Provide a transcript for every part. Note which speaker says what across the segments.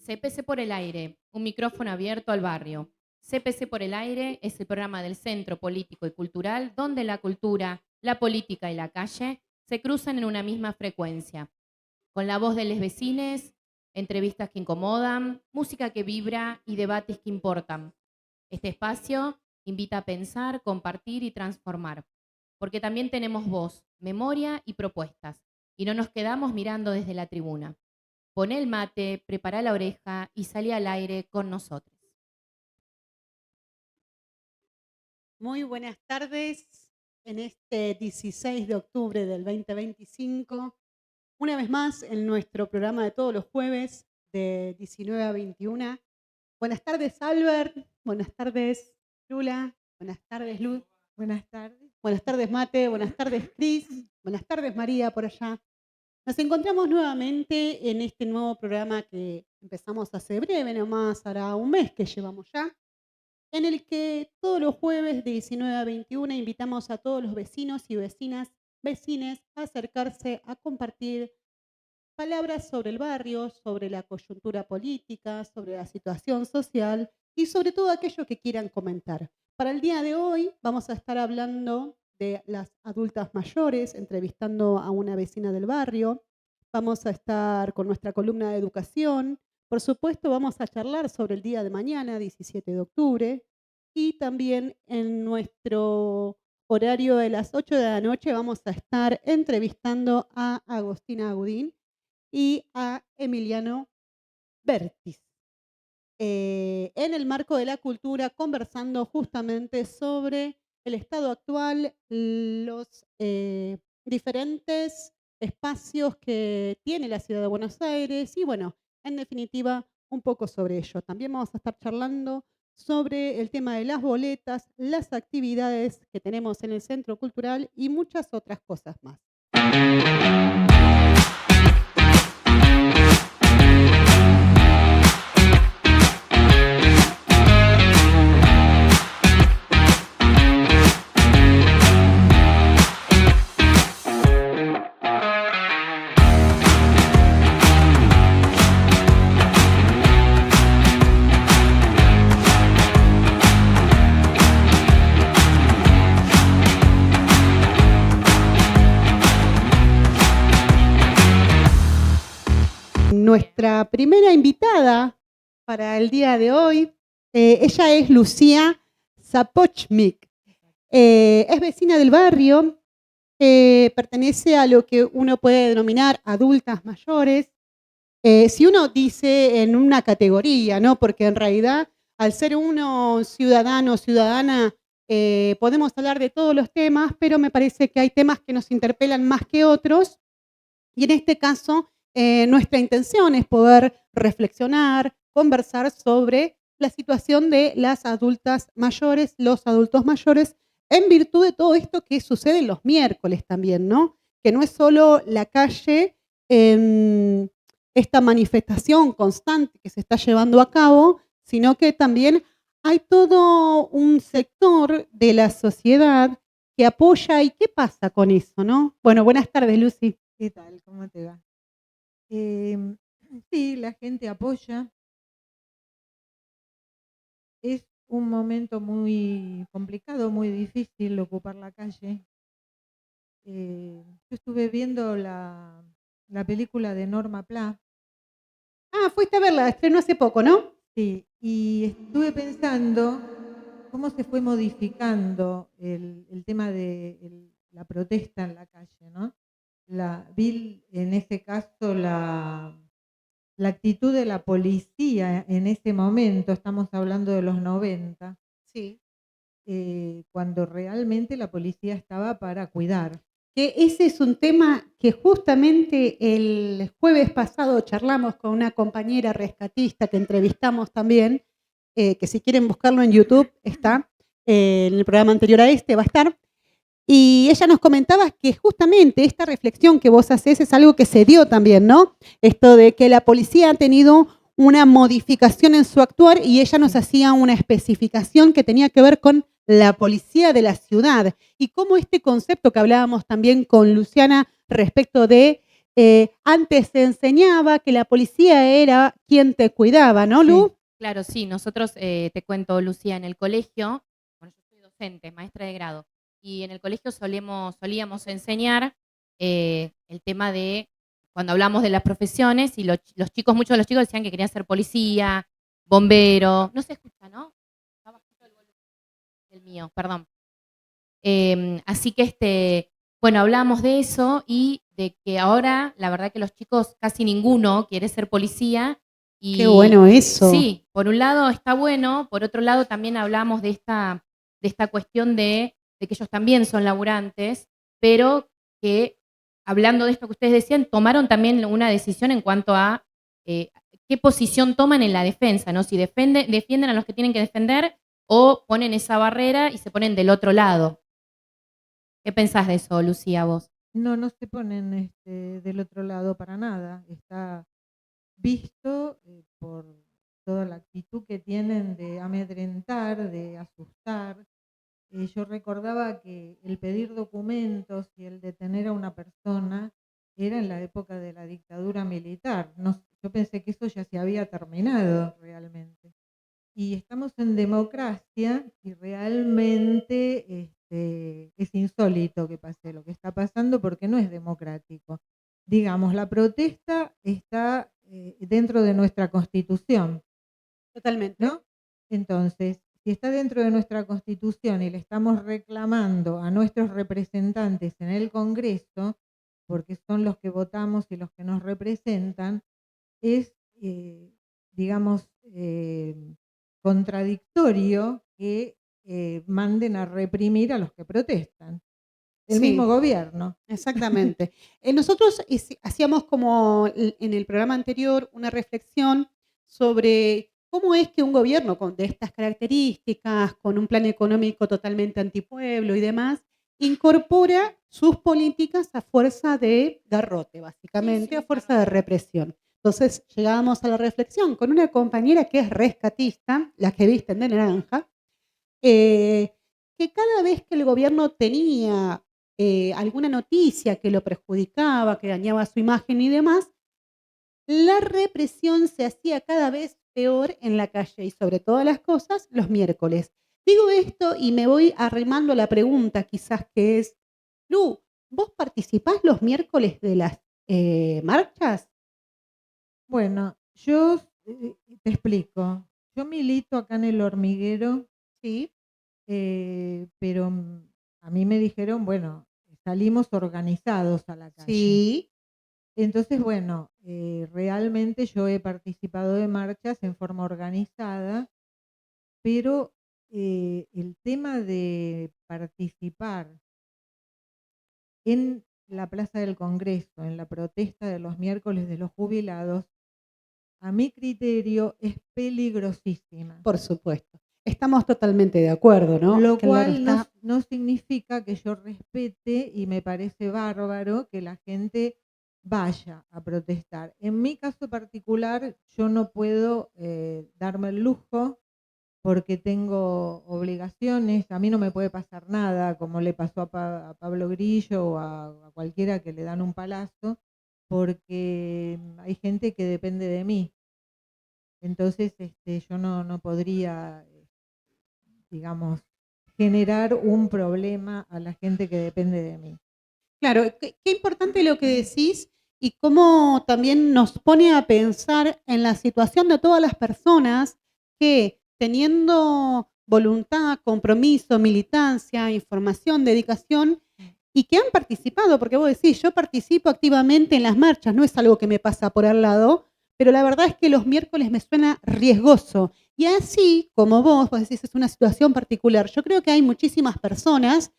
Speaker 1: CPC por el aire, un micrófono abierto al barrio. CPC por el aire es el programa del Centro Político y Cultural donde la cultura, la política y la calle se cruzan en una misma frecuencia. Con la voz de los vecines, entrevistas que incomodan, música que vibra y debates que importan. Este espacio invita a pensar, compartir y transformar, porque también tenemos voz, memoria y propuestas, y no nos quedamos mirando desde la tribuna. Poné el mate, prepara la oreja y salí al aire con nosotros.
Speaker 2: Muy buenas tardes en este 16 de octubre del 2025. Una vez más en nuestro programa de todos los jueves de 19 a 21. Buenas tardes, Albert. Buenas tardes, Lula. Buenas tardes, Luz.
Speaker 3: Buenas tardes.
Speaker 2: Buenas tardes, Mate. Buenas tardes, Cris. Buenas tardes, María, por allá. Nos encontramos nuevamente en este nuevo programa que empezamos hace breve nomás, hará un mes que llevamos ya, en el que todos los jueves de 19 a 21 invitamos a todos los vecinos y vecines a acercarse a compartir palabras sobre el barrio, sobre la coyuntura política, sobre la situación social y sobre todo aquello que quieran comentar. Para el día de hoy vamos a estar hablando de las adultas mayores, entrevistando a una vecina del barrio. Vamos a estar con nuestra columna de educación. Por supuesto, vamos a charlar sobre el día de mañana, 17 de octubre. Y también en nuestro horario de las 8 de la noche vamos a estar entrevistando a Agostina Agudín y a Emiliano Bertis. En el marco de la cultura, conversando justamente sobre el estado actual, los diferentes espacios que tiene la ciudad de Buenos Aires y, bueno, en definitiva, un poco sobre ello. También vamos a estar charlando sobre el tema de las boletas, las actividades que tenemos en el Centro Cultural y muchas otras cosas más. Nuestra primera invitada para el día de hoy, ella es Lucía Zapochnik. Es vecina del barrio, pertenece a lo que uno puede denominar adultas mayores. Si uno dice en una categoría, ¿no? Porque en realidad, al ser uno ciudadano o ciudadana, podemos hablar de todos los temas, pero me parece que hay temas que nos interpelan más que otros. Y en este caso, nuestra intención es poder reflexionar, conversar sobre la situación de las adultas mayores, los adultos mayores, en virtud de todo esto que sucede los miércoles también, ¿no? Que no es solo la calle, esta manifestación constante que se está llevando a cabo, sino que también hay todo un sector de la sociedad que apoya. ¿Y qué pasa con eso, no? Bueno, buenas tardes, Lucy.
Speaker 3: ¿Qué tal? ¿Cómo te va? Sí, la gente apoya. Es un momento muy complicado, muy difícil ocupar la calle. Yo estuve viendo la película de Norma Pla.
Speaker 2: Ah, fuiste a verla, estrenó hace poco, ¿no?
Speaker 3: Sí, y estuve pensando cómo se fue modificando el tema de la protesta en la calle, ¿no? Vi en ese caso la actitud de la policía en ese momento, estamos hablando de los 90,
Speaker 2: sí,
Speaker 3: cuando realmente la policía estaba para cuidar.
Speaker 2: Que ese es un tema que justamente el jueves pasado charlamos con una compañera rescatista que entrevistamos también, que si quieren buscarlo en YouTube está, en el programa anterior a este va a estar. Y ella nos comentaba que justamente esta reflexión que vos hacés es algo que se dio también, ¿no? Esto de que la policía ha tenido una modificación en su actuar y ella nos hacía una especificación que tenía que ver con la policía de la ciudad y cómo este concepto que hablábamos también con Luciana respecto de Antes se enseñaba que la policía era quien te cuidaba, ¿no, Lu?
Speaker 3: Sí.
Speaker 1: Claro, sí, nosotros, te cuento, Lucía, en el colegio, bueno, yo soy docente, maestra de grado, y en el colegio solíamos enseñar el tema de, cuando hablamos de las profesiones, y los chicos, muchos de los chicos decían que querían ser policía, bombero, no se escucha, ¿no? Está bajito el volumen, el mío, perdón. Así que, bueno, hablamos de eso y de que ahora, la verdad que los chicos, casi ninguno quiere ser policía.
Speaker 2: Qué
Speaker 1: Y
Speaker 2: bueno eso.
Speaker 1: sí, por un lado está bueno, por otro lado también hablamos de esta cuestión de que ellos también son laburantes, pero que, hablando de esto que ustedes decían, tomaron también una decisión en cuanto a eh, qué posición toman en la defensa, ¿no? Si defienden a los que tienen que defender o ponen esa barrera y se ponen del otro lado. ¿Qué pensás de eso, Lucía, vos?
Speaker 3: No se ponen del otro lado para nada. Está visto por toda la actitud que tienen de amedrentar, de asustar. Yo recordaba que el pedir documentos y el detener a una persona era en la época de la dictadura militar. No, yo pensé que eso ya se había terminado realmente. Y estamos en democracia y realmente es insólito que pase lo que está pasando porque no es democrático. Digamos, la protesta está dentro de nuestra Constitución,
Speaker 2: Totalmente.
Speaker 3: ¿no? Entonces, si está dentro de nuestra Constitución y le estamos reclamando a nuestros representantes en el Congreso, porque son los que votamos y los que nos representan, es, digamos, contradictorio que manden a reprimir a los que protestan. El mismo
Speaker 2: Sí,
Speaker 3: gobierno.
Speaker 2: exactamente. Nosotros hacíamos como en el programa anterior una reflexión sobre cómo es que un gobierno de estas características, con un plan económico totalmente antipueblo y demás, incorpora sus políticas a fuerza de garrote, básicamente, a fuerza de represión. Entonces llegábamos a la reflexión con una compañera que es rescatista, la que visten de naranja, eh, que cada vez que el gobierno tenía alguna noticia que lo perjudicaba, que dañaba su imagen y demás, la represión se hacía cada vez peor en la calle y sobre todas las cosas los miércoles. Digo esto y me voy arrimando a la pregunta quizás que es, Lu, ¿vos participás los miércoles de las marchas?
Speaker 3: Bueno, yo te explico. Yo milito acá en El Hormiguero,
Speaker 2: Sí,
Speaker 3: pero a mí me dijeron, bueno, salimos organizados a la calle.
Speaker 2: sí,
Speaker 3: Entonces, bueno, realmente yo he participado de marchas en forma organizada, pero el tema de participar en la Plaza del Congreso, en la protesta de los miércoles de los jubilados, a mi criterio es peligrosísima.
Speaker 2: por supuesto. Estamos totalmente de acuerdo, ¿no?
Speaker 3: Lo
Speaker 2: Claro
Speaker 3: cual
Speaker 2: está.
Speaker 3: no significa que yo respete y me parece bárbaro que la gente vaya a protestar. En mi caso particular, yo no puedo darme el lujo porque tengo obligaciones. A mí no me puede pasar nada, como le pasó a Pablo Grillo o a cualquiera que le dan un palazo, porque hay gente que depende de mí. Entonces, yo no podría, digamos, generar un problema a la gente que depende de mí.
Speaker 2: Claro, qué importante lo que decís y cómo también nos pone a pensar en la situación de todas las personas que teniendo voluntad, compromiso, militancia, información, dedicación y que han participado, porque vos decís, yo participo activamente en las marchas, no es algo que me pasa por al lado, pero la verdad es que los miércoles me suena riesgoso. Y así como vos decís, es una situación particular. Yo creo que hay muchísimas personas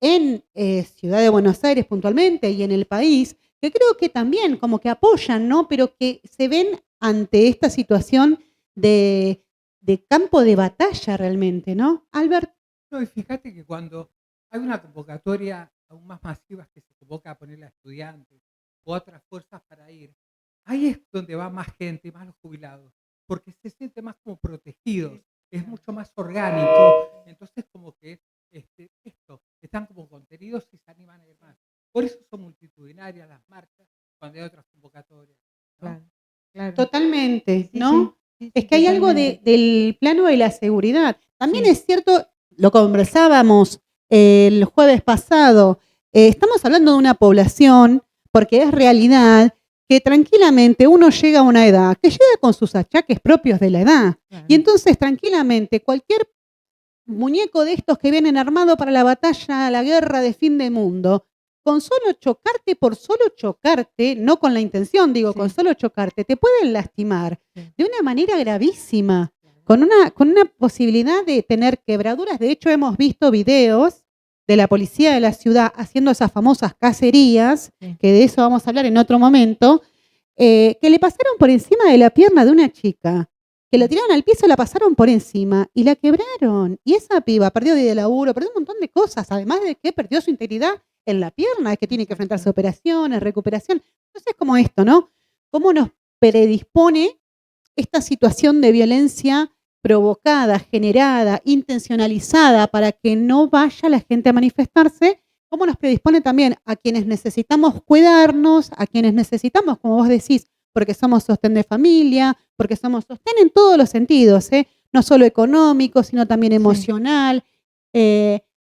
Speaker 2: en Ciudad de Buenos Aires puntualmente y en el país, que creo que también como que apoyan, ¿no? Pero que se ven ante esta situación de campo de batalla realmente, ¿no? Albert,
Speaker 4: No, y fíjate que cuando hay una convocatoria aún más masiva que se convoca a poner a estudiantes o a otras fuerzas para ir, ahí es donde va más gente, más los jubilados, porque se sienten más como protegidos, es mucho más orgánico, entonces como que están como contenidos y se animan a ir más. Por eso son multitudinarias las marchas cuando hay otras convocatorias, ¿no?
Speaker 3: Claro, claro.
Speaker 2: Totalmente,
Speaker 3: Sí,
Speaker 2: ¿no?
Speaker 3: sí, sí,
Speaker 2: Es
Speaker 3: sí,
Speaker 2: que hay algo
Speaker 3: totalmente.
Speaker 2: del plano de la seguridad. También
Speaker 3: Sí.
Speaker 2: es cierto, lo conversábamos el jueves pasado, estamos hablando de una población, porque es realidad, que tranquilamente uno llega a una edad, que llega con sus achaques propios de la edad.
Speaker 3: Claro.
Speaker 2: Y entonces tranquilamente cualquier muñeco de estos que vienen armado para la batalla, la guerra de fin de mundo, con solo chocarte, por solo chocarte, no con la intención, digo,
Speaker 3: Sí.
Speaker 2: con solo chocarte, te pueden lastimar
Speaker 3: Sí.
Speaker 2: de una manera gravísima,
Speaker 3: Claro.
Speaker 2: con una posibilidad de tener quebraduras. De hecho, hemos visto videos de la policía de la ciudad haciendo esas famosas cacerías,
Speaker 3: Sí.
Speaker 2: que de eso vamos a hablar en otro momento, que le pasaron por encima de la pierna de una chica, que la tiraron al piso, la pasaron por encima y la quebraron. Y esa piba perdió día de laburo, perdió un montón de cosas, además de que perdió su integridad en la pierna, que tiene que enfrentarse a
Speaker 3: Exacto.
Speaker 2: operaciones, recuperación. Entonces, como esto, ¿no? ¿Cómo nos predispone esta situación de violencia provocada, generada, intencionalizada para que no vaya la gente a manifestarse? ¿Cómo nos predispone también a quienes necesitamos cuidarnos, a quienes necesitamos, como vos decís, porque somos sostén de familia, porque somos sostén en todos los sentidos, no solo económico, sino también
Speaker 3: Sí.
Speaker 2: emocional,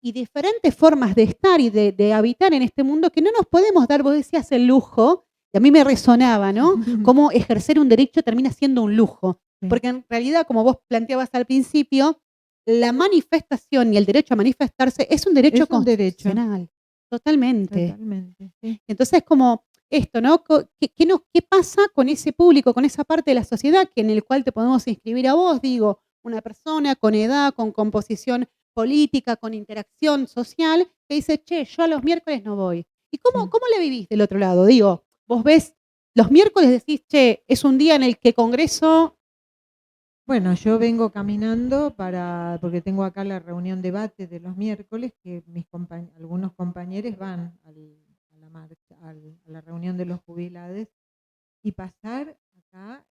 Speaker 2: y diferentes formas de estar y de habitar en este mundo que no nos podemos dar, vos decías, el lujo, y a mí me resonaba, ¿no? Cómo ejercer un derecho termina siendo un lujo,
Speaker 3: Sí.
Speaker 2: porque en realidad, como vos planteabas al principio, la manifestación y el derecho a manifestarse es un derecho
Speaker 3: Es un derecho.
Speaker 2: constitucional, totalmente.
Speaker 3: Totalmente. Sí.
Speaker 2: Entonces, como esto, ¿no? ¿Qué pasa con ese público, con esa parte de la sociedad que en el cual te podemos inscribir a vos? Digo, una persona con edad, con composición política, con interacción social, que dice, che, yo a los miércoles no voy. ¿Y
Speaker 3: Sí.
Speaker 2: cómo le vivís del otro lado? Digo, vos ves, los miércoles decís, che, es un día en el que Congreso.
Speaker 3: Bueno, yo vengo caminando porque tengo acá la reunión debate de los miércoles, que algunos compañeros van a la marcha, a la reunión de los jubilados, y pasar acá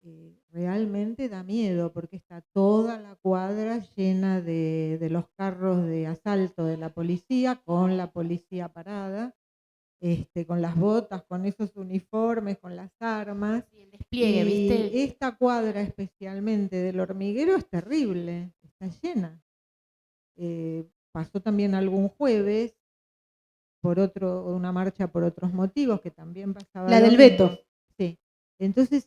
Speaker 3: realmente da miedo, porque está toda la cuadra llena de los carros de asalto de la policía, con la policía parada, con las botas, con esos uniformes, con las armas.
Speaker 1: Y el despliegue,
Speaker 3: Y
Speaker 1: ¿viste?
Speaker 3: esta cuadra especialmente del Hormiguero es terrible, está llena. Pasó también algún jueves por una marcha por otros motivos, que también pasaba
Speaker 2: La
Speaker 3: lo
Speaker 2: del
Speaker 3: mismo.
Speaker 2: veto.
Speaker 3: Sí. Entonces,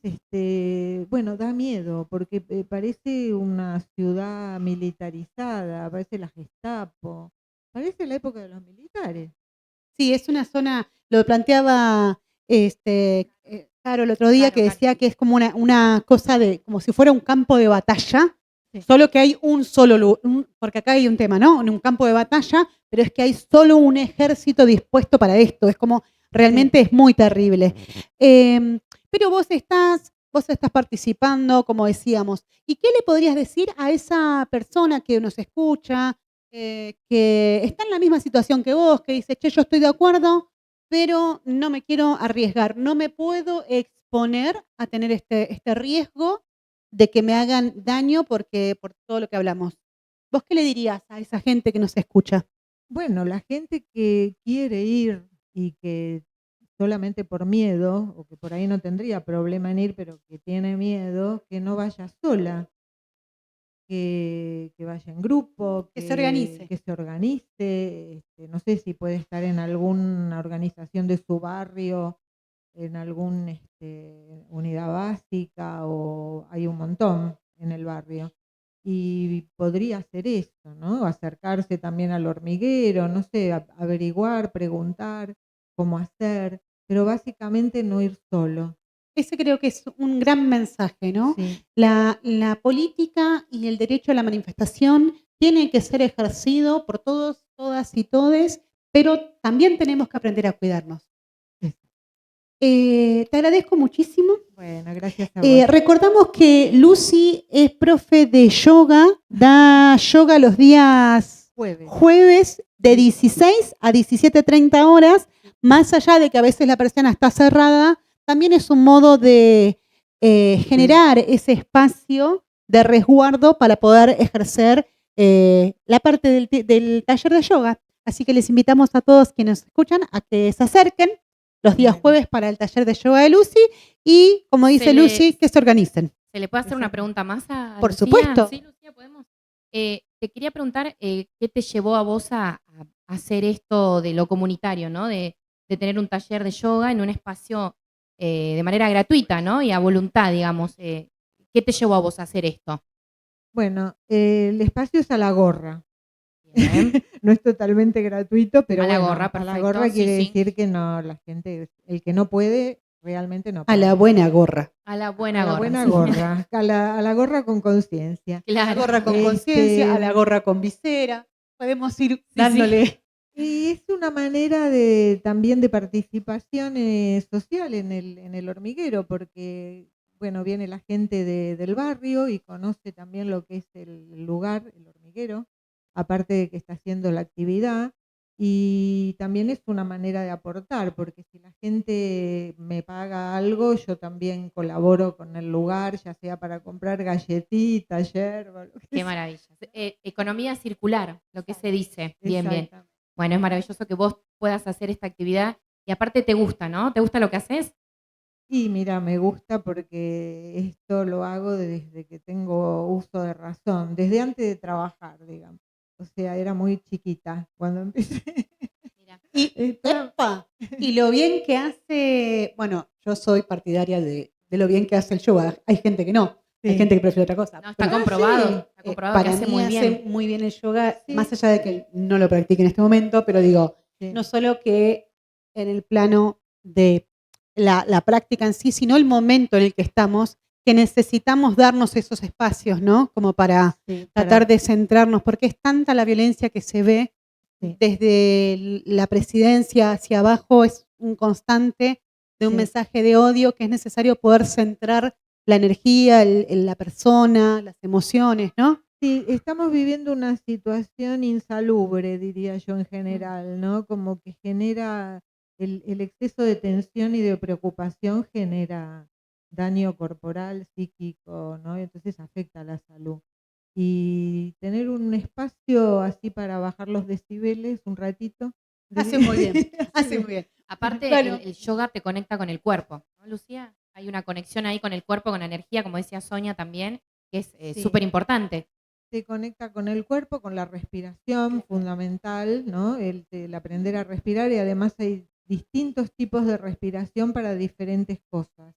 Speaker 3: bueno, da miedo, porque parece una ciudad militarizada, parece la Gestapo, parece la época de los militares.
Speaker 2: Sí, es una zona, lo planteaba Caro el otro día,
Speaker 1: Caro,
Speaker 2: que
Speaker 1: Caro.
Speaker 2: decía que es como una cosa de, como si fuera un campo de batalla,
Speaker 3: Sí.
Speaker 2: solo que hay un solo, porque acá hay un tema, ¿no? En un campo de batalla, pero es que hay solo un ejército dispuesto para esto, es como, realmente es muy terrible. Pero vos estás participando, como decíamos, ¿y qué le podrías decir a esa persona que nos escucha, que está en la misma situación que vos, que dice, che, yo estoy de acuerdo, pero no me quiero arriesgar, no me puedo exponer a tener este riesgo de que me hagan daño por todo lo que hablamos? ¿Vos qué le dirías a esa gente que nos escucha?
Speaker 3: Bueno, la gente que quiere ir y que solamente por miedo, o que por ahí no tendría problema en ir, pero que tiene miedo, que no vaya sola, que vaya en grupo,
Speaker 2: Que se organice.
Speaker 3: que se organice, no sé si puede estar en alguna organización de su barrio, en alguna unidad básica, o hay un montón en el barrio. Y podría hacer esto, ¿no? Acercarse también al Hormiguero, no sé, averiguar, preguntar cómo hacer, pero básicamente no ir solo.
Speaker 2: Ese creo que es un gran mensaje, ¿no?
Speaker 3: Sí,
Speaker 2: La política y el derecho a la manifestación tiene que ser ejercido por todos, todas y todes, pero también tenemos que aprender a cuidarnos.
Speaker 3: sí.
Speaker 2: Te agradezco muchísimo.
Speaker 3: Bueno, gracias a vos.
Speaker 2: Recordamos que Lucy es profe de yoga, da yoga los días jueves de 16 a 17:30 horas, más allá de que a veces la persiana está cerrada, también es un modo de generar ese espacio de resguardo para poder ejercer la parte del taller de yoga. Así que les invitamos a todos quienes nos escuchan a que se acerquen. los días
Speaker 3: Bueno.
Speaker 2: jueves para el taller de yoga de Lucy y, como dice
Speaker 1: Se le-
Speaker 2: Lucy, que se organicen.
Speaker 1: ¿Se le puede hacer una
Speaker 3: Exacto.
Speaker 1: pregunta más a
Speaker 2: Por
Speaker 1: Lucía?
Speaker 2: supuesto.
Speaker 1: Sí, Lucía, podemos. Te quería preguntar qué te llevó a vos a hacer esto de lo comunitario, ¿no? De tener un taller de yoga en un espacio de manera gratuita, ¿no? Y a voluntad, digamos. ¿Qué te llevó a vos a hacer esto?
Speaker 3: Bueno, el espacio es a la gorra.
Speaker 1: Bien.
Speaker 3: No es totalmente gratuito, pero
Speaker 1: A la
Speaker 3: bueno,
Speaker 1: gorra,
Speaker 3: a la
Speaker 1: perfecto,
Speaker 3: gorra
Speaker 1: sí,
Speaker 3: quiere
Speaker 1: sí.
Speaker 3: decir que no, la gente, el que no puede, realmente no
Speaker 2: A
Speaker 3: puede.
Speaker 2: la buena gorra.
Speaker 1: A la buena
Speaker 3: A la
Speaker 1: gorra.
Speaker 3: buena
Speaker 1: sí.
Speaker 3: gorra, a la gorra con conciencia.
Speaker 2: A la
Speaker 1: Claro.
Speaker 2: gorra con
Speaker 3: Este,
Speaker 2: conciencia, a la gorra con visera. Podemos ir
Speaker 1: sí.
Speaker 2: dándole.
Speaker 3: Y es una manera de también de participación social en el hormiguero, porque bueno, viene la gente del barrio y conoce también lo que es el lugar, el hormiguero, aparte de que está haciendo la actividad. Y también es una manera de aportar, porque si la gente me paga algo, yo también colaboro con el lugar, ya sea para comprar galletitas, yerba, lo que
Speaker 1: Qué
Speaker 3: sea.
Speaker 1: maravilla. Economía circular, lo que se dice. Bien, bien.
Speaker 3: Exactamente.
Speaker 1: Bueno, es maravilloso que vos puedas hacer esta actividad y aparte te gusta, ¿no? ¿Te gusta lo que haces?
Speaker 3: Y mira, me gusta porque esto lo hago desde que tengo uso de razón, desde antes de trabajar, digamos. O sea, era muy chiquita cuando empecé.
Speaker 1: Mira.
Speaker 2: Y,
Speaker 3: Estaba-
Speaker 2: ¡epa! Y lo bien que hace, bueno, yo soy partidaria de lo bien que hace el yoga. Hay gente que no, hay
Speaker 3: Sí.
Speaker 2: gente que prefiere otra cosa.
Speaker 1: No, está
Speaker 2: Pero,
Speaker 1: comprobado.
Speaker 3: sí.
Speaker 1: Está comprobado que
Speaker 2: para
Speaker 1: hace
Speaker 2: mí
Speaker 1: muy
Speaker 2: hace
Speaker 1: bien.
Speaker 2: muy bien el yoga,
Speaker 3: Sí.
Speaker 2: más allá de que no lo practique en este momento, pero digo,
Speaker 3: Sí.
Speaker 2: no solo que en el plano de la práctica en sí, sino el momento en el que estamos, que necesitamos darnos esos espacios, ¿no? Como para
Speaker 3: Sí,
Speaker 2: tratar de centrarnos, porque es tanta la violencia que se ve
Speaker 3: Sí.
Speaker 2: desde la presidencia hacia abajo, es un constante de un
Speaker 3: Sí.
Speaker 2: mensaje de odio que es necesario poder centrar la energía, la persona, las emociones, ¿no?
Speaker 3: Sí, estamos viviendo una situación insalubre, diría yo en general, ¿no? Como que genera el exceso de tensión y de preocupación genera daño corporal, psíquico, ¿no? Entonces afecta a la salud. Y tener un espacio así para bajar los decibeles un ratito.
Speaker 2: Hace muy bien,
Speaker 3: hace
Speaker 2: hace
Speaker 3: bien.
Speaker 2: muy bien.
Speaker 1: Aparte,
Speaker 2: Bueno.
Speaker 1: el yoga te conecta con el cuerpo, ¿no, Lucía? Hay una conexión ahí con el cuerpo, con la energía, como decía Sonia también, que es
Speaker 3: Sí.
Speaker 1: súper importante.
Speaker 3: Se conecta con el cuerpo, con la respiración, fundamental, ¿no? El aprender a respirar, y además hay distintos tipos de respiración para diferentes cosas.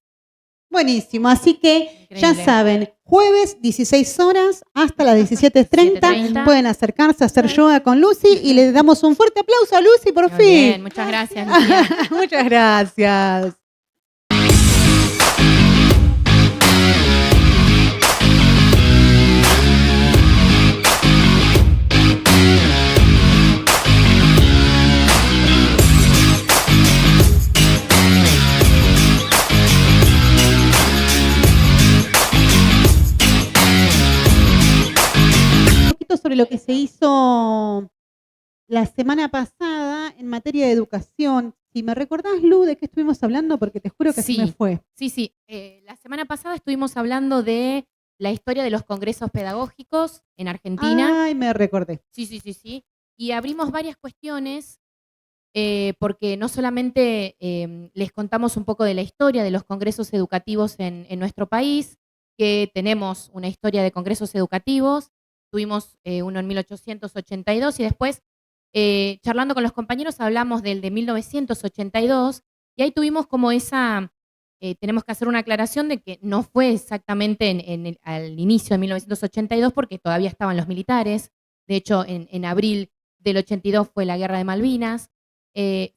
Speaker 2: Buenísimo, así que ya
Speaker 1: Increíble.
Speaker 2: saben, jueves 16 horas hasta las 17:30
Speaker 1: 17:30.
Speaker 2: pueden acercarse a hacer yoga con Lucy y le damos un fuerte aplauso a Lucy por
Speaker 1: Muy
Speaker 2: fin.
Speaker 1: bien, muchas gracias, Lucía.
Speaker 2: Muchas gracias. Un poquito sobre lo que se hizo la semana pasada en materia de educación. Si me recordás, Lu, de qué estuvimos hablando, porque te juro que así me
Speaker 1: Sí.
Speaker 2: fue.
Speaker 1: Sí, sí. La semana pasada estuvimos hablando de la historia de los congresos pedagógicos en Argentina.
Speaker 2: Ay, me recordé.
Speaker 1: Sí, sí, sí, sí. Y abrimos varias cuestiones porque no solamente les contamos un poco de la historia de los congresos educativos en nuestro país, que tenemos una historia de congresos educativos, tuvimos uno en 1882 y después, charlando con los compañeros, hablamos del de 1982 y ahí tuvimos como tenemos que hacer una aclaración de que no fue exactamente al inicio de 1982 porque todavía estaban los militares. De hecho, en abril del 82 fue la Guerra de Malvinas.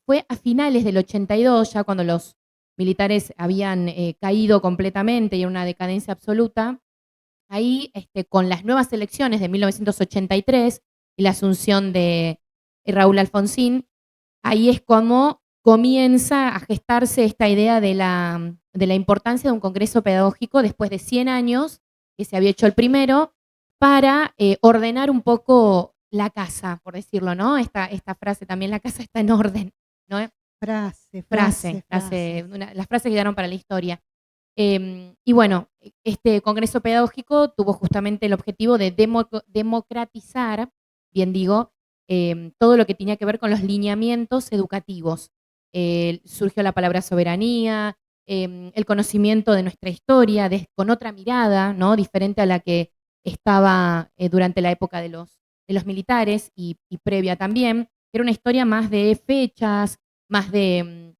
Speaker 1: Fue a finales del 82, ya cuando los militares habían caído completamente y en una decadencia absoluta. Ahí, con las nuevas elecciones de 1983 y la asunción de Raúl Alfonsín, ahí es como comienza a gestarse esta idea de la importancia de un congreso pedagógico después de 100 años, que se había hecho el primero, para ordenar un poco la casa, por decirlo, ¿no? Esta frase también, la casa está en orden, ¿no?
Speaker 2: Frase.
Speaker 1: Las frases que quedaron para la historia. Y bueno, este congreso pedagógico tuvo justamente el objetivo de democratizar, bien digo, todo lo que tenía que ver con los lineamientos educativos. surgió la palabra soberanía, el conocimiento de nuestra historia con otra mirada, ¿no? Diferente a la que estaba durante la época de los militares y previa también. Era una historia más de fechas, más de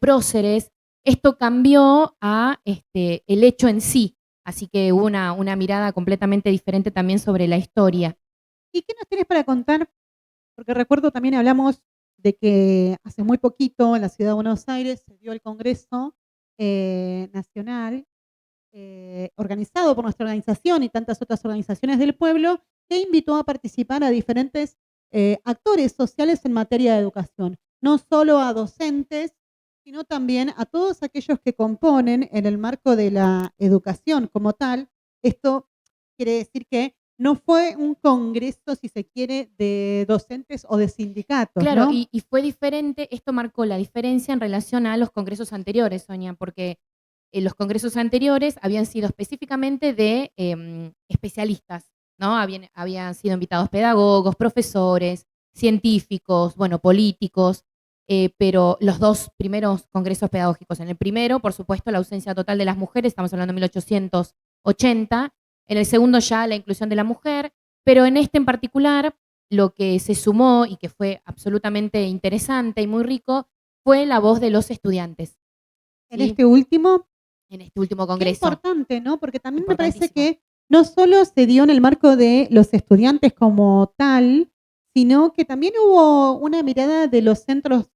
Speaker 1: próceres. Esto cambió a el hecho en sí, así que hubo una mirada completamente diferente también sobre la historia.
Speaker 2: ¿Y qué nos tienes para contar? Porque recuerdo también hablamos de que hace muy poquito en la ciudad de Buenos Aires se dio el Congreso Nacional organizado por nuestra organización y tantas otras organizaciones del pueblo, que invitó a participar a diferentes actores sociales en materia de educación, no solo a docentes, sino también a todos aquellos que componen en el marco de la educación como tal. Esto quiere decir que no fue un congreso, si se quiere, de docentes o de sindicatos,
Speaker 1: Claro,
Speaker 2: ¿no?
Speaker 1: y fue diferente, esto marcó la diferencia en relación a los congresos anteriores, Sonia, porque los congresos anteriores habían sido específicamente de especialistas, ¿no? Habían sido invitados pedagogos, profesores, científicos, bueno, políticos, pero los dos primeros congresos pedagógicos, en el primero, por supuesto, la ausencia total de las mujeres, estamos hablando de 1880, en el segundo ya la inclusión de la mujer, pero en este en particular lo que se sumó y que fue absolutamente interesante y muy rico fue la voz de los estudiantes.
Speaker 2: En
Speaker 1: ¿sí?
Speaker 2: este último,
Speaker 1: En este último
Speaker 2: qué
Speaker 1: congreso.
Speaker 2: importante, ¿no? Porque también me parece
Speaker 1: Importantísimo.
Speaker 2: que no solo se dio en el marco de los estudiantes como tal, sino que también hubo una mirada de los centros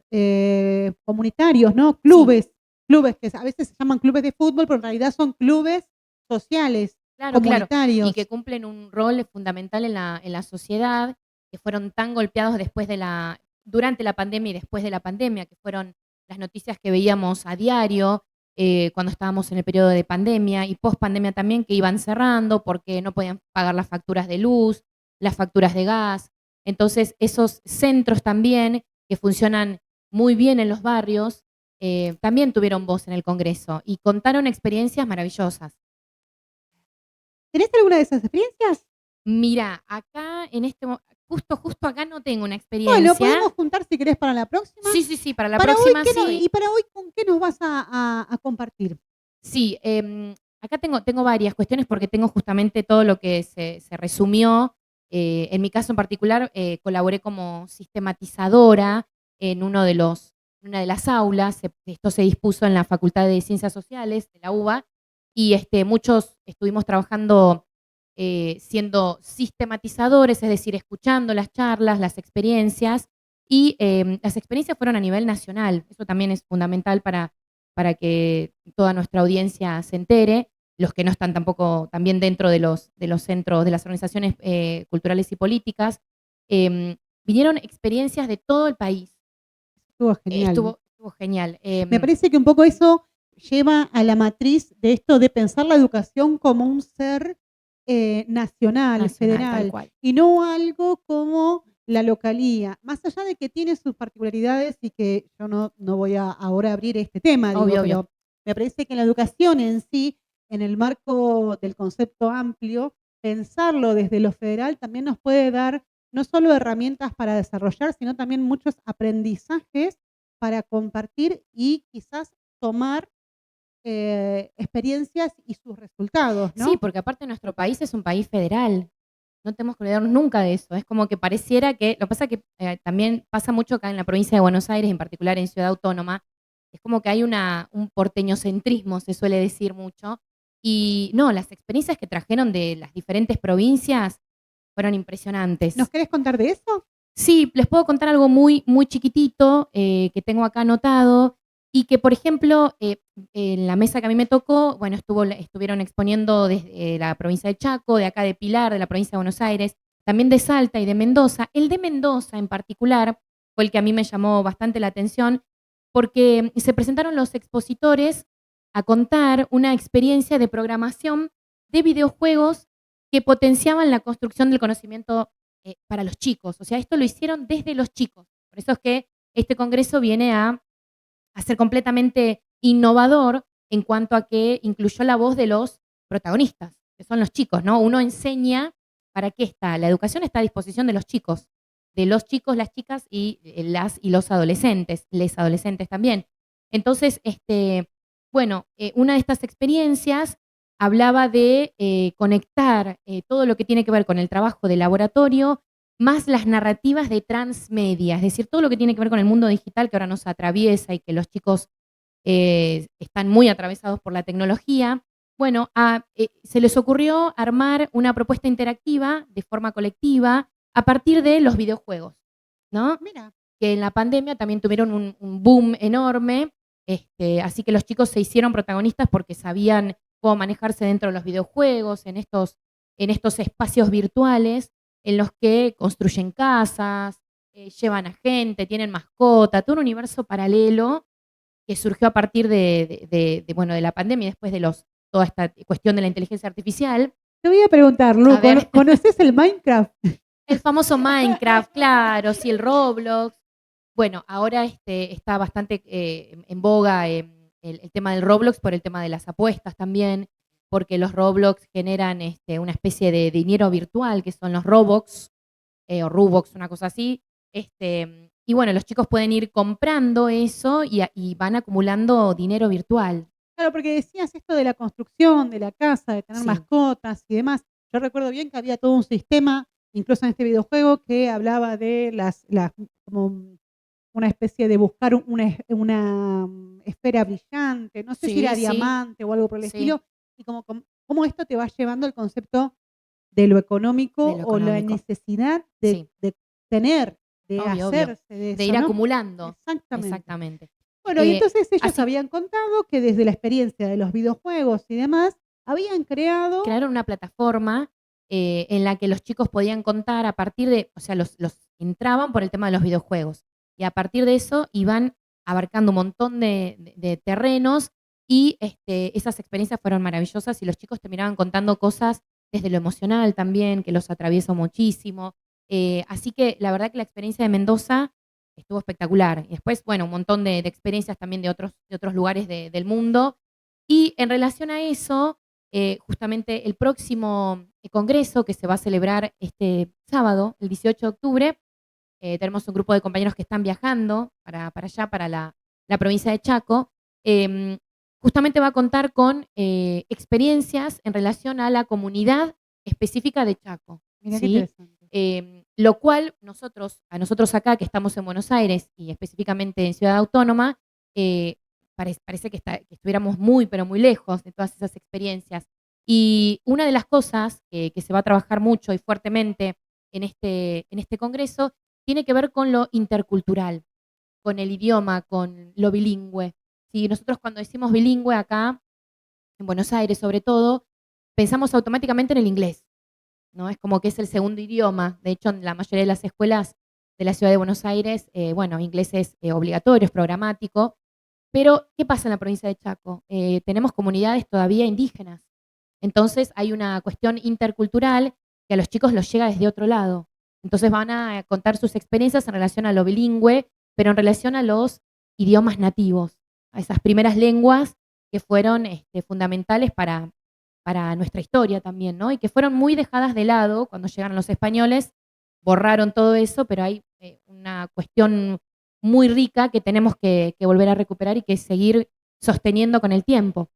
Speaker 2: comunitarios, ¿no? Clubes que a veces se llaman clubes de fútbol, pero en realidad son clubes sociales,
Speaker 1: Claro, claro. Y
Speaker 2: comunitarios.
Speaker 1: que cumplen un rol fundamental en la sociedad, que fueron tan golpeados durante la pandemia y después de la pandemia, que fueron las noticias que veíamos a diario cuando estábamos en el periodo de pandemia y post pandemia también, que iban cerrando porque no podían pagar las facturas de luz, las facturas de gas. Entonces, esos centros también, que funcionan muy bien en los barrios, también tuvieron voz en el Congreso y contaron experiencias maravillosas.
Speaker 2: ¿Tenés alguna de esas experiencias?
Speaker 1: Mira, acá justo acá no tengo una
Speaker 2: Bueno,
Speaker 1: experiencia.
Speaker 2: podemos juntar si querés para la próxima.
Speaker 1: Sí, para la
Speaker 2: Para hoy,
Speaker 1: próxima sí.
Speaker 2: ¿y para hoy con qué nos vas a compartir?
Speaker 1: Sí, acá tengo varias cuestiones porque tengo justamente todo lo que se resumió. En mi caso en particular, colaboré como sistematizadora en una de las aulas. Esto se dispuso en la Facultad de Ciencias Sociales de la UBA y muchos estuvimos trabajando siendo sistematizadores, es decir, escuchando las charlas, las experiencias, y las experiencias fueron a nivel nacional. Eso también es fundamental para que toda nuestra audiencia se entere, los que no están tampoco también dentro de los centros, de las organizaciones culturales y políticas. Vinieron experiencias de todo el país.
Speaker 2: Estuvo genial.
Speaker 1: Estuvo genial.
Speaker 2: Me parece que un poco eso lleva a la matriz de esto de pensar la educación como un ser nacional, federal,
Speaker 1: tal cual.
Speaker 2: y no algo como la localía, más allá de que tiene sus particularidades y que yo no voy a ahora abrir este tema, digo,
Speaker 1: Obvio.
Speaker 2: pero me parece que la educación en sí, en el marco del concepto amplio, pensarlo desde lo federal también nos puede dar no solo herramientas para desarrollar, sino también muchos aprendizajes para compartir y quizás tomar experiencias y sus resultados, ¿no?
Speaker 1: Sí, porque aparte nuestro país es un país federal. No tenemos que olvidarnos nunca de eso. Es como que pareciera que, lo que pasa es que también pasa mucho acá en la provincia de Buenos Aires, en particular en Ciudad Autónoma, es como que hay un porteñocentrismo, se suele decir mucho, y no, las experiencias que trajeron de las diferentes provincias fueron impresionantes.
Speaker 2: ¿Nos querés contar de eso?
Speaker 1: Sí, les puedo contar algo muy, muy chiquitito que tengo acá anotado y que, por ejemplo, en la mesa que a mí me tocó, bueno, estuvieron exponiendo desde la provincia de Chaco, de acá de Pilar, de la provincia de Buenos Aires, también de Salta y de Mendoza. El de Mendoza en particular fue el que a mí me llamó bastante la atención porque se presentaron los expositores a contar una experiencia de programación de videojuegos que potenciaban la construcción del conocimiento para los chicos. O sea, esto lo hicieron desde los chicos. Por eso es que este congreso viene a ser completamente innovador en cuanto a que incluyó la voz de los protagonistas, que son los chicos, ¿no? Uno enseña para qué está. La educación está a disposición de los chicos. de los chicos, las chicas y las y los adolescentes, les adolescentes también. Entonces, bueno, una de estas experiencias hablaba de conectar todo lo que tiene que ver con el trabajo de laboratorio, más las narrativas de transmedia, es decir, todo lo que tiene que ver con el mundo digital que ahora nos atraviesa y que los chicos están muy atravesados por la tecnología. Bueno, se les ocurrió armar una propuesta interactiva de forma colectiva a partir de los videojuegos, ¿no?
Speaker 2: Mira,
Speaker 1: Que en la pandemia también tuvieron un boom enorme, así que los chicos se hicieron protagonistas porque sabían cómo manejarse dentro de los videojuegos, en estos espacios virtuales en los que construyen casas, llevan a gente, tienen mascota, todo un universo paralelo que surgió a partir bueno, de la pandemia y después de toda esta cuestión de la inteligencia artificial.
Speaker 2: te voy a preguntar, Lu,
Speaker 1: A ver.
Speaker 2: ¿conoces el Minecraft?
Speaker 1: El famoso Minecraft, claro, sí, el Roblox. Bueno, ahora está bastante en boga el tema del Roblox por el tema de las apuestas también, porque los Roblox generan una especie de dinero virtual, que son los Robux, o Rubox, una cosa así. Y bueno, los chicos pueden ir comprando eso y van acumulando dinero virtual.
Speaker 2: Claro, porque decías esto de la construcción, de la casa, de tener
Speaker 1: Sí.
Speaker 2: mascotas y demás. Yo recuerdo bien que había todo un sistema, incluso en este videojuego, que hablaba de como una especie de buscar una esfera brillante, no sé si era
Speaker 1: Sí, sí,
Speaker 2: diamante o algo por el
Speaker 1: sí.
Speaker 2: estilo, y cómo esto te va llevando al concepto de lo económico
Speaker 1: De lo
Speaker 2: o la
Speaker 1: económico.
Speaker 2: necesidad
Speaker 1: Sí.
Speaker 2: de tener, de
Speaker 1: Obvio, obvio.
Speaker 2: hacerse de eso,
Speaker 1: De ir
Speaker 2: ¿no?
Speaker 1: acumulando.
Speaker 2: Exactamente.
Speaker 1: Exactamente.
Speaker 2: Bueno, y entonces ellos
Speaker 1: así-
Speaker 2: habían contado que desde la experiencia de los videojuegos y demás, habían creado
Speaker 1: Crearon una plataforma en la que los chicos podían contar a partir de, o sea, los entraban por el tema de los videojuegos y a partir de eso iban abarcando un montón de terrenos y esas experiencias fueron maravillosas y los chicos terminaban contando cosas desde lo emocional también, que los atraviesa muchísimo. Así que la verdad que la experiencia de Mendoza estuvo espectacular. Y después, bueno, un montón de experiencias también de otros lugares del mundo. Y en relación a eso, justamente el próximo congreso que se va a celebrar este sábado, el 18 de octubre, tenemos un grupo de compañeros que están viajando para allá, para la provincia de Chaco. Justamente va a contar con experiencias en relación a la comunidad específica de Chaco.
Speaker 2: Mirá qué
Speaker 1: ¿sí?
Speaker 2: interesante.
Speaker 1: Lo cual a nosotros acá, que estamos en Buenos Aires y específicamente en Ciudad Autónoma, parece que estuviéramos muy, pero muy lejos de todas esas experiencias. Y una de las cosas que se va a trabajar mucho y fuertemente en este congreso tiene que ver con lo intercultural, con el idioma, con lo bilingüe. ¿Sí? Nosotros cuando decimos bilingüe acá, en Buenos Aires sobre todo, pensamos automáticamente en el inglés, ¿no? Es como que es el segundo idioma. De hecho, en la mayoría de las escuelas de la ciudad de Buenos Aires, bueno, inglés es obligatorio, es programático. Pero, ¿qué pasa en la provincia de Chaco? Tenemos comunidades todavía indígenas. Entonces, hay una cuestión intercultural que a los chicos los llega desde otro lado. Entonces, van a contar sus experiencias en relación a lo bilingüe, pero en relación a los idiomas nativos, a esas primeras lenguas que fueron fundamentales para nuestra historia también, ¿no? Y que fueron muy dejadas de lado cuando llegaron los españoles, borraron todo eso, pero hay una cuestión muy rica que tenemos que volver a recuperar y que seguir sosteniendo con el tiempo.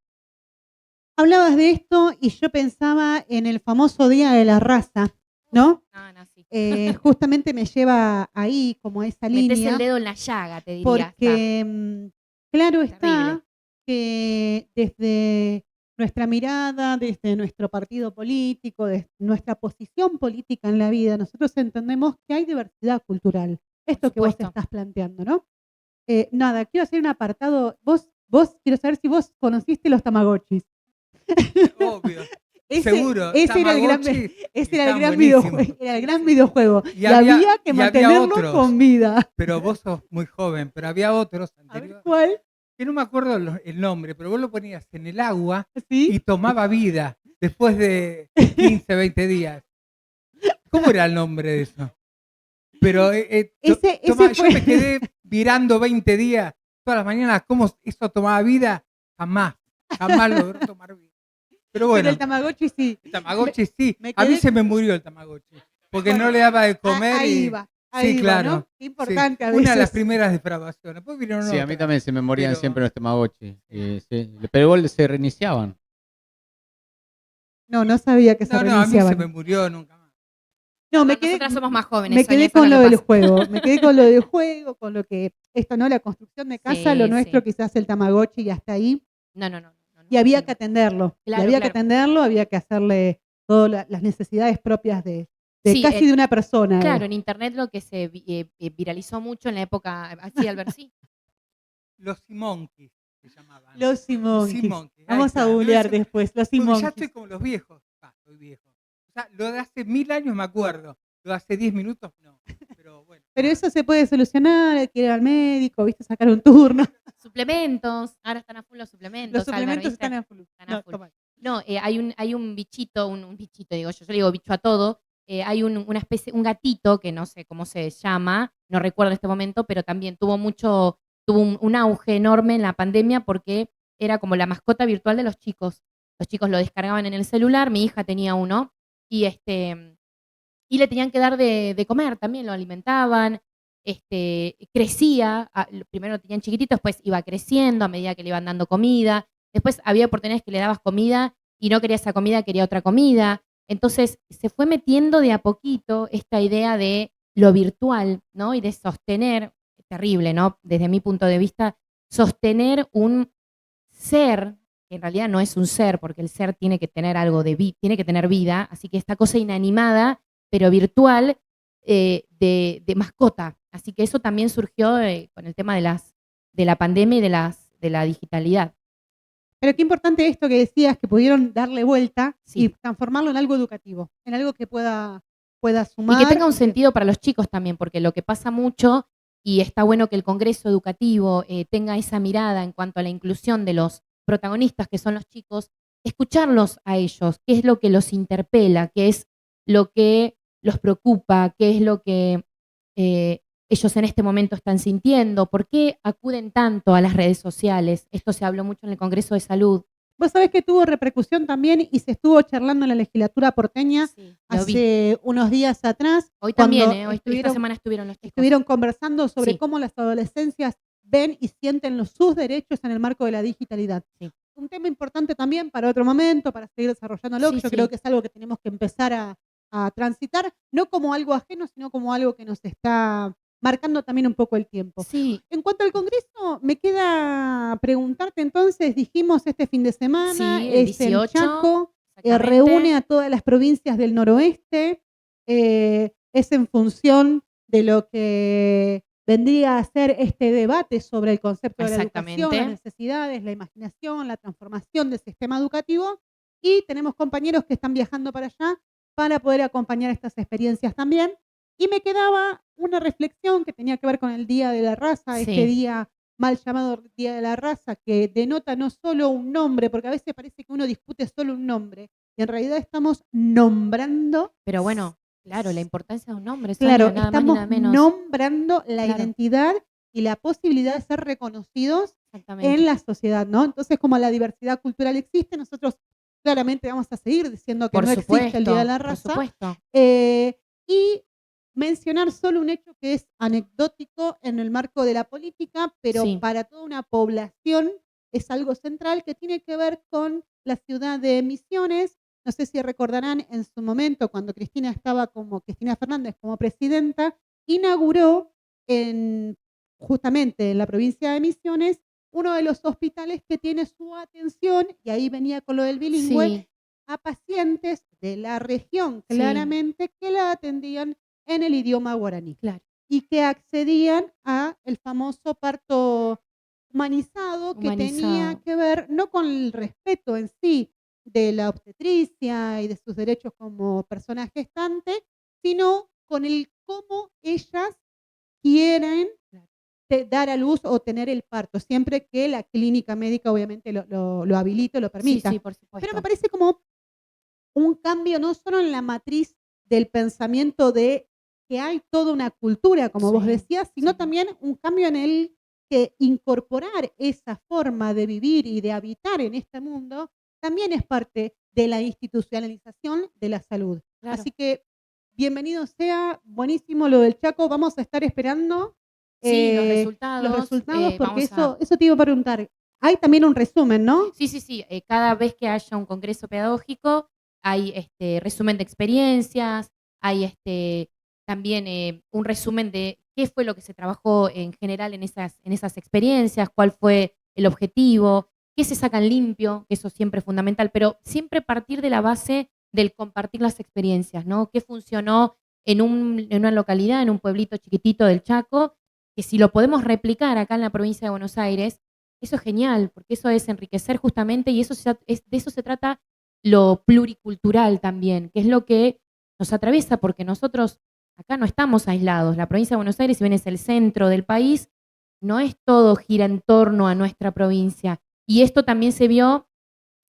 Speaker 2: Hablabas de esto y yo pensaba en el famoso Día de la Raza, ¿no?
Speaker 1: No, sí.
Speaker 2: Justamente me lleva ahí, como a esa
Speaker 1: Metés
Speaker 2: línea,
Speaker 1: el dedo en la llaga, te diría.
Speaker 2: porque claro está
Speaker 1: Terrible.
Speaker 2: que desde nuestra mirada, desde nuestro partido político, desde nuestra posición política en la vida, nosotros entendemos que hay diversidad cultural. Esto que vos
Speaker 1: supuesto.
Speaker 2: estás planteando, ¿no? Nada, quiero hacer un apartado. Quiero saber si vos conociste los Tamagotchis.
Speaker 4: Obvio.
Speaker 2: Ese,
Speaker 4: Seguro.
Speaker 2: ese era el gran,
Speaker 4: Tamagotchi
Speaker 2: ese era el
Speaker 4: están
Speaker 2: gran
Speaker 4: buenísimos.
Speaker 2: videojuego. Era el gran videojuego.
Speaker 4: Y
Speaker 2: Y había que
Speaker 4: había
Speaker 2: mantenerlo
Speaker 4: otros.
Speaker 2: con vida.
Speaker 4: Pero vos sos muy joven, pero había otros
Speaker 2: A ver
Speaker 4: anteriores,
Speaker 2: cuál.
Speaker 4: que no me acuerdo el nombre, pero vos lo ponías en el agua
Speaker 2: ¿Sí?
Speaker 4: y tomaba vida después de 15, 20 días. ¿Cómo era el nombre de eso? Pero
Speaker 2: Ese
Speaker 4: yo
Speaker 2: fue.
Speaker 4: me quedé mirando 20 días todas las mañanas cómo eso tomaba vida. Jamás logró tomar vida. Pero
Speaker 2: Pero
Speaker 4: bueno,
Speaker 2: el Tamagotchi sí.
Speaker 4: el Tamagotchi sí.
Speaker 2: me
Speaker 4: A mí
Speaker 2: quedé-
Speaker 4: se me murió el Tamagotchi porque
Speaker 2: Bueno,
Speaker 4: no le daba de comer
Speaker 2: ahí
Speaker 4: y
Speaker 2: va. Ahí
Speaker 4: Sí,
Speaker 2: va,
Speaker 4: claro.
Speaker 2: ¿no? Qué
Speaker 4: Sí.
Speaker 2: importante a
Speaker 4: Una de las
Speaker 2: veces.
Speaker 4: primeras depravaciones. Después vinieron
Speaker 5: Sí, a mí
Speaker 4: otras.
Speaker 5: también se me morían
Speaker 4: Pero
Speaker 5: siempre los Tamagotchi. Sí. Pero igual se reiniciaban.
Speaker 2: No, no sabía que se
Speaker 4: no, a mí se me
Speaker 2: reiniciaban.
Speaker 4: murió nunca más.
Speaker 2: No,
Speaker 1: Nosotras somos más jóvenes,
Speaker 2: me
Speaker 1: Sonia,
Speaker 2: quedé
Speaker 1: eso es
Speaker 2: con
Speaker 1: lo
Speaker 2: lo
Speaker 1: que
Speaker 2: del
Speaker 1: pasa.
Speaker 2: juego. Me quedé con lo del juego, con lo que esto, ¿no? La construcción de casa, lo
Speaker 1: Sí,
Speaker 2: nuestro
Speaker 1: sí.
Speaker 2: quizás el Tamagotchi y hasta ahí.
Speaker 1: No.
Speaker 2: Y había
Speaker 1: Sí,
Speaker 2: que
Speaker 1: no.
Speaker 2: atenderlo. Y
Speaker 1: Claro,
Speaker 2: había que
Speaker 1: claro.
Speaker 2: atenderlo, había que hacerle todas las necesidades propias de
Speaker 1: Sí,
Speaker 2: casi de una persona.
Speaker 1: Claro, en internet lo que se viralizó mucho en la época, así Albert, sí.
Speaker 4: Los Simonkeys se llamaban.
Speaker 2: Los Simonkeys.
Speaker 4: Simonkeys, ahí
Speaker 2: Vamos a
Speaker 4: está.
Speaker 2: googlear
Speaker 4: Debe ser-
Speaker 2: después, los
Speaker 4: Porque ya
Speaker 2: Simonkeys.
Speaker 4: estoy como los viejos. Soy viejo. O sea, lo de hace 1000 años me acuerdo. Lo de hace 10 minutos no. Pero bueno.
Speaker 2: Pero eso se puede solucionar, hay que ir al médico, ¿viste? Sacar un turno.
Speaker 1: Suplementos, ahora están a full los suplementos.
Speaker 2: Los suplementos
Speaker 1: Álvaro, ¿viste?
Speaker 2: están a full.
Speaker 1: Están a
Speaker 2: No,
Speaker 1: full.
Speaker 2: toma.
Speaker 1: No, hay un bichito, un bichito, digo yo le digo bicho a todo. Hay una especie, un gatito que no sé cómo se llama, no recuerdo en este momento, pero también tuvo un auge enorme en la pandemia porque era como la mascota virtual de los chicos. Los chicos lo descargaban en el celular, mi hija tenía uno, y le tenían que dar de comer también, lo alimentaban, crecía, primero lo tenían chiquitito, después iba creciendo a medida que le iban dando comida, después había oportunidades que le dabas comida y no quería esa comida, quería otra comida. Entonces se fue metiendo de a poquito esta idea de lo virtual, ¿no? Y de sostener, terrible, ¿no? Desde mi punto de vista, sostener un ser, que en realidad no es un ser, porque el ser tiene que tener algo tiene que tener vida, así que esta cosa inanimada, pero virtual, de mascota. Así que eso también surgió con el tema de la pandemia y de la digitalidad.
Speaker 2: Pero qué importante esto que decías, que pudieron darle vuelta
Speaker 1: Sí.
Speaker 2: y transformarlo en algo educativo, en algo que pueda
Speaker 1: Y
Speaker 2: sumar.
Speaker 1: que tenga un sentido para los chicos también, porque lo que pasa mucho, y está bueno que el Congreso Educativo tenga esa mirada en cuanto a la inclusión de los protagonistas, que son los chicos, escucharlos a ellos, qué es lo que los interpela, qué es lo que los preocupa, qué es lo que ellos en este momento están sintiendo, por qué acuden tanto a las redes sociales. Esto se habló mucho en el Congreso de Salud.
Speaker 2: Vos sabés que tuvo repercusión también y se estuvo charlando en la legislatura porteña
Speaker 1: Sí, lo vi.
Speaker 2: hace unos días atrás.
Speaker 1: Hoy
Speaker 2: cuando
Speaker 1: también, esta semana estuvieron los chicos.
Speaker 2: estuvieron conversando sobre
Speaker 1: Sí.
Speaker 2: cómo las adolescencias ven y sienten sus derechos en el marco de la digitalidad.
Speaker 1: Sí.
Speaker 2: Un tema importante también para otro momento, para seguir desarrollándolo,
Speaker 1: Sí,
Speaker 2: que yo
Speaker 1: sí.
Speaker 2: creo que es algo que tenemos que empezar a transitar, no como algo ajeno, sino como algo que nos está marcando también un poco el tiempo.
Speaker 1: Sí,
Speaker 2: En cuanto al Congreso, me queda preguntarte entonces, dijimos este fin de semana,
Speaker 1: Sí, el
Speaker 2: es en
Speaker 1: 18,
Speaker 2: Chaco,
Speaker 1: exactamente.
Speaker 2: reúne a todas las provincias del noroeste, es en función de lo que vendría a ser este debate sobre el concepto de la educación, las
Speaker 1: Exactamente.
Speaker 2: necesidades, la imaginación, la transformación del sistema educativo, y tenemos compañeros que están viajando para allá para poder acompañar estas experiencias también. Y me quedaba una reflexión que tenía que ver con el Día de la Raza,
Speaker 1: Sí.
Speaker 2: este día mal llamado Día de la Raza, que denota no solo un nombre, porque a veces parece que uno discute solo un nombre, y en realidad estamos nombrando.
Speaker 1: Pero bueno, claro, la importancia de un nombre,
Speaker 2: Claro,
Speaker 1: Sonia, nada más ni
Speaker 2: estamos
Speaker 1: nada menos.
Speaker 2: nombrando la
Speaker 1: Claro.
Speaker 2: identidad y la posibilidad de ser reconocidos
Speaker 1: Exactamente.
Speaker 2: en la sociedad, ¿no? Entonces, como la diversidad cultural existe, nosotros claramente vamos a seguir diciendo que
Speaker 1: Por
Speaker 2: no existe el Día de la
Speaker 1: por
Speaker 2: Raza.
Speaker 1: supuesto.
Speaker 2: Y mencionar solo un hecho que es anecdótico en el marco de la política, pero
Speaker 1: Sí.
Speaker 2: para toda una población es algo central que tiene que ver con la ciudad de Misiones. No sé si recordarán en su momento, cuando Cristina Fernández como presidenta, inauguró justamente en la provincia de Misiones uno de los hospitales que tiene su atención, y ahí venía con lo del bilingüe,
Speaker 1: Sí,
Speaker 2: a pacientes de la región,
Speaker 1: Sí.
Speaker 2: claramente, que la atendían en el idioma guaraní
Speaker 1: claro.
Speaker 2: y que accedían a el famoso parto humanizado, que tenía
Speaker 1: Humanizado.
Speaker 2: que ver no con el respeto en sí de la obstetricia y de sus derechos como persona gestante, sino con el cómo ellas quieren dar a luz o tener el parto, siempre que la clínica médica obviamente lo habilite o lo
Speaker 1: Sí,
Speaker 2: permita.
Speaker 1: sí, por supuesto.
Speaker 2: Pero me parece como un cambio no solo en la matriz del pensamiento de que hay toda una cultura, como vos
Speaker 1: Sí,
Speaker 2: decías, sino
Speaker 1: sí.
Speaker 2: también un cambio en el que incorporar esa forma de vivir y de habitar en este mundo también es parte de la institucionalización de la salud.
Speaker 1: Claro.
Speaker 2: Así que bienvenido sea, buenísimo lo del Chaco, vamos a estar esperando
Speaker 1: Sí, los
Speaker 2: los resultados porque
Speaker 1: vamos a...
Speaker 2: eso te iba a preguntar. Hay también un resumen, ¿no?
Speaker 1: Sí, sí, sí. Cada vez que haya un congreso pedagógico hay resumen de experiencias, hay también un resumen de qué fue lo que se trabajó en general en esas experiencias, cuál fue el objetivo, qué se sacan limpio, que eso siempre es fundamental, pero siempre partir de la base del compartir las experiencias, ¿no? ¿Qué funcionó en una localidad, en un pueblito chiquitito del Chaco? Que si lo podemos replicar acá en la provincia de Buenos Aires, eso es genial, porque eso es enriquecer justamente y de eso se trata lo pluricultural también, que es lo que nos atraviesa, porque nosotros acá no estamos aislados. La provincia de Buenos Aires, si bien es el centro del país, no es todo gira en torno a nuestra provincia. Y esto también se vio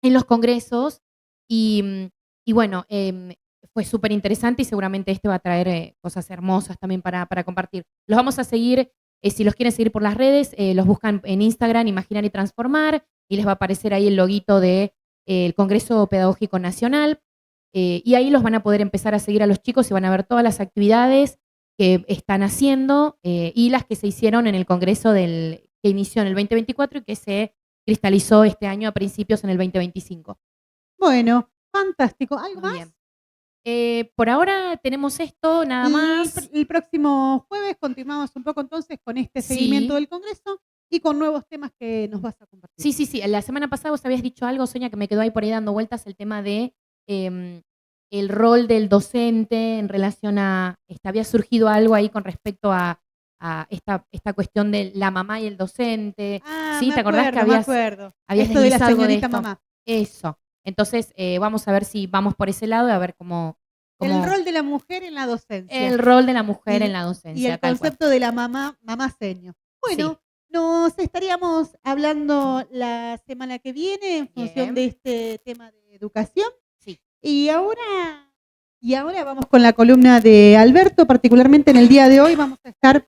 Speaker 1: en los congresos y bueno, fue súper interesante y seguramente este va a traer cosas hermosas también para compartir. Los vamos a seguir, si los quieren seguir por las redes, los buscan en Instagram, Imaginar y Transformar, y les va a aparecer ahí el loguito del Congreso Pedagógico Nacional, y ahí los van a poder empezar a seguir a los chicos y van a ver todas las actividades que están haciendo y las que se hicieron en el Congreso que inició en el 2024 y que se cristalizó este año a principios en el 2025.
Speaker 2: Bueno, fantástico. ¿Algo
Speaker 1: Muy
Speaker 2: más?
Speaker 1: bien. Por ahora tenemos esto, nada más.
Speaker 2: El próximo jueves continuamos un poco entonces con este seguimiento
Speaker 1: Sí.
Speaker 2: del Congreso y con nuevos temas que nos vas a compartir.
Speaker 1: Sí, sí, sí. La semana pasada vos habías dicho algo, Sonia, que me quedó ahí por ahí dando vueltas, el tema de el rol del docente en relación a, había surgido algo ahí con respecto a esta cuestión de la mamá y el docente. ¿Sí?
Speaker 2: Me
Speaker 1: ¿Te acordás
Speaker 2: acuerdo,
Speaker 1: que habías
Speaker 2: esto de la
Speaker 1: deslizado algo de
Speaker 2: señorita
Speaker 1: esto?
Speaker 2: mamá.
Speaker 1: Eso. Entonces, vamos a ver si vamos por ese lado, a ver cómo
Speaker 2: El rol de la mujer en la docencia.
Speaker 1: el rol de la mujer
Speaker 2: Y-
Speaker 1: en la docencia.
Speaker 2: Y el
Speaker 1: tal cual.
Speaker 2: concepto de la mamá seño. Bueno,
Speaker 1: Sí.
Speaker 2: nos estaríamos hablando la semana que viene en función
Speaker 1: Bien.
Speaker 2: de este tema de educación.
Speaker 1: Sí.
Speaker 2: Y ahora vamos con la columna de Alberto, particularmente en el día de hoy vamos a estar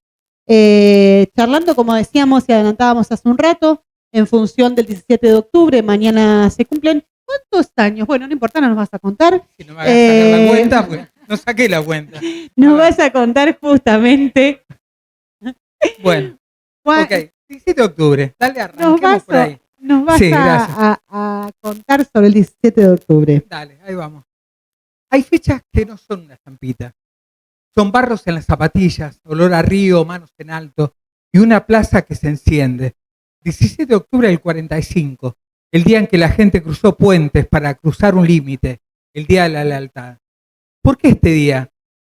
Speaker 2: charlando, como decíamos y adelantábamos hace un rato, en función del 17 de octubre, mañana se cumplen. ¿Cuántos años? Bueno, no importa, no nos vas a contar.
Speaker 4: Si no me hagas sacar la cuenta, pues no saqué la cuenta.
Speaker 2: Nos
Speaker 4: A ver.
Speaker 2: vas a contar justamente.
Speaker 4: Bueno,
Speaker 2: cuán-
Speaker 4: ok. 17 de octubre. Dale,
Speaker 2: Nos
Speaker 4: arranquemos
Speaker 2: vas,
Speaker 4: por ahí.
Speaker 2: nos vas
Speaker 4: Sí, gracias.
Speaker 2: a contar sobre el 17 de octubre.
Speaker 4: Dale, ahí vamos. Hay fechas que no son una estampita. Son barros en las zapatillas, olor a río, manos en alto y una plaza que se enciende. 17 de octubre del 45, el día en que la gente cruzó puentes para cruzar un límite, el día de la lealtad. ¿Por qué este día?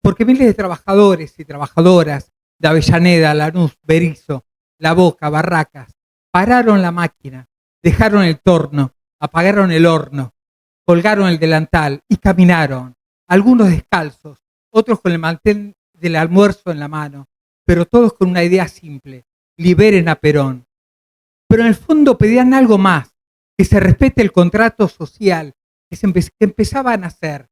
Speaker 4: Porque miles de trabajadores y trabajadoras de Avellaneda, Lanús, Berizo, La Boca, Barracas, pararon la máquina, dejaron el torno, apagaron el horno, colgaron el delantal y caminaron, algunos descalzos, otros con el mantel del almuerzo en la mano, pero todos con una idea simple: liberen a Perón. Pero en el fondo pedían algo más, que se respete el contrato social que empezaba a nacer: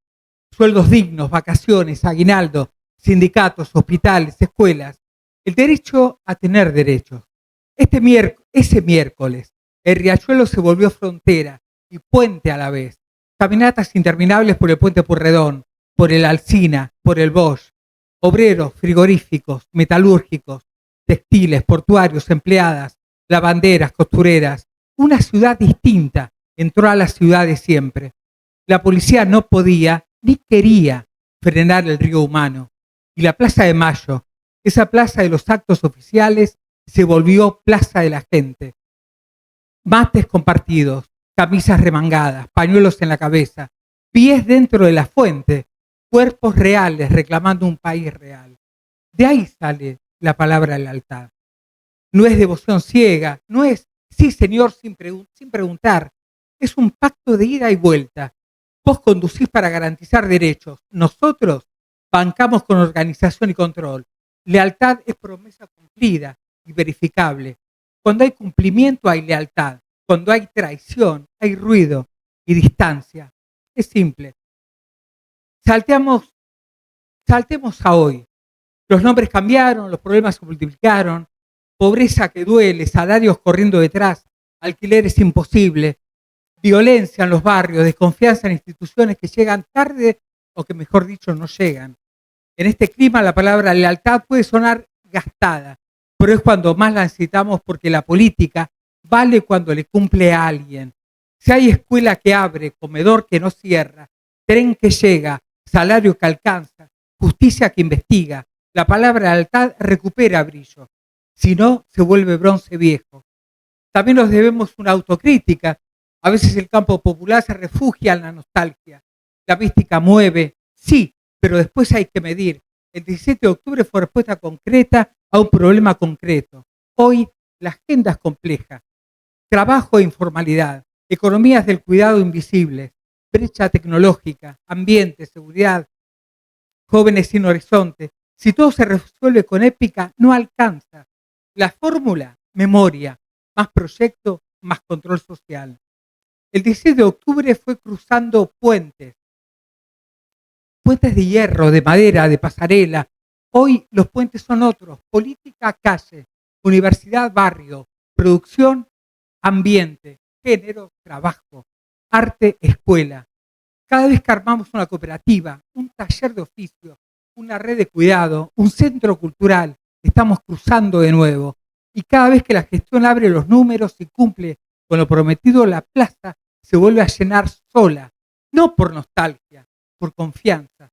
Speaker 4: sueldos dignos, vacaciones, aguinaldo, sindicatos, hospitales, escuelas, el derecho a tener derechos. Ese miércoles, el Riachuelo se volvió frontera y puente a la vez. Caminatas interminables por el puente Pueyrredón, por el Alsina, por el Bosch. Obreros, frigoríficos, metalúrgicos, textiles, portuarios, empleadas, lavanderas, costureras. Una ciudad distinta entró a la ciudad de siempre. La policía no podía ni quería frenar el río humano. Y la Plaza de Mayo, esa plaza de los actos oficiales, se volvió plaza de la gente. Mates compartidos, camisas remangadas, pañuelos en la cabeza, pies dentro de la fuente, cuerpos reales reclamando un país real. De ahí sale la palabra lealtad. No es devoción ciega, no es sí señor sin preguntar, es un pacto de ida y vuelta. Vos conducís para garantizar derechos, nosotros bancamos con organización y control. Lealtad es promesa cumplida y verificable. Cuando hay cumplimiento hay lealtad, cuando hay traición hay ruido y distancia. Es simple. Saltemos a hoy. Los nombres cambiaron, los problemas se multiplicaron, pobreza que duele, salarios corriendo detrás, alquileres imposible, violencia en los barrios, desconfianza en instituciones que llegan tarde o que mejor dicho no llegan, En este clima la palabra lealtad puede sonar gastada, pero es cuando más la necesitamos porque la política vale cuando le cumple a alguien. Si hay escuela que abre, comedor que no cierra, tren que llega, salario que alcanza, justicia que investiga, la palabra lealtad recupera brillo. Si no, se vuelve bronce viejo. También nos debemos una autocrítica. A veces el campo popular se refugia en la nostalgia. La mística mueve, sí, pero después hay que medir. El 17 de octubre fue respuesta concreta a un problema concreto. Hoy la agenda es compleja. Trabajo e informalidad, economías del cuidado invisibles, brecha tecnológica, ambiente, seguridad, jóvenes sin horizonte. Si todo se resuelve con épica, no alcanza. La fórmula, memoria, más proyecto, más control social. El 17 de octubre fue cruzando puentes de hierro, de madera, de pasarela. Hoy los puentes son otros: política, calle, universidad, barrio, producción, ambiente, género, trabajo, arte, escuela. Cada vez que armamos una cooperativa, un taller de oficio, una red de cuidado, un centro cultural, estamos cruzando de nuevo. Y cada vez que la gestión abre los números y cumple con lo prometido, la plaza se vuelve a llenar sola, no por nostalgia, por confianza.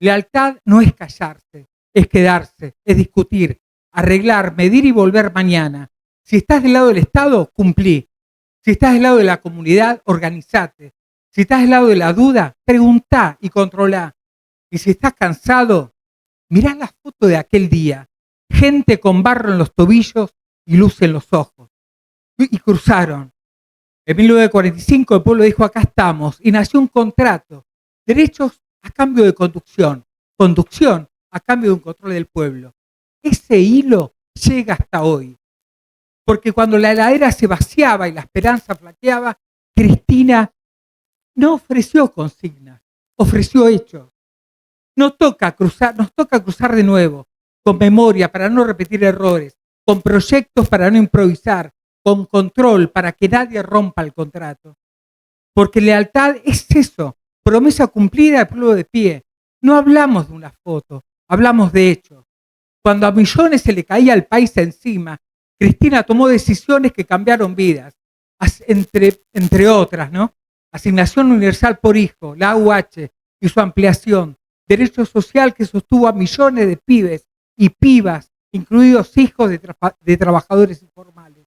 Speaker 4: Lealtad no es callarse, es quedarse, es discutir, arreglar, medir y volver mañana. Si estás del lado del Estado, cumplí. Si estás del lado de la comunidad, organizate. Si estás del lado de la duda, preguntá y controlá. Y si estás cansado, mirá la foto de aquel día. Gente con barro en los tobillos y luz en los ojos. Y cruzaron. En 1945 el pueblo dijo: acá estamos, y nació un contrato. Derechos a cambio de conducción. Conducción a cambio de un control del pueblo. Ese hilo llega hasta hoy. Porque cuando la heladera se vaciaba y la esperanza flaqueaba, Cristina no ofreció consignas, ofreció hechos. Nos toca cruzar de nuevo, con memoria para no repetir errores, con proyectos para no improvisar, con control para que nadie rompa el contrato. Porque lealtad es eso, promesa cumplida de pueblo de pie. No hablamos de una foto, hablamos de hechos. Cuando a millones se le caía el país encima, Cristina tomó decisiones que cambiaron vidas, entre otras, ¿no? Asignación universal por hijo, la AUH y su ampliación, derecho social que sostuvo a millones de pibes y pibas, incluidos hijos de trabajadores informales.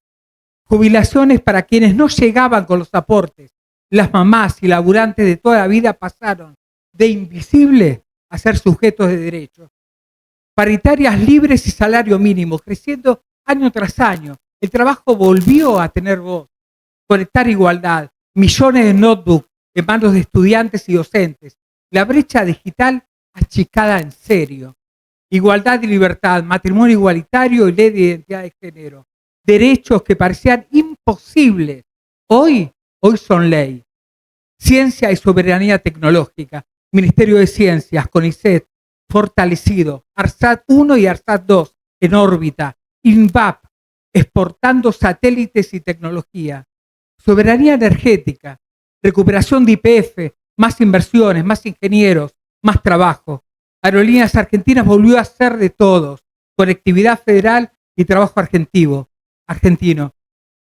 Speaker 4: Jubilaciones para quienes no llegaban con los aportes. Las mamás y laburantes de toda la vida pasaron de invisibles a ser sujetos de derechos. Paritarias libres y salario mínimo, creciendo año tras año. El trabajo volvió a tener voz. Conectar igualdad, millones de notebooks en manos de estudiantes y docentes. La brecha digital achicada en serio. Igualdad y libertad, matrimonio igualitario y ley de identidad de género. Derechos que parecían imposibles. Hoy son ley. Ciencia y soberanía tecnológica. Ministerio de Ciencias, CONICET, fortalecido. ARSAT 1 y ARSAT 2 en órbita. INVAP, exportando satélites y tecnología. Soberanía energética. Recuperación de YPF, más inversiones, más ingenieros, más trabajo. Aerolíneas Argentinas volvió a ser de todos. Conectividad federal y trabajo argentino.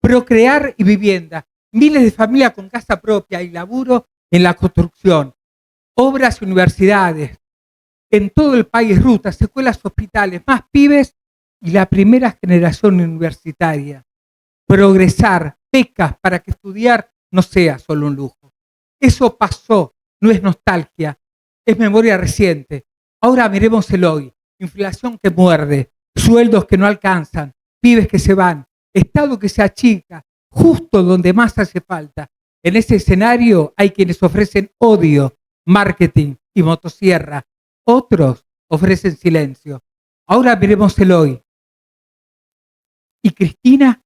Speaker 4: Procrear y vivienda. Miles de familias con casa propia y laburo en la construcción. Obras y universidades. En todo el país, rutas, escuelas, hospitales, más pibes y la primera generación universitaria. Progresar, becas para que estudiar no sea solo un lujo. Eso pasó, no es nostalgia, es memoria reciente. Ahora miremos el hoy. Inflación que muerde, sueldos que no alcanzan, pibes que se van, Estado que se achica, justo donde más hace falta. En ese escenario hay quienes ofrecen odio, marketing y motosierra. Otros ofrecen silencio. Ahora miremos el hoy. ¿Y Cristina?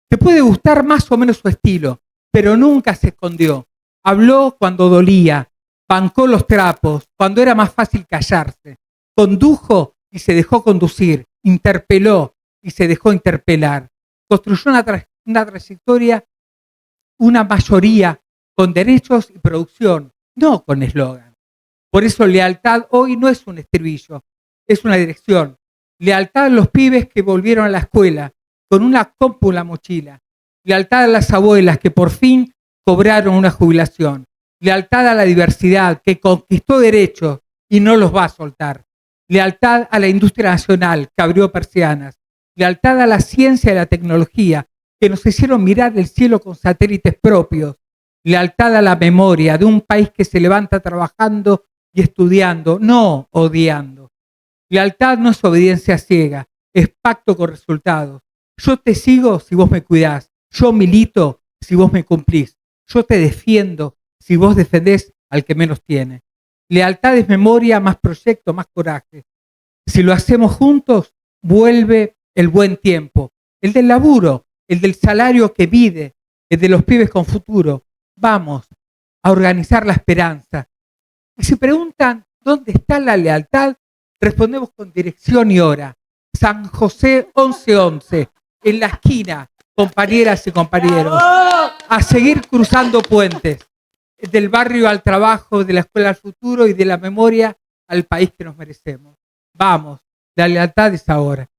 Speaker 4: Te puede gustar más o menos su estilo, pero nunca se escondió. Habló cuando dolía, bancó los trapos, cuando era más fácil callarse. Condujo y se dejó conducir, interpeló y se dejó interpelar. Construyó una trayectoria, una mayoría con derechos y producción, no con eslogan. Por eso lealtad hoy no es un estribillo, es una dirección. Lealtad a los pibes que volvieron a la escuela con una compu en la mochila. Lealtad a las abuelas que por fin cobraron una jubilación. Lealtad a la diversidad que conquistó derechos y no los va a soltar. Lealtad a la industria nacional que abrió persianas. Lealtad a la ciencia y la tecnología que nos hicieron mirar el cielo con satélites propios. Lealtad a la memoria de un país que se levanta trabajando y estudiando, no odiando. Lealtad no es obediencia ciega, es pacto con resultados. Yo te sigo si vos me cuidás, yo milito si vos me cumplís, yo te defiendo si vos defendés al que menos tiene. Lealtad es memoria, más proyecto, más coraje. Si lo hacemos juntos, vuelve el buen tiempo, el del laburo, el del salario que pide, el de los pibes con futuro. Vamos a organizar la esperanza. Y si preguntan dónde está la lealtad, respondemos con dirección y hora. San José 1111, en la esquina, compañeras y compañeros. A seguir cruzando puentes, del barrio al trabajo, de la escuela al futuro y de la memoria al país que nos merecemos. Vamos, la lealtad es ahora.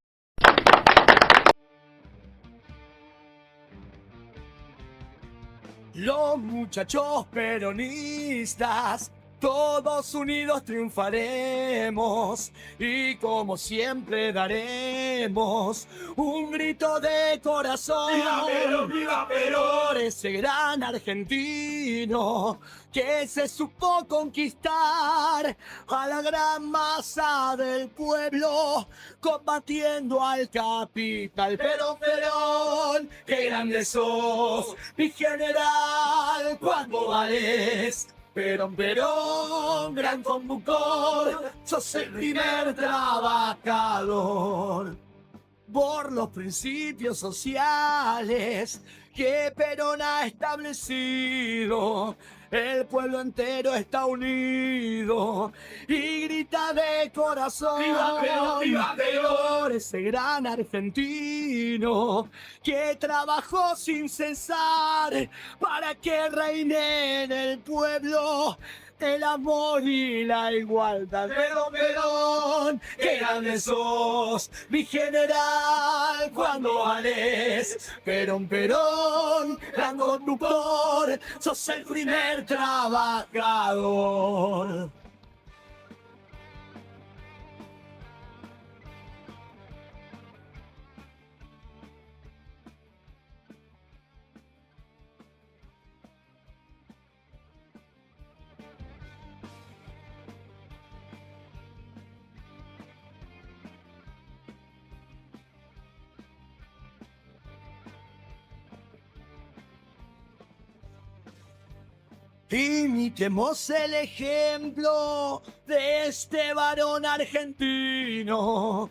Speaker 6: Los muchachos peronistas, todos unidos triunfaremos y como siempre daremos un grito de corazón. ¡Viva Perón, viva Perón! Por ese gran argentino que se supo conquistar a la gran masa del pueblo, combatiendo al capital. Perón, Perón, qué grande sos, mi general, cuando vales. Perón, Perón, gran conductor, sos el primer trabajador. Por los principios sociales que Perón ha establecido, el pueblo entero está unido y grita de corazón. ¡Viva Perón, viva Perón! Ese gran argentino que trabajó sin cesar para que reine en el pueblo el amor y la igualdad. Perón, Perón, qué grande sos, mi general, cuando vales. Perón, Perón, gran conductor, sos el primer trabajador. Imitemos el ejemplo de este varón argentino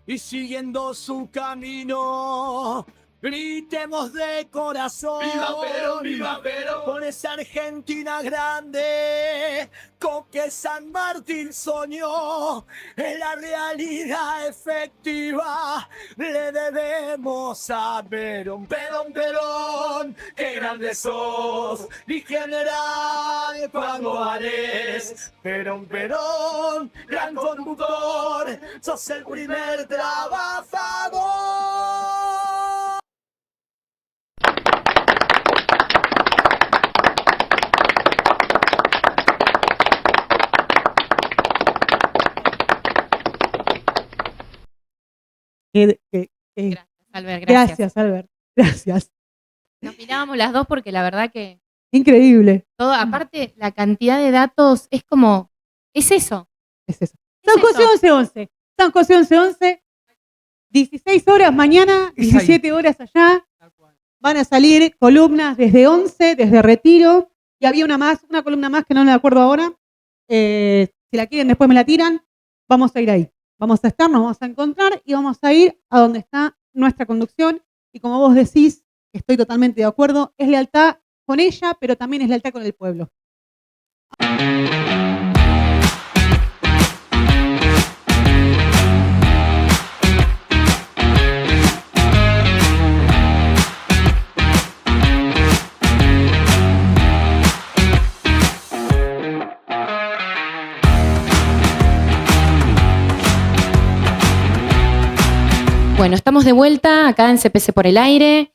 Speaker 6: y siguiendo su camino, gritemos de corazón. ¡Viva Perón, viva Perón! Por esa Argentina grande con que San Martín soñó, en la realidad efectiva le debemos a Perón. Perón, Perón, qué grande sos, mi general, cuando vales. Perón, Perón, gran conductor, sos el primer trabajador.
Speaker 1: Gracias, Albert, gracias.
Speaker 2: Gracias, Albert. Gracias.
Speaker 1: Nos mirábamos las dos porque la verdad que
Speaker 2: Increíble.
Speaker 1: todo, aparte la cantidad de datos es como, es eso.
Speaker 2: Es eso.
Speaker 1: Es
Speaker 2: San José
Speaker 1: eso.
Speaker 2: 1111. San José 1111. 16 horas mañana,
Speaker 4: Es ahí.
Speaker 2: 17 horas allá. Van a salir columnas desde 11, desde Retiro. Y había una columna más que no me acuerdo ahora. Si la quieren, después me la tiran. Vamos a ir ahí. Vamos a estar, nos vamos a encontrar y vamos a ir a donde está nuestra conducción. Y como vos decís, estoy totalmente de acuerdo, es lealtad con ella, pero también es lealtad con el pueblo.
Speaker 1: Bueno, estamos de vuelta acá en CPC por el aire.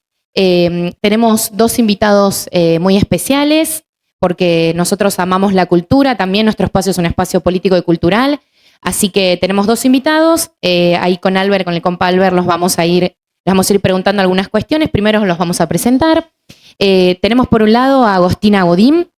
Speaker 1: Tenemos dos invitados muy especiales porque nosotros amamos la cultura, también nuestro espacio es un espacio político y cultural, así que tenemos dos invitados, ahí con Albert, con el compa Albert, les vamos a ir preguntando algunas cuestiones, primero los vamos a presentar. Tenemos por un lado a Agostina Godín,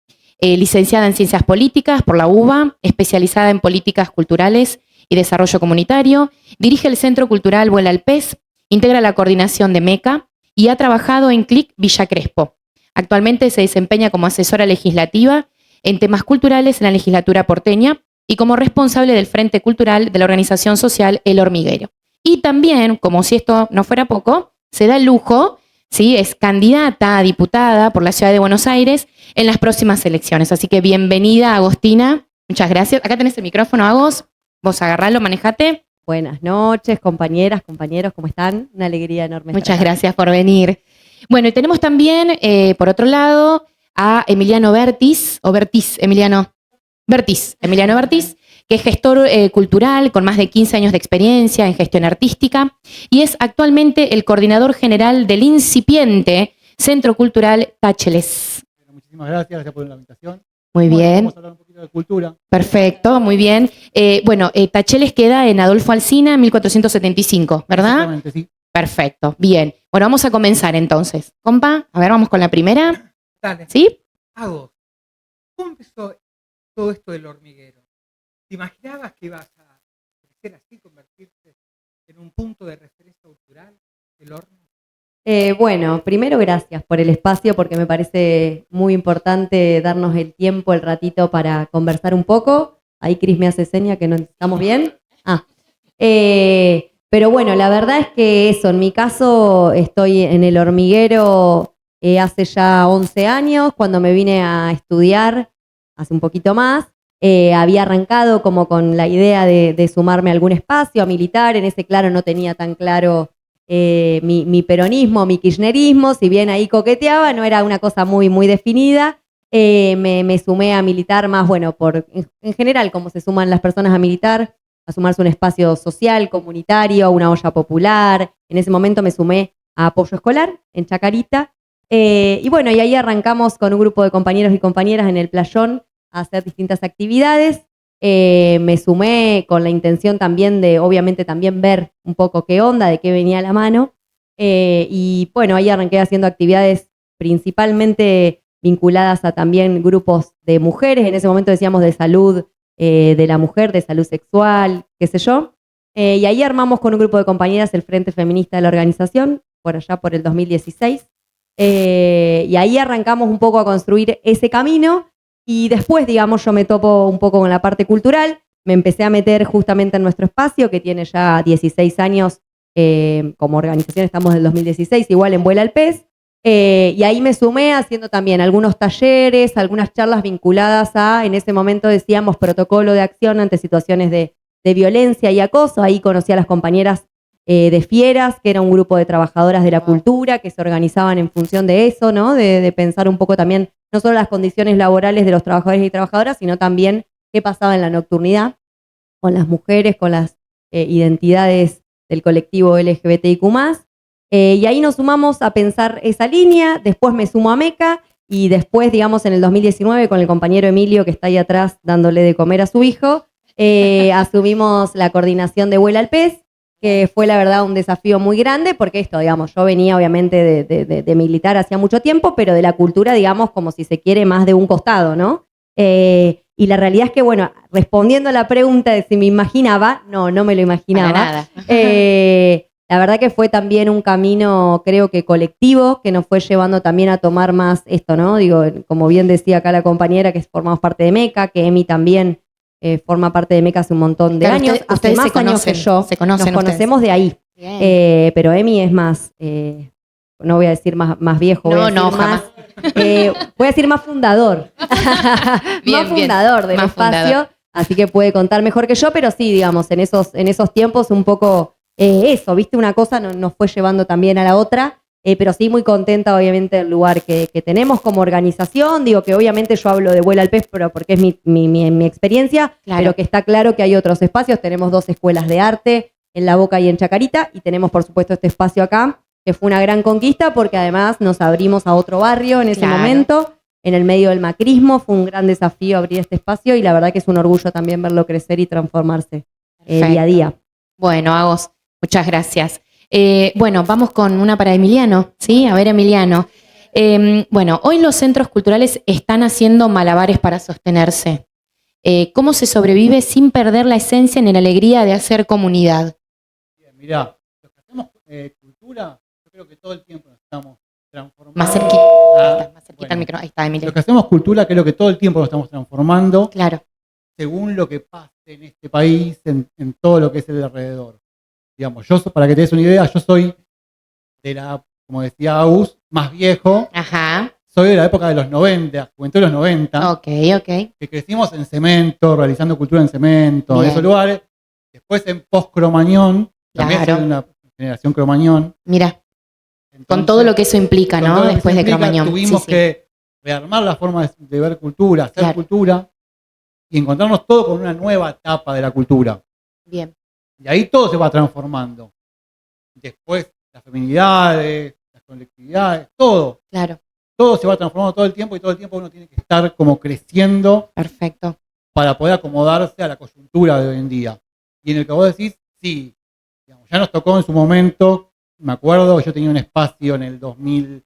Speaker 1: licenciada en Ciencias Políticas por la UBA, especializada en Políticas Culturales y Desarrollo Comunitario, dirige el Centro Cultural Vuela al Pez, integra la coordinación de MECA y ha trabajado en CLIC Villa Crespo. Actualmente se desempeña como asesora legislativa en temas culturales en la legislatura porteña y como responsable del Frente Cultural de la organización social El Hormiguero. Y también, como si esto no fuera poco, se da el lujo, ¿sí? Es candidata a diputada por la Ciudad de Buenos Aires en las próximas elecciones. Así que bienvenida, Agostina. Muchas gracias. Acá tenés el micrófono, Agos. Vos agarralo, manejate.
Speaker 7: Buenas noches, compañeras, compañeros, ¿cómo están? Una alegría enorme.
Speaker 1: Muchas gracias por venir. Bueno, y tenemos también, por otro lado, a Emiliano Bertis, Emiliano Bertis, que es gestor cultural con más de 15 años de experiencia en gestión artística y es actualmente el coordinador general del incipiente Centro Cultural Tácheles.
Speaker 8: Bueno, muchísimas gracias por la invitación.
Speaker 1: Muy bien.
Speaker 8: Vamos a hablar un poquito de cultura.
Speaker 1: Perfecto, muy bien. Tácheles queda en Adolfo Alsina, 1475, ¿verdad?
Speaker 8: Exactamente, sí.
Speaker 1: Perfecto, bien. Bueno, vamos a comenzar entonces. Compa, a ver, vamos con la primera.
Speaker 4: Dale.
Speaker 1: ¿Sí?
Speaker 4: Hago. ¿Cómo empezó todo esto del hormiguero? ¿Te imaginabas que ibas a crecer así, convertirte en un punto de referencia cultural, el horno?
Speaker 7: Bueno, primero gracias por el espacio porque me parece muy importante darnos el tiempo, el ratito para conversar un poco. Ahí Cris me hace seña que no estamos bien. Pero bueno, la verdad es que eso, en mi caso estoy en el hormiguero hace ya 11 años, cuando me vine a estudiar, hace un poquito más. Había arrancado como con la idea de sumarme a algún espacio, a militar, en ese claro no tenía tan claro mi peronismo, mi kirchnerismo, si bien ahí coqueteaba, no era una cosa muy, muy definida. Me sumé a militar más, bueno, en general, como se suman las personas a militar, a sumarse a un espacio social, comunitario, una olla popular. En ese momento me sumé a Apoyo Escolar, en Chacarita. Y bueno, y ahí arrancamos con un grupo de compañeros y compañeras en el playón a hacer distintas actividades. Me sumé con la intención también de, obviamente, también ver un poco qué onda, de qué venía a la mano. Y bueno, ahí arranqué haciendo actividades principalmente vinculadas a también grupos de mujeres. En ese momento decíamos de salud de la mujer, de salud sexual, qué sé yo. Y ahí armamos con un grupo de compañeras el Frente Feminista de la organización, por allá por el 2016. Y ahí arrancamos un poco a construir ese camino. Y después, digamos, yo me topo un poco con la parte cultural, me empecé a meter justamente en nuestro espacio, que tiene ya 16 años como organización, estamos del 2016, igual en Vuela al Pez, y ahí me sumé haciendo también algunos talleres, algunas charlas vinculadas a, en ese momento decíamos, protocolo de acción ante situaciones de violencia y acoso. Ahí conocí a las compañeras de Fieras, que era un grupo de trabajadoras de la cultura que se organizaban en función de eso, ¿no? De pensar un poco también no solo las condiciones laborales de los trabajadores y trabajadoras, sino también qué pasaba en la nocturnidad con las mujeres, con las identidades del colectivo LGBTIQ+. Y ahí nos sumamos a pensar esa línea, después me sumo a MECA y después, digamos, en el 2019 con el compañero Emilio, que está ahí atrás dándole de comer a su hijo, asumimos la coordinación de Vuela al Pez, que fue la verdad un desafío muy grande, porque esto, digamos, yo venía obviamente de militar hacía mucho tiempo, pero de la cultura, digamos, como si se quiere más de un costado, ¿no? Y la realidad es que, bueno, respondiendo a la pregunta de si me imaginaba, no me lo imaginaba.
Speaker 1: Para nada.
Speaker 7: La verdad que fue también un camino, creo que colectivo, que nos fue llevando también a tomar más esto, ¿no? Digo, como bien decía acá la compañera, que formamos parte de MECA, que Emi también forma parte de MECA hace un montón de años. Hace más años que yo. Nos conocemos de ahí. Pero Emi es más, no voy a decir más viejo, voy a decir
Speaker 1: jamás.
Speaker 7: voy a decir más fundador. Más fundador del espacio. Así que puede contar mejor que yo, pero sí, digamos, en esos tiempos un poco eso, viste, una cosa nos fue llevando también a la otra. Pero sí muy contenta obviamente del lugar que tenemos como organización. Digo que obviamente yo hablo de Vuela al Pez, pero porque es mi experiencia, claro. Pero que está claro que hay otros espacios. Tenemos 2 escuelas de arte, en La Boca y en Chacarita, y tenemos por supuesto este espacio acá, que fue una gran conquista porque además nos abrimos a otro barrio en ese
Speaker 1: Claro.
Speaker 7: momento, en el medio del macrismo, fue un gran desafío abrir este espacio y la verdad que es un orgullo también verlo crecer y transformarse día a
Speaker 1: Perfecto.
Speaker 7: día.
Speaker 1: Bueno, Agos, muchas gracias. Bueno, vamos con una para Emiliano, ¿sí? A ver, Emiliano. Bueno, hoy los centros culturales están haciendo malabares para sostenerse. ¿Cómo se sobrevive sin perder la esencia ni la alegría de hacer comunidad?
Speaker 8: Bien, mirá, los que hacemos cultura, yo creo que todo el tiempo nos estamos transformando.
Speaker 1: Más cerquita, más cerquita
Speaker 8: bueno.
Speaker 1: el micro. Ahí está, Emiliano.
Speaker 8: Los que hacemos cultura, creo que todo el tiempo nos estamos transformando
Speaker 1: Claro,
Speaker 8: según lo que pase en este país, en todo lo que es el alrededor. Digamos, para que te des una idea, yo soy de la, como decía Agus, más viejo,
Speaker 1: ajá,
Speaker 8: soy de la época de los 90, juventud de los 90,
Speaker 1: ok.
Speaker 8: que crecimos en cemento, realizando cultura en cemento,
Speaker 1: Bien.
Speaker 8: en esos lugares. Después en post-cromañón, también
Speaker 1: Claro.
Speaker 8: soy de una generación cromañón.
Speaker 1: Mira, con
Speaker 8: Entonces,
Speaker 1: todo lo que eso implica,
Speaker 8: con
Speaker 1: ¿no?
Speaker 8: todo lo que
Speaker 1: Después
Speaker 8: eso
Speaker 1: de
Speaker 8: implica,
Speaker 1: Cromañón.
Speaker 8: tuvimos
Speaker 1: Sí, sí.
Speaker 8: que rearmar la forma de ver cultura, hacer
Speaker 1: Claro.
Speaker 8: cultura, y encontrarnos todo con una nueva etapa de la cultura.
Speaker 1: Bien,
Speaker 8: Y ahí todo se va transformando. Después las feminidades, las colectividades, todo
Speaker 1: claro,
Speaker 8: se va transformando todo el tiempo y todo el tiempo uno tiene que estar como creciendo
Speaker 1: perfecto.
Speaker 8: para poder acomodarse a la coyuntura de hoy en día. Y en el que vos decís, sí, digamos, ya nos tocó en su momento, me acuerdo, yo tenía un espacio en el 2000,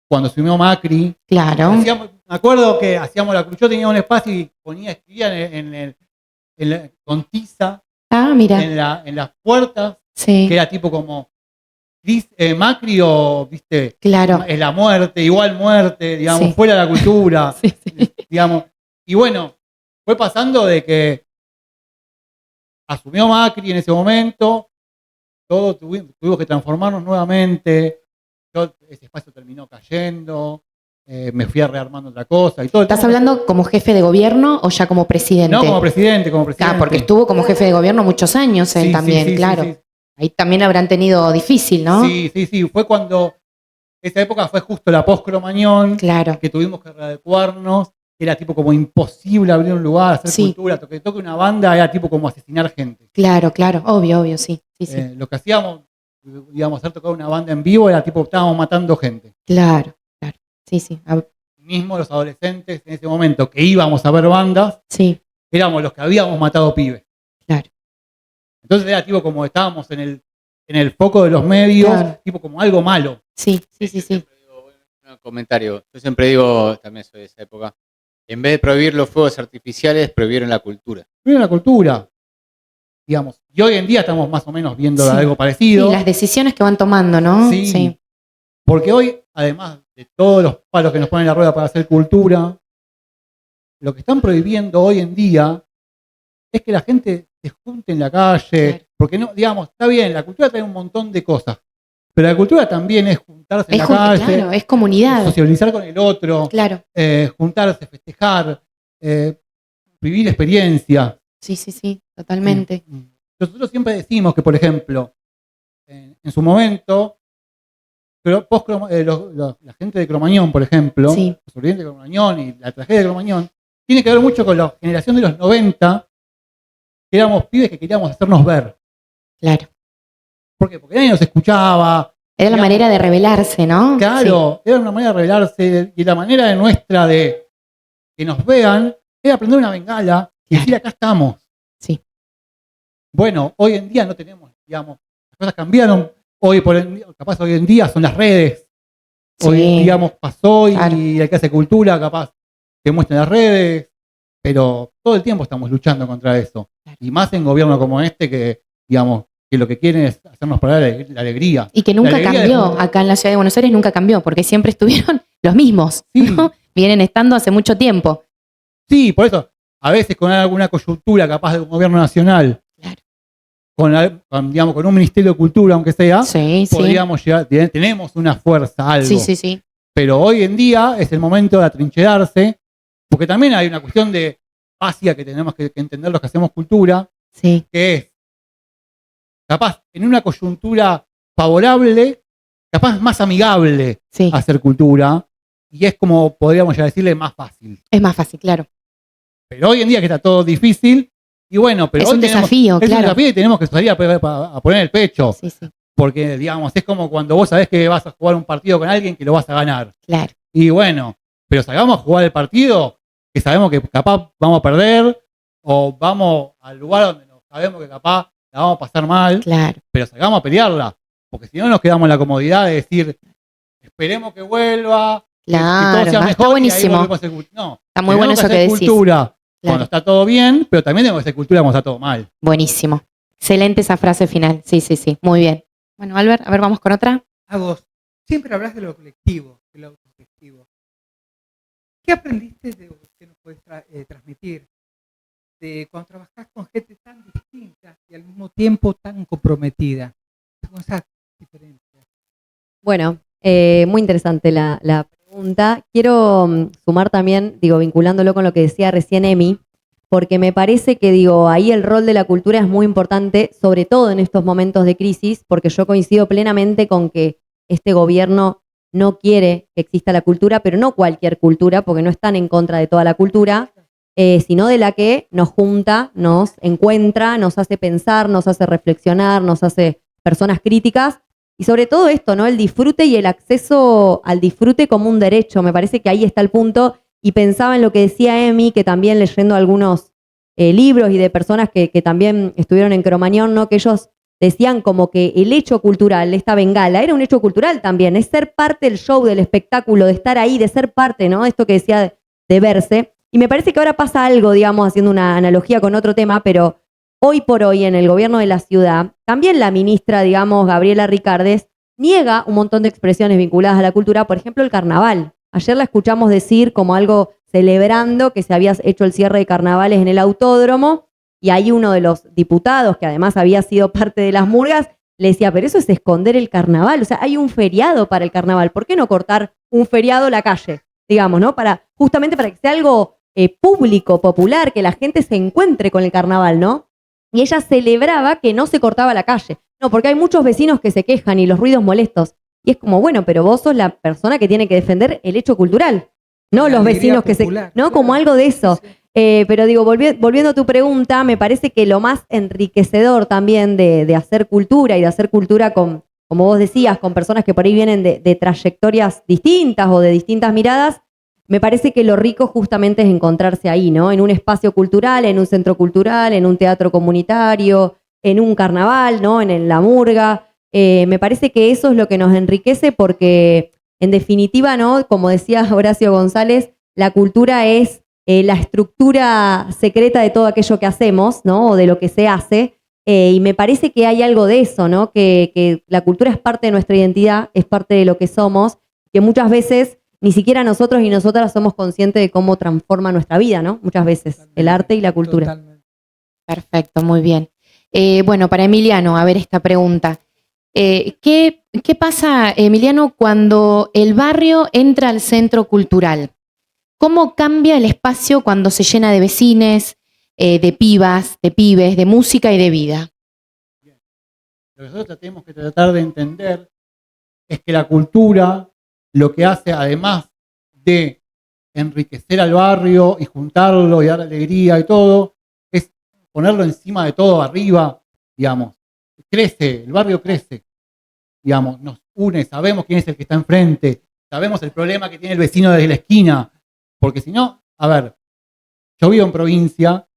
Speaker 8: cuando asumió Macri.
Speaker 1: Claro,
Speaker 8: Me acuerdo que hacíamos yo tenía un espacio y escribía con tiza
Speaker 1: ah, mira,
Speaker 8: en las puertas,
Speaker 1: sí,
Speaker 8: que era tipo como Macri o, viste,
Speaker 1: claro,
Speaker 8: es la muerte, igual muerte, digamos,
Speaker 1: Sí.
Speaker 8: fuera de la cultura,
Speaker 1: sí, sí,
Speaker 8: digamos. Y bueno, fue pasando de que asumió Macri en ese momento, todos tuvimos que transformarnos nuevamente, ese espacio terminó cayendo, me fui rearmando otra cosa. Y todo el
Speaker 1: ¿Estás
Speaker 8: tiempo-
Speaker 1: hablando como jefe de gobierno o ya como presidente?
Speaker 8: No, como presidente.
Speaker 1: Ah, porque estuvo como jefe de gobierno muchos años él
Speaker 8: Sí, sí,
Speaker 1: también,
Speaker 8: sí, sí,
Speaker 1: claro.
Speaker 8: sí.
Speaker 1: Ahí también habrán tenido difícil, ¿no?
Speaker 8: Sí, fue cuando, esa época fue justo la post-Cromañón,
Speaker 1: Claro,
Speaker 8: que tuvimos que readecuarnos, era tipo como imposible abrir un lugar, hacer
Speaker 1: Sí.
Speaker 8: cultura, que toque una banda era tipo como asesinar gente.
Speaker 1: claro, obvio, sí, sí, sí.
Speaker 8: Lo que hacíamos, digamos, hacer tocar una banda en vivo era tipo, estábamos matando gente.
Speaker 1: Claro, sí, sí,
Speaker 8: Mismo los adolescentes en ese momento que íbamos a ver bandas,
Speaker 1: sí,
Speaker 8: éramos los que habíamos matado pibes.
Speaker 1: claro.
Speaker 8: Entonces era tipo como estábamos en el foco de los medios,
Speaker 1: Claro.
Speaker 8: tipo como algo malo.
Speaker 1: Sí.
Speaker 5: Un comentario. Yo siempre digo, también soy de esa época, en vez de prohibir los fuegos artificiales, prohibieron la cultura.
Speaker 8: Pero la cultura, digamos, y hoy en día estamos más o menos viendo
Speaker 1: Sí.
Speaker 8: algo
Speaker 1: Y
Speaker 8: parecido.
Speaker 1: las decisiones que van tomando, ¿no?
Speaker 8: Sí. Porque hoy, además de todos los palos que nos ponen en la rueda para hacer cultura, lo que están prohibiendo hoy en día es que la gente se junte en la calle.
Speaker 1: Claro.
Speaker 8: Porque no, digamos, está bien, la cultura trae un montón de cosas. Pero la cultura también es juntarse en
Speaker 1: Es,
Speaker 8: la calle,
Speaker 1: claro, es comunidad.
Speaker 8: socializar con el otro,
Speaker 1: Claro,
Speaker 8: juntarse, festejar, vivir experiencia.
Speaker 1: sí, totalmente.
Speaker 8: Nosotros siempre decimos que, por ejemplo, en su momento, pero la gente de Cromañón, por ejemplo,
Speaker 1: Sí.
Speaker 8: los sobrevivientes de Cromañón y la tragedia de Cromañón, tiene que ver mucho con la generación de los 90, que éramos pibes que queríamos hacernos ver.
Speaker 1: Claro.
Speaker 8: ¿Por qué? Porque nadie nos escuchaba.
Speaker 1: Era la
Speaker 8: Digamos,
Speaker 1: manera de rebelarse, ¿no?
Speaker 8: Claro, era una manera de revelarse y la manera de nuestra de que nos vean era prender una bengala y decir acá estamos.
Speaker 1: Sí.
Speaker 8: Bueno, hoy en día no tenemos, digamos, las cosas cambiaron. Capaz hoy en día son las redes. Hoy,
Speaker 1: Sí.
Speaker 8: digamos, pasó y
Speaker 1: Claro.
Speaker 8: el que hace cultura capaz te muestra en las redes, pero todo el tiempo estamos luchando contra eso.
Speaker 1: Claro.
Speaker 8: Y más en gobierno como este que, digamos, que lo que quieren es hacernos perder la alegría.
Speaker 1: Y que nunca
Speaker 8: La alegría
Speaker 1: cambió.
Speaker 8: de-
Speaker 1: Acá en la ciudad de Buenos Aires nunca cambió, porque siempre estuvieron los mismos,
Speaker 8: Sí.
Speaker 1: ¿no? Vienen estando hace mucho tiempo.
Speaker 8: Sí, por eso, a veces con alguna coyuntura capaz de un gobierno nacional,
Speaker 1: Claro.
Speaker 8: digamos, con un Ministerio de Cultura, aunque sea,
Speaker 1: Sí,
Speaker 8: podríamos llegar, tenemos una fuerza, algo.
Speaker 1: sí.
Speaker 8: Pero hoy en día es el momento de atrincherarse, porque también hay una cuestión de básica que tenemos que entender los que hacemos cultura,
Speaker 1: Sí,
Speaker 8: que es, capaz, en una coyuntura favorable, capaz más amigable
Speaker 1: sí.
Speaker 8: hacer cultura, y es como, podríamos ya decirle, más fácil.
Speaker 1: Es más fácil, claro.
Speaker 8: Pero hoy en día que está todo difícil, Y bueno, pero
Speaker 1: Es
Speaker 8: hoy
Speaker 1: un
Speaker 8: tenemos-
Speaker 1: desafío,
Speaker 8: es un
Speaker 1: claro.
Speaker 8: desafío y tenemos que salir a poner el pecho.
Speaker 1: Sí, sí,
Speaker 8: Porque, digamos, es como cuando vos sabés que vas a jugar un partido con alguien que lo vas a ganar.
Speaker 1: claro.
Speaker 8: Y bueno, pero salgamos a jugar el partido que sabemos que capaz vamos a perder o vamos al lugar donde sabemos que capaz la vamos a pasar mal,
Speaker 1: Claro,
Speaker 8: pero salgamos a pelearla. Porque si no nos quedamos en la comodidad de decir, esperemos que vuelva, que todo
Speaker 1: claro.
Speaker 8: sea
Speaker 1: Está
Speaker 8: mejor y ahí
Speaker 1: buenísimo.
Speaker 8: volvemos a hacer no,
Speaker 1: Está muy bueno
Speaker 8: tenemos
Speaker 1: eso que
Speaker 8: hacer
Speaker 1: decís.
Speaker 8: cultura cuando
Speaker 1: Claro.
Speaker 8: está todo bien, pero también tenemos que hacer cultura cuando está todo mal.
Speaker 1: Buenísimo. Excelente esa frase final. Sí, sí, sí. Muy bien. Bueno, Albert, a ver, vamos con otra.
Speaker 4: Agos, siempre hablas de lo colectivo, de lo autogestivo. ¿Qué aprendiste de que nos puedes transmitir de cuando trabajás con gente tan distinta y al mismo tiempo tan comprometida? Con esa diferencia.
Speaker 7: Bueno, muy interesante la pregunta. Quiero sumar también, digo, vinculándolo con lo que decía recién Emi, porque me parece que, digo, ahí el rol de la cultura es muy importante, sobre todo en estos momentos de crisis, porque yo coincido plenamente con que este gobierno no quiere que exista la cultura, pero no cualquier cultura, porque no están en contra de toda la cultura, sino de la que nos junta, nos encuentra, nos hace pensar, nos hace reflexionar, nos hace personas críticas. Y sobre todo esto, ¿no? El disfrute y el acceso al disfrute como un derecho. Me parece que ahí está el punto. Y pensaba en lo que decía Emi, que también leyendo algunos libros y de personas que también estuvieron en Cromañón, ¿no? Que ellos decían como que el hecho cultural, esta bengala, era un hecho cultural también. Es ser parte del show, del espectáculo, de estar ahí, de ser parte, ¿no? Esto que decía de verse. Y me parece que ahora pasa algo, digamos, haciendo una analogía con otro tema, pero hoy por hoy en el gobierno de la ciudad, también la ministra, digamos, Gabriela Ricardes, niega un montón de expresiones vinculadas a la cultura, por ejemplo, el carnaval. Ayer la escuchamos decir como algo celebrando que se había hecho el cierre de carnavales en el autódromo y ahí uno de los diputados, que además había sido parte de las murgas, le decía, pero eso es esconder el carnaval, o sea, hay un feriado para el carnaval, ¿por qué no cortar un feriado en la calle? Digamos, ¿no? Justamente para que sea algo público, popular, que la gente se encuentre con el carnaval, ¿no? Y ella celebraba que no se cortaba la calle. No, porque hay muchos vecinos que se quejan y los ruidos molestos. Y es como, bueno, pero vos sos la persona que tiene que defender el hecho cultural, no
Speaker 4: La
Speaker 7: los
Speaker 4: alegría
Speaker 7: vecinos que
Speaker 4: popular,
Speaker 7: ¿no?
Speaker 4: claro.
Speaker 7: Como algo de eso.
Speaker 4: Sí, sí.
Speaker 7: Pero digo, volviendo a tu pregunta, me parece que lo más enriquecedor también de hacer cultura y de hacer cultura con, como vos decías, con personas que por ahí vienen de trayectorias distintas o de distintas miradas, me parece que lo rico justamente es encontrarse ahí, ¿no? En un espacio cultural, en un centro cultural, en un teatro comunitario, en un carnaval, ¿no? En la murga. Me parece que eso es lo que nos enriquece porque, en definitiva, ¿no? Como decía Horacio González, la cultura es la estructura secreta de todo aquello que hacemos, ¿no? O de lo que se hace. Y me parece que hay algo de eso, ¿no? Que la cultura es parte de nuestra identidad, es parte de lo que somos, que muchas veces ni siquiera nosotros y nosotras somos conscientes de cómo transforma nuestra vida, ¿no? Muchas veces, el arte y la cultura.
Speaker 4: Totalmente.
Speaker 1: Perfecto, muy bien. Bueno, para Emiliano, a ver esta pregunta. ¿Qué pasa, Emiliano, cuando el barrio entra al centro cultural? ¿Cómo cambia el espacio cuando se llena de vecines, de pibas, de pibes, de música y de vida?
Speaker 8: Lo que nosotros tenemos que tratar de entender es que la cultura lo que hace, además de enriquecer al barrio y juntarlo y dar alegría y todo, es ponerlo encima de todo arriba, digamos. Crece, el barrio crece, digamos, nos une, sabemos quién es el que está enfrente, sabemos el problema que tiene el vecino desde la esquina, porque si no, a ver, yo vivo en provincia,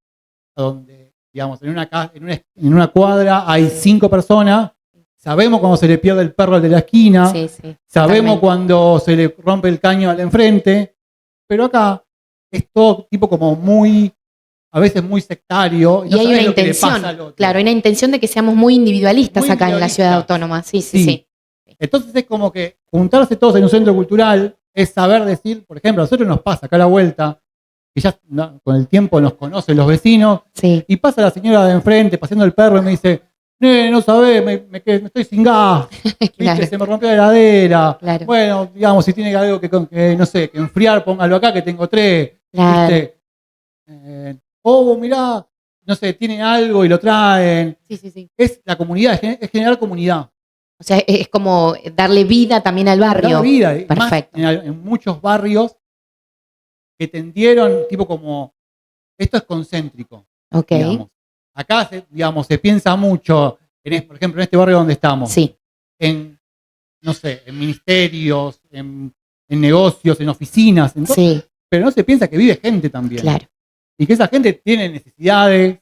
Speaker 8: donde, digamos, en una cuadra hay 5 personas, sabemos cuando se le pierde el perro al de la esquina,
Speaker 1: Sí, sí.
Speaker 8: sabemos
Speaker 1: totalmente.
Speaker 8: cuando se le rompe el caño al de enfrente, pero acá es todo tipo como muy, a veces muy sectario.
Speaker 1: Y
Speaker 8: no
Speaker 1: hay
Speaker 8: sabés
Speaker 1: una
Speaker 8: lo que le
Speaker 1: intención,
Speaker 8: pasa al otro.
Speaker 1: claro, hay una intención de que seamos muy individualistas
Speaker 8: Muy
Speaker 1: acá en la ciudad
Speaker 8: individualistas.
Speaker 1: autónoma. Sí, sí,
Speaker 8: Sí.
Speaker 1: sí.
Speaker 8: Entonces es como que juntarse todos en un centro cultural es saber decir, por ejemplo, a nosotros nos pasa acá a la vuelta, que ya con el tiempo nos conocen los vecinos,
Speaker 1: Sí,
Speaker 8: y pasa la señora de enfrente paseando el perro y me dice, no sabés, me estoy sin gas, ¿viste?
Speaker 1: claro,
Speaker 8: Se me rompió la heladera.
Speaker 1: claro,
Speaker 8: Bueno, digamos, si tiene algo que, no sé, que enfriar, póngalo acá, que tengo 3.
Speaker 1: claro.
Speaker 8: ¿Viste? Mirá, no sé, tienen algo y lo traen.
Speaker 1: Sí, sí, sí.
Speaker 8: Es la comunidad, es generar comunidad.
Speaker 1: O sea, es como darle vida también al barrio.
Speaker 8: Dar vida. Y más
Speaker 1: Perfecto.
Speaker 8: en muchos barrios que tendieron, tipo como, esto es concéntrico,
Speaker 1: Ok.
Speaker 8: digamos. acá, digamos, se piensa mucho, por ejemplo, en este barrio donde estamos,
Speaker 1: Sí,
Speaker 8: en, no sé, en ministerios, en negocios, en oficinas, en todo,
Speaker 1: sí,
Speaker 8: pero no se piensa que vive gente también.
Speaker 1: claro.
Speaker 8: Y que esa gente tiene necesidades,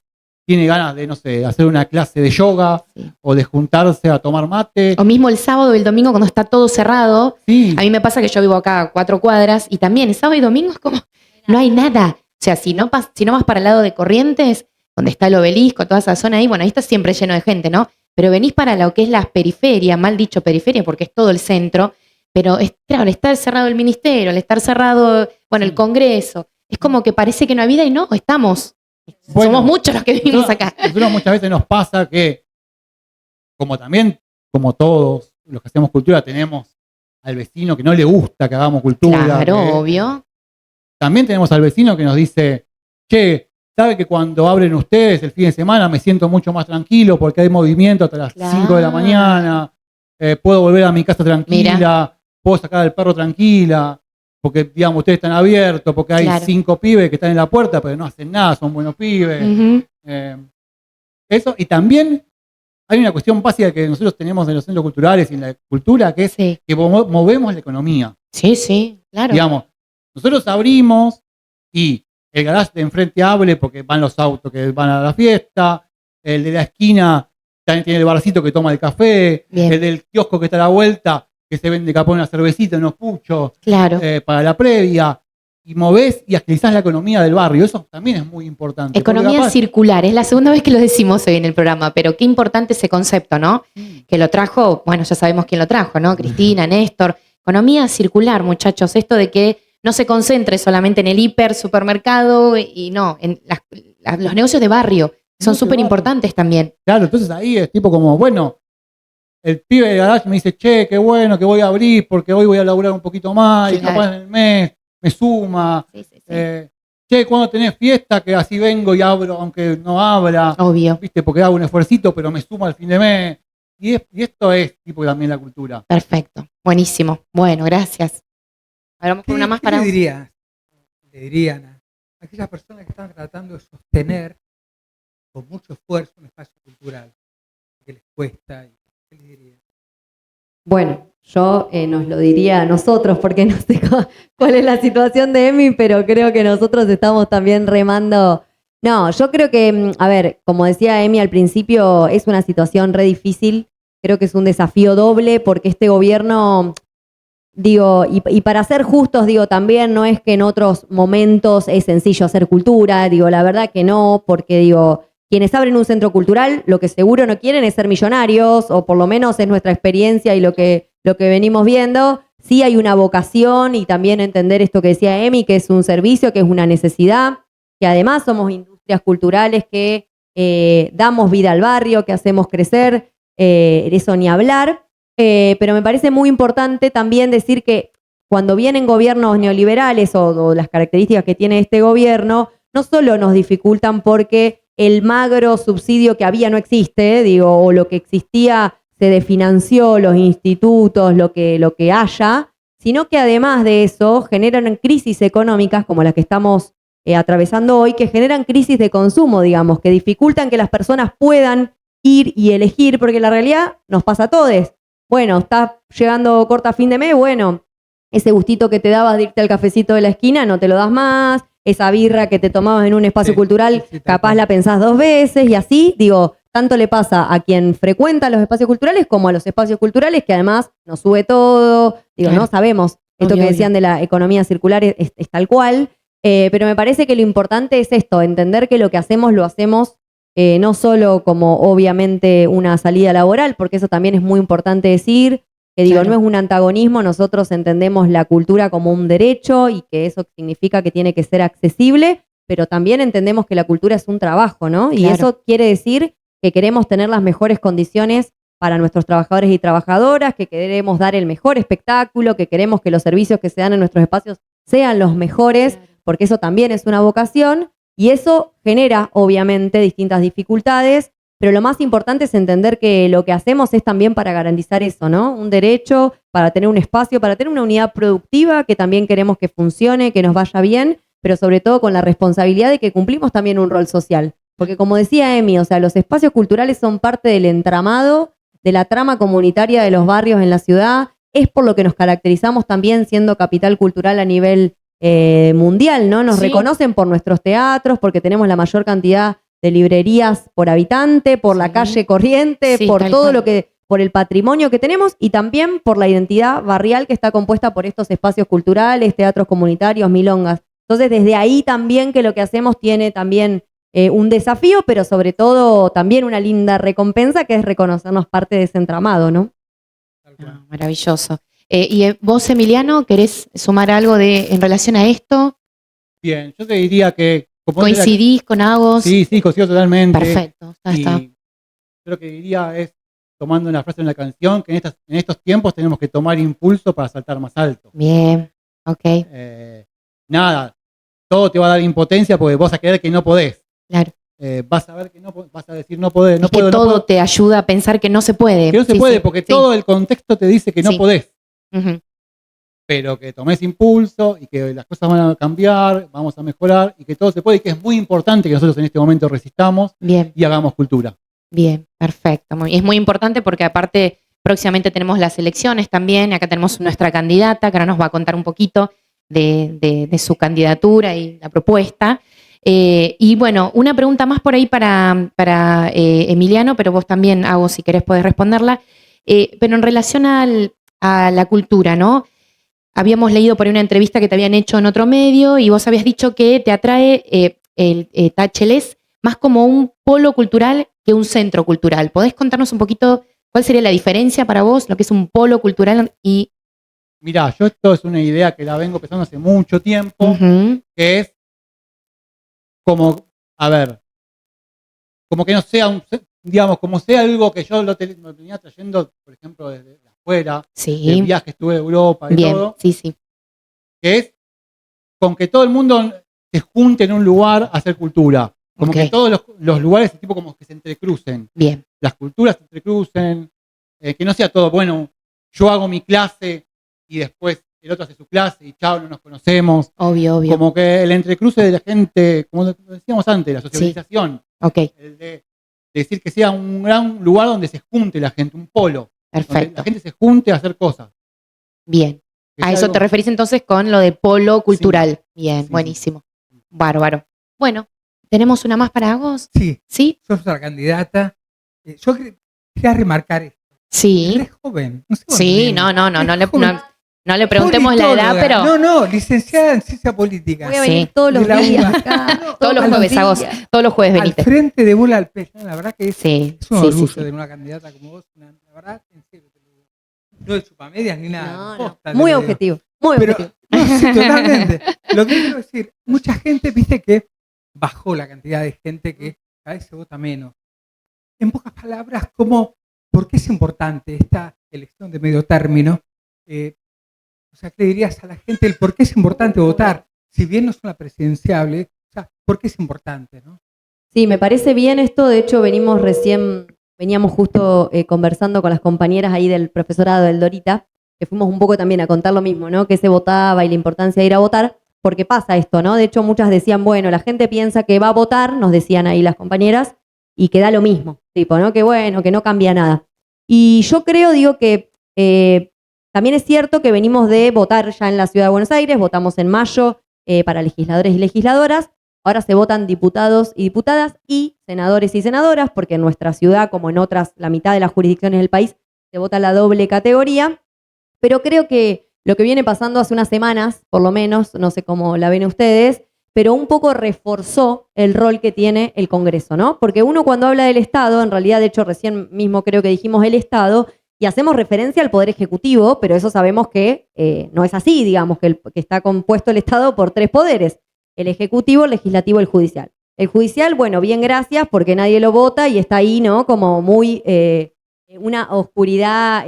Speaker 8: tiene ganas de, no sé, hacer una clase de yoga
Speaker 1: Sí.
Speaker 8: o de juntarse a tomar mate.
Speaker 1: O mismo el sábado y el domingo cuando está todo cerrado.
Speaker 8: Sí,
Speaker 1: A mí me pasa que yo vivo acá a 4 cuadras y también el sábado y domingo es como, no hay nada. O sea, si no vas para el lado de Corrientes, donde está el obelisco, toda esa zona ahí, bueno, ahí está siempre lleno de gente, ¿no? Pero venís para lo que es la periferia, mal dicho periferia, porque es todo el centro, pero claro, al estar cerrado el ministerio, al estar cerrado, bueno, el Congreso, es como que parece que no hay vida y no, estamos.
Speaker 8: Bueno,
Speaker 1: Somos muchos los que vivimos acá.
Speaker 8: nosotros muchas veces nos pasa que, como todos los que hacemos cultura, tenemos al vecino que no le gusta que hagamos cultura.
Speaker 1: Claro,
Speaker 8: que-
Speaker 1: obvio.
Speaker 8: También tenemos al vecino que nos dice, che, ¿sabe que cuando abren ustedes el fin de semana me siento mucho más tranquilo porque hay movimiento hasta las 5 de la
Speaker 1: Claro.
Speaker 8: mañana, puedo volver a mi casa tranquila, puedo sacar al perro tranquila, porque, digamos, ustedes están abiertos, porque hay
Speaker 1: Claro.
Speaker 8: 5 pibes que están en la puerta, pero no hacen nada, son buenos pibes.
Speaker 1: Ujú.
Speaker 8: Eso, y también hay una cuestión básica que nosotros tenemos en los centros culturales y en la cultura, que es
Speaker 1: Sí,
Speaker 8: que movemos la economía.
Speaker 1: sí, claro.
Speaker 8: Digamos, nosotros abrimos y el garage de enfrente abre porque van los autos que van a la fiesta, el de la esquina también tiene el barcito que toma el café,
Speaker 1: Bien.
Speaker 8: el del kiosco que está a la vuelta, que se vende capaz una cervecita, unos puchos
Speaker 1: Claro.
Speaker 8: para la previa, y movés y agilizás la economía del barrio. Eso también es muy importante. porque
Speaker 1: Economía
Speaker 8: capaz-
Speaker 1: circular, es la segunda vez que lo decimos hoy en el programa, pero qué importante ese concepto, ¿no? Que lo trajo, bueno, ya sabemos quién lo trajo, ¿no? Cristina, Néstor. Economía circular, muchachos, esto de que no se concentre solamente en el hiper, supermercado y no, en los negocios de barrio, son
Speaker 8: Negocios de
Speaker 1: súper importantes también.
Speaker 8: Claro, entonces ahí es tipo como, bueno, el pibe del garage me dice, che, qué bueno que voy a abrir porque hoy voy a laburar un poquito más y
Speaker 1: Claro.
Speaker 8: capaz en el mes me suma.
Speaker 1: Sí, sí, sí.
Speaker 8: Che, cuando tenés fiesta, que así vengo y abro aunque no abra,
Speaker 1: Obvio.
Speaker 8: viste, porque hago un esfuercito, pero me suma al fin de mes. Y esto es tipo también la cultura.
Speaker 1: Perfecto. Buenísimo. Bueno, gracias. Ahora vamos con una más
Speaker 4: ¿Qué
Speaker 1: para.
Speaker 4: le dirían a aquellas personas que están tratando de sostener con mucho esfuerzo un espacio cultural que les cuesta? ¿Qué les diría?
Speaker 7: Bueno, yo nos lo diría a nosotros, porque no sé cuál es la situación de Emi, pero creo que nosotros estamos también remando. No, yo creo que, a ver, como decía Emi al principio, es una situación re difícil. Creo que es un desafío doble porque este gobierno, digo, y para ser justos, digo, también no es que en otros momentos es sencillo hacer cultura, digo, la verdad que no, porque digo, quienes abren un centro cultural, lo que seguro no quieren es ser millonarios, o por lo menos es nuestra experiencia y lo que venimos viendo. Sí hay una vocación y también entender esto que decía Emi, que es un servicio, que es una necesidad, que además somos industrias culturales que damos vida al barrio, que hacemos crecer, eso ni hablar. Pero me parece muy importante también decir que cuando vienen gobiernos neoliberales o las características que tiene este gobierno, no solo nos dificultan porque el magro subsidio que había no existe, digo, o lo que existía se desfinanció, los institutos, lo que haya, sino que además de eso generan crisis económicas como las que estamos atravesando hoy, que generan crisis de consumo, digamos, que dificultan que las personas puedan ir y elegir, porque la realidad nos pasa a todos. Bueno, está llegando corta fin de mes, bueno, ese gustito que te dabas de irte al cafecito de la esquina no te lo das más, esa birra que te tomabas en un espacio
Speaker 4: Sí,
Speaker 7: cultural,
Speaker 4: sí, tal
Speaker 7: capaz
Speaker 4: cual.
Speaker 7: la pensás 2 veces y así, digo, tanto le pasa a quien frecuenta los espacios culturales como a los espacios culturales que además nos sube todo, digo,
Speaker 1: Claro.
Speaker 7: no sabemos, esto
Speaker 1: Obvio,
Speaker 7: que decían de la economía circular es tal cual, pero me parece que lo importante es esto, entender que lo que hacemos lo hacemos no solo como obviamente una salida laboral, porque eso también es muy importante decir, que digo,
Speaker 1: Claro.
Speaker 7: no es un antagonismo, nosotros entendemos la cultura como un derecho y que eso significa que tiene que ser accesible, pero también entendemos que la cultura es un trabajo, ¿no? Y
Speaker 1: Claro.
Speaker 7: eso quiere decir que queremos tener las mejores condiciones para nuestros trabajadores y trabajadoras, que queremos dar el mejor espectáculo, que queremos que los servicios que se dan en nuestros espacios sean los mejores, porque eso también es una vocación y eso genera obviamente distintas dificultades, pero lo más importante es entender que lo que hacemos es también para garantizar eso, ¿no? Un derecho, para tener un espacio, para tener una unidad productiva que también queremos que funcione, que nos vaya bien, pero sobre todo con la responsabilidad de que cumplimos también un rol social. Porque como decía Emi, o sea, los espacios culturales son parte del entramado, de la trama comunitaria de los barrios en la ciudad. Es por lo que nos caracterizamos también siendo capital cultural a nivel mundial, ¿no? Nos
Speaker 1: Sí.
Speaker 7: reconocen por nuestros teatros, porque tenemos la mayor cantidad de librerías por habitante, por la
Speaker 1: Sí.
Speaker 7: calle corriente,
Speaker 1: Sí,
Speaker 7: por
Speaker 1: tal
Speaker 7: todo
Speaker 1: cual.
Speaker 7: lo que, por el patrimonio que tenemos y también por la identidad barrial que está compuesta por estos espacios culturales, teatros comunitarios, milongas. Entonces, desde ahí también que lo que hacemos tiene también un desafío, pero sobre todo también una linda recompensa, que es reconocernos parte de ese entramado, ¿no?
Speaker 4: Tal cual.
Speaker 1: Ah, maravilloso. Y vos, Emiliano, ¿querés sumar algo en relación a esto?
Speaker 8: Bien, yo te diría que... como es la-
Speaker 1: ¿Coincidís con Agos?
Speaker 8: Sí, coincido totalmente.
Speaker 1: Perfecto, ya
Speaker 8: Y
Speaker 1: está.
Speaker 8: yo lo que diría es, tomando una frase de una canción, que en estos tiempos tenemos que tomar impulso para saltar más alto.
Speaker 1: Bien, ok,
Speaker 8: Nada, todo te va a dar impotencia porque vas a creer que no podés.
Speaker 1: claro.
Speaker 8: Vas a ver que no, vas a decir no podés, no
Speaker 1: Es que
Speaker 8: puedo, no
Speaker 1: todo
Speaker 8: puedo.
Speaker 1: te ayuda a pensar que no se puede.
Speaker 8: Que no se
Speaker 1: Sí,
Speaker 8: puede
Speaker 1: sí,
Speaker 8: porque
Speaker 1: sí.
Speaker 8: todo el contexto te dice que no
Speaker 1: Sí.
Speaker 8: podés.
Speaker 1: Ujú.
Speaker 8: Pero que tomes impulso y que las cosas van a cambiar, vamos a mejorar y que todo se puede y que es muy importante que nosotros en este momento resistamos
Speaker 1: Bien,
Speaker 8: y hagamos cultura.
Speaker 1: bien, perfecto. Es muy importante porque aparte próximamente tenemos las elecciones también. Acá tenemos nuestra candidata que ahora nos va a contar un poquito de su candidatura y la propuesta. Y bueno, una pregunta más por ahí para Emiliano, pero vos también, Agos, si querés podés responderla. Pero en relación a la cultura, ¿no? Habíamos leído por ahí una entrevista que te habían hecho en otro medio y vos habías dicho que te atrae el Tácheles más como un polo cultural que un centro cultural. ¿Podés contarnos un poquito cuál sería la diferencia para vos, lo que es un polo cultural y...
Speaker 8: Mirá, yo esto es una idea que la vengo pensando hace mucho tiempo,
Speaker 1: Ujú,
Speaker 8: que es como, a ver, como que no sea digamos, como sea algo que yo lo venía trayendo, por ejemplo, desde afuera, de
Speaker 1: sí,
Speaker 8: viajes, estuve en Europa y
Speaker 1: bien,
Speaker 8: todo,
Speaker 1: sí, sí,
Speaker 8: que es con que todo el mundo se junte en un lugar a hacer cultura. Como
Speaker 1: Ok.
Speaker 8: que todos los lugares, tipo como que se entrecrucen.
Speaker 1: bien,
Speaker 8: Las culturas se entrecrucen, que no sea todo, bueno, yo hago mi clase y después el otro hace su clase y chao, no nos conocemos.
Speaker 1: obvio, obvio.
Speaker 8: Como que el entrecruce de la gente, como decíamos antes, la socialización,
Speaker 1: Ok,
Speaker 8: el de decir que sea un gran lugar donde se junte la gente, un polo, donde
Speaker 1: perfecto,
Speaker 8: la gente se junte a hacer cosas.
Speaker 1: bien.
Speaker 8: Que
Speaker 1: A
Speaker 8: sea
Speaker 1: eso
Speaker 8: algo-
Speaker 1: te referís entonces con lo de polo cultural. Bien,
Speaker 8: Sí,
Speaker 1: buenísimo. Bárbaro. Bueno, ¿tenemos una más para Agos?
Speaker 4: Sí,
Speaker 1: ¿Sí?
Speaker 4: sos la candidata. Yo quería remarcar esto.
Speaker 1: Sí.
Speaker 4: Eres joven. No sé cuántos
Speaker 1: Sí,
Speaker 4: años.
Speaker 1: no le preguntemos la edad,
Speaker 4: Politóloga.
Speaker 1: pero
Speaker 4: No, licenciada en ciencia política.
Speaker 7: Voy a
Speaker 1: Sí.
Speaker 7: venir todos los
Speaker 4: De la
Speaker 7: días
Speaker 4: UBA.
Speaker 7: acá.
Speaker 1: todos los jueves,
Speaker 7: días.
Speaker 1: Agos, todos los jueves
Speaker 4: Al
Speaker 1: venite.
Speaker 4: frente de Bola al Pez. La verdad que es
Speaker 1: Sí,
Speaker 4: un
Speaker 1: sí,
Speaker 4: orgullo
Speaker 1: sí, sí.
Speaker 4: de una candidata como vos. La verdad, en serio te lo digo. No de chupamedias ni nada.
Speaker 7: No, no.
Speaker 4: posta te
Speaker 7: Muy
Speaker 4: lo digo.
Speaker 7: objetivo, muy
Speaker 4: Pero,
Speaker 7: objetivo.
Speaker 4: no, sí, totalmente. Lo que quiero decir, mucha gente, viste que bajó la cantidad de gente que cada vez se vota menos. En pocas palabras, ¿por qué es importante esta elección de medio término? O sea, ¿qué le dirías a la gente el por qué es importante votar? Si bien no es una presidenciable, o sea, ¿por qué es importante, no?
Speaker 7: Sí, me parece bien esto. De hecho, veníamos justo conversando con las compañeras ahí del profesorado del Dorita, que fuimos un poco también a contar lo mismo, ¿no? Que se votaba y la importancia de ir a votar, porque pasa esto, ¿no? De hecho, muchas decían, bueno, la gente piensa que va a votar, nos decían ahí las compañeras, y que da lo mismo, tipo, ¿no? Que bueno, que no cambia nada. Y yo creo, digo que también es cierto que venimos de votar ya en la Ciudad de Buenos Aires, votamos en mayo para legisladores y legisladoras. Ahora se votan diputados y diputadas y senadores y senadoras, porque en nuestra ciudad, como en otras, la mitad de las jurisdicciones del país, se vota la doble categoría. Pero creo que lo que viene pasando hace unas semanas, por lo menos, no sé cómo la ven ustedes, pero un poco reforzó el rol que tiene el Congreso, ¿no? Porque uno cuando habla del Estado, en realidad, de hecho, recién mismo creo que dijimos el Estado, y hacemos referencia al Poder Ejecutivo, pero eso sabemos que no es así, digamos, que está compuesto el Estado por 3 poderes: el Ejecutivo, el Legislativo y el Judicial. El Judicial, bueno, bien, gracias, porque nadie lo vota y está ahí, ¿no? Como muy una oscuridad,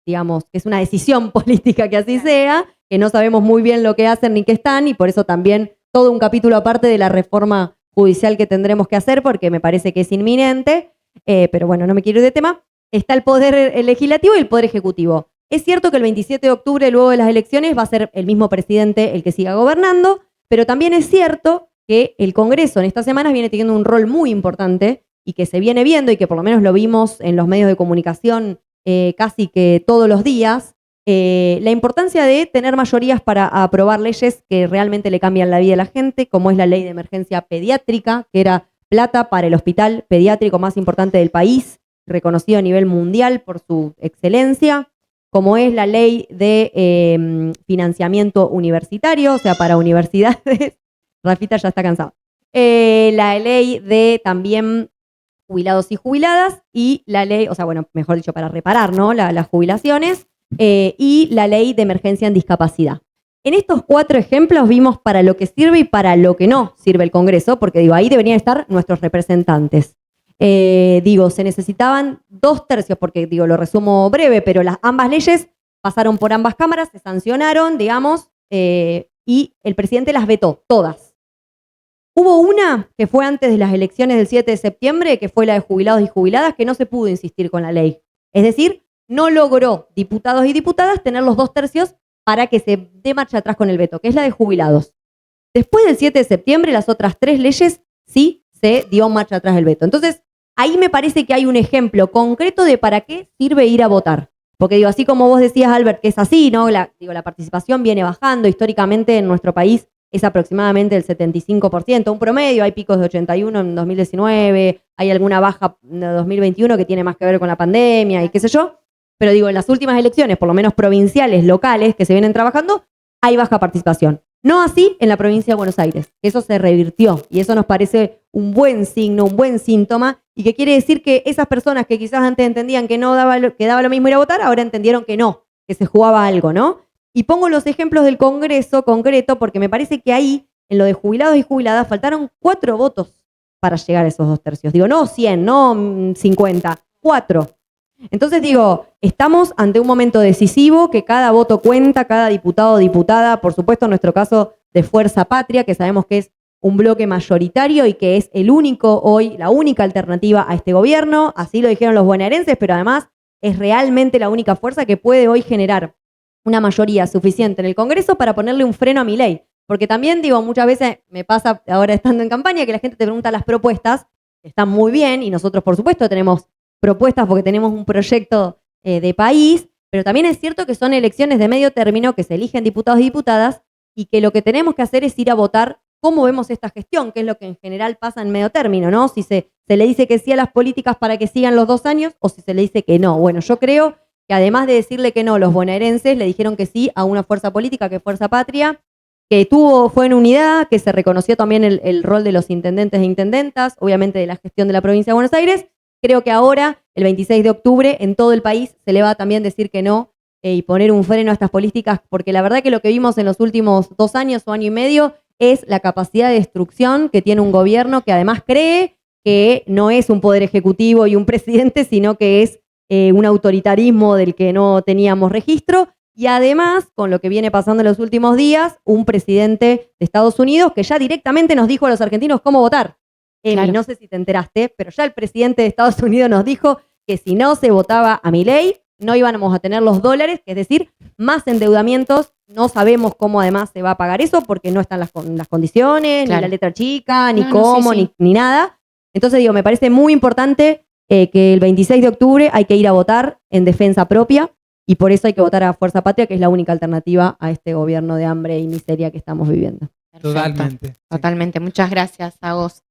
Speaker 7: digamos, que es una decisión política que así sea, que no sabemos muy bien lo que hacen ni qué están, y por eso también todo un capítulo aparte de la reforma judicial que tendremos que hacer, porque me parece que es inminente, pero bueno, no me quiero ir de tema. Está el Poder Legislativo y el Poder Ejecutivo. Es cierto que el 27 de octubre, luego de las elecciones, va a ser el mismo presidente el que siga gobernando, pero también es cierto que el Congreso en estas semanas viene teniendo un rol muy importante y que se viene viendo y que por lo menos lo vimos en los medios de comunicación casi que todos los días, la importancia de tener mayorías para aprobar leyes que realmente le cambian la vida a la gente, como es la ley de emergencia pediátrica, que era plata para el hospital pediátrico más importante del país, reconocido a nivel mundial por su excelencia, como es la ley de financiamiento universitario, o sea, para universidades. Rafita ya está cansado. La ley de también jubilados y jubiladas y la ley, o sea, bueno, mejor dicho, para reparar, ¿no? Las jubilaciones y la ley de emergencia en discapacidad. En estos 4 ejemplos vimos para lo que sirve y para lo que no sirve el Congreso, porque digo, ahí deberían estar nuestros representantes. Se necesitaban 2/3, porque digo, lo resumo breve, pero ambas leyes pasaron por ambas cámaras, se sancionaron, digamos, y el presidente las vetó, todas. Hubo una que fue antes de las elecciones del 7 de septiembre, que fue la de jubilados y jubiladas, que no se pudo insistir con la ley. Es decir, no logró diputados y diputadas tener los 2/3 para que se dé marcha atrás con el veto, que es la de jubilados. Después del 7 de septiembre, las otras 3 leyes sí se dio marcha atrás del veto. Entonces, ahí me parece que hay un ejemplo concreto de para qué sirve ir a votar. Porque digo, así como vos decías, Albert, que es así, ¿no? La participación viene bajando. Históricamente en nuestro país es aproximadamente el 75%, un promedio. Hay picos de 81 en 2019, hay alguna baja de 2021 que tiene más que ver con la pandemia y qué sé yo. Pero digo, en las últimas elecciones, por lo menos provinciales, locales, que se vienen trabajando, hay baja participación. No así en la provincia de Buenos Aires. Eso se revirtió y eso nos parece un buen signo, un buen síntoma y que quiere decir que esas personas que quizás antes entendían que que daba lo mismo ir a votar, ahora entendieron que no, que se jugaba algo, ¿no? Y pongo los ejemplos del Congreso concreto porque me parece que ahí, en lo de jubilados y jubiladas, faltaron 4 votos para llegar a esos 2/3. Digo, no 100, no 50, 4. Entonces digo, estamos ante un momento decisivo, que cada voto cuenta, cada diputado o diputada, por supuesto en nuestro caso de Fuerza Patria, que sabemos que es un bloque mayoritario y que es el único hoy, la única alternativa a este gobierno, así lo dijeron los bonaerenses, pero además es realmente la única fuerza que puede hoy generar una mayoría suficiente en el Congreso para ponerle un freno a Milei. Porque también digo, muchas veces me pasa ahora estando en campaña que la gente te pregunta las propuestas, que están muy bien y nosotros por supuesto tenemos propuestas porque tenemos un proyecto de país, pero también es cierto que son elecciones de medio término, que se eligen diputados y diputadas y que lo que tenemos que hacer es ir a votar cómo vemos esta gestión, que es lo que en general pasa en medio término, ¿no? Si se le dice que sí a las políticas para que sigan los 2 años o si se le dice que no. Bueno, yo creo que además de decirle que no, los bonaerenses le dijeron que sí a una fuerza política que es Fuerza Patria, que fue en unidad, que se reconoció también el rol de los intendentes e intendentas, obviamente de la gestión de la provincia de Buenos Aires. Creo que ahora, el 26 de octubre, en todo el país se le va a también decir que no y poner un freno a estas políticas, porque la verdad que lo que vimos en los últimos 2 años o año y medio es la capacidad de destrucción que tiene un gobierno que además cree que no es un poder ejecutivo y un presidente, sino que es un autoritarismo del que no teníamos registro. Y además, con lo que viene pasando en los últimos días, un presidente de Estados Unidos que ya directamente nos dijo a los argentinos cómo votar.
Speaker 1: Claro.
Speaker 7: No sé si te enteraste, pero ya el presidente de Estados Unidos nos dijo que si no se votaba a Milei, no íbamos a tener los dólares, es decir, más endeudamientos. No sabemos cómo además se va a pagar eso porque no están las condiciones,
Speaker 1: Claro.
Speaker 7: ni la letra chica, ni
Speaker 1: No,
Speaker 7: cómo,
Speaker 1: sí.
Speaker 7: ni nada. Entonces digo, me parece muy importante que el 26 de octubre hay que ir a votar en defensa propia y por eso hay que votar a Fuerza Patria, que es la única alternativa a este gobierno de hambre y miseria que estamos viviendo.
Speaker 1: Perfecto.
Speaker 4: Totalmente. Sí.
Speaker 1: Totalmente. Muchas gracias a vos.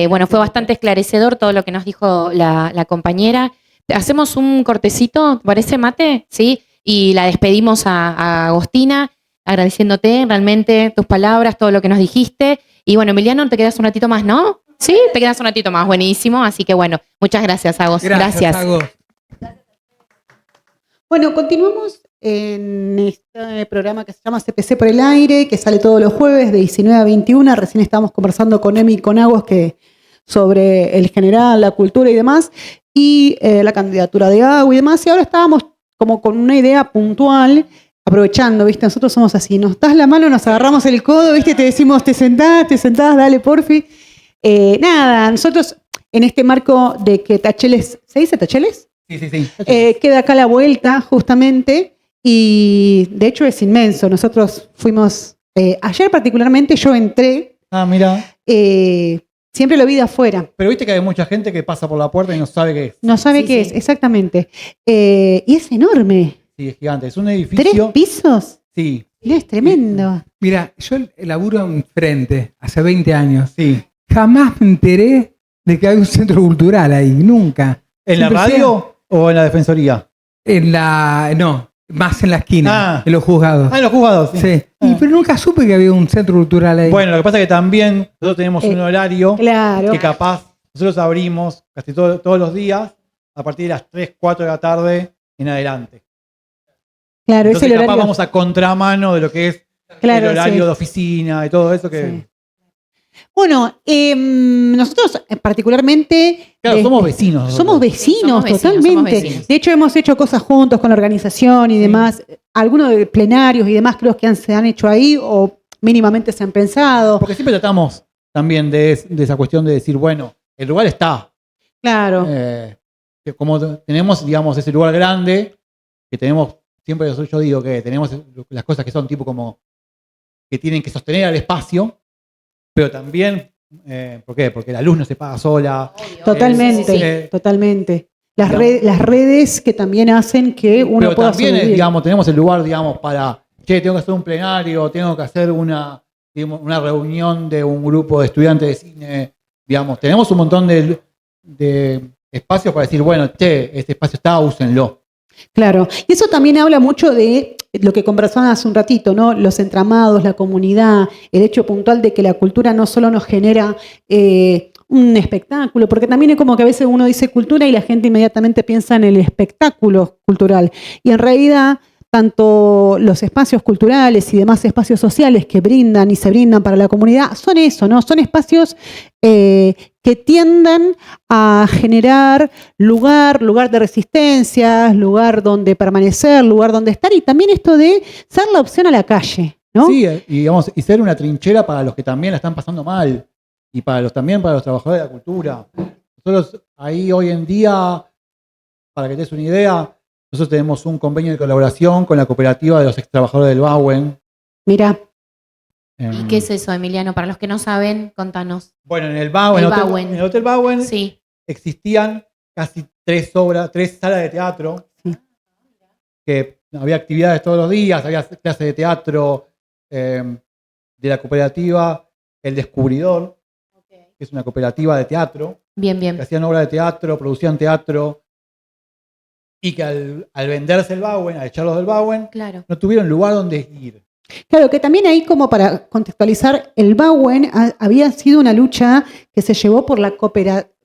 Speaker 1: Bueno, fue bastante esclarecedor todo lo que nos dijo la compañera. Hacemos un cortecito, ¿te parece, Mate? ¿Sí? Y la despedimos a Agostina, agradeciéndote realmente tus palabras, todo lo que nos dijiste. Y bueno, Emiliano, te quedas un ratito más, ¿no? Sí, te quedas un ratito más, buenísimo. Así que bueno, muchas gracias, Agos. Gracias.
Speaker 4: Agos.
Speaker 2: Bueno, continuamos en este programa que se llama CPC por el aire, que sale todos los jueves de 19 a 21. Recién estábamos conversando con Emi y con Agos sobre el general, la cultura y demás, y la candidatura de Agua y demás. Y ahora estábamos como con una idea puntual, aprovechando, ¿viste? Nosotros somos así, nos das la mano, nos agarramos el codo, ¿viste? Te decimos, te sentás, dale, porfi. Nada, nosotros en este marco de que Tacheles, ¿se dice Tacheles?
Speaker 8: Sí.
Speaker 2: Queda acá a la vuelta, justamente, y de hecho es inmenso. Nosotros fuimos, ayer particularmente yo entré
Speaker 8: Ah, mira.
Speaker 2: Siempre lo vi de afuera.
Speaker 8: Pero viste que hay mucha gente que pasa por la puerta y no sabe qué es.
Speaker 2: No sabe
Speaker 1: Sí,
Speaker 2: qué
Speaker 1: sí.
Speaker 2: es, exactamente. Y es enorme.
Speaker 8: Sí, es gigante. Es un
Speaker 2: 3
Speaker 8: edificio.
Speaker 2: pisos.
Speaker 8: Sí,
Speaker 2: Mirá, es tremendo.
Speaker 4: Mira, yo laburo enfrente hace 20 años.
Speaker 8: sí.
Speaker 4: Jamás me enteré de que hay un centro cultural ahí, nunca.
Speaker 8: ¿En la
Speaker 4: Siempre
Speaker 8: radio o en la defensoría?
Speaker 4: No, más en la esquina,
Speaker 8: Ah.
Speaker 4: en los juzgados.
Speaker 8: Ah, en los juzgados. Sí.
Speaker 4: Sí. Pero nunca supe que había un centro cultural ahí.
Speaker 8: Bueno, lo que pasa es que también nosotros tenemos un horario
Speaker 2: Claro.
Speaker 8: que capaz nosotros abrimos casi todos los días a partir de las 3, 4 de la tarde en adelante.
Speaker 2: Claro, es
Speaker 8: Entonces
Speaker 2: el
Speaker 8: capaz
Speaker 2: horario.
Speaker 8: vamos a contramano de lo que es
Speaker 2: Claro,
Speaker 8: el horario
Speaker 2: sí.
Speaker 8: de oficina y todo eso que...
Speaker 2: Sí. Bueno, nosotros particularmente...
Speaker 8: Claro, somos vecinos. nosotros.
Speaker 2: Somos vecinos,
Speaker 1: Somos vecinos,
Speaker 2: totalmente.
Speaker 1: somos vecinos.
Speaker 2: De hecho, hemos hecho cosas juntos con la organización y demás. Algunos de plenarios y demás creo que se han hecho ahí o mínimamente se han pensado.
Speaker 8: Porque siempre tratamos también de esa cuestión de decir, bueno, el lugar está.
Speaker 2: Claro.
Speaker 8: Que como tenemos, digamos, ese lugar grande, que tenemos, siempre yo digo que tenemos las cosas que son tipo como que tienen que sostener al espacio, pero también, ¿por qué? Porque la luz no se paga sola.
Speaker 2: Totalmente,
Speaker 8: sí, sí.
Speaker 2: Totalmente. Las
Speaker 8: Digamos.
Speaker 2: redes que también hacen que uno
Speaker 8: Pero
Speaker 2: pueda
Speaker 8: también,
Speaker 2: sobrevivir.
Speaker 8: digamos, tenemos el lugar, digamos, para, che, tengo que hacer un plenario, tengo que hacer una reunión de un grupo de estudiantes de cine, digamos, tenemos un montón de espacios para decir, bueno, che, este espacio está, úsenlo.
Speaker 2: Claro. Y eso también habla mucho de lo que conversaban hace un ratito, ¿no? Los entramados, la comunidad, el hecho puntual de que la cultura no solo nos genera un espectáculo, porque también es como que a veces uno dice cultura y la gente inmediatamente piensa en el espectáculo cultural. Y en realidad, tanto los espacios culturales y demás espacios sociales que brindan y se brindan para la comunidad son eso, ¿no? Son espacios que tiendan a generar lugar de resistencia, lugar donde permanecer, lugar donde estar y también esto de ser la opción a la calle, ¿no?
Speaker 8: Sí, y, digamos, y ser una trinchera para los que también la están pasando mal y también para los trabajadores de la cultura. Nosotros ahí hoy en día, para que te des una idea, nosotros tenemos un convenio de colaboración con la cooperativa de los ex trabajadores del Bauen.
Speaker 2: Mira,
Speaker 1: ¿Y qué es eso, Emiliano? Para los que no saben, contanos.
Speaker 8: Bueno, en el Bauen,
Speaker 1: El
Speaker 8: en
Speaker 1: Bauen.
Speaker 8: el Hotel Bauen,
Speaker 1: Sí.
Speaker 8: existían casi 3 salas de teatro, que había actividades todos los días, había clases de teatro de la cooperativa El Descubridor, que es una cooperativa de teatro,
Speaker 1: Bien,
Speaker 8: que
Speaker 1: bien.
Speaker 8: hacían obras de teatro, producían teatro, y que al venderse el Bauen, al echarlos del Bauen,
Speaker 1: Claro.
Speaker 8: no tuvieron lugar donde ir.
Speaker 2: claro que también ahí como para contextualizar, el Bauen había sido una lucha que se llevó por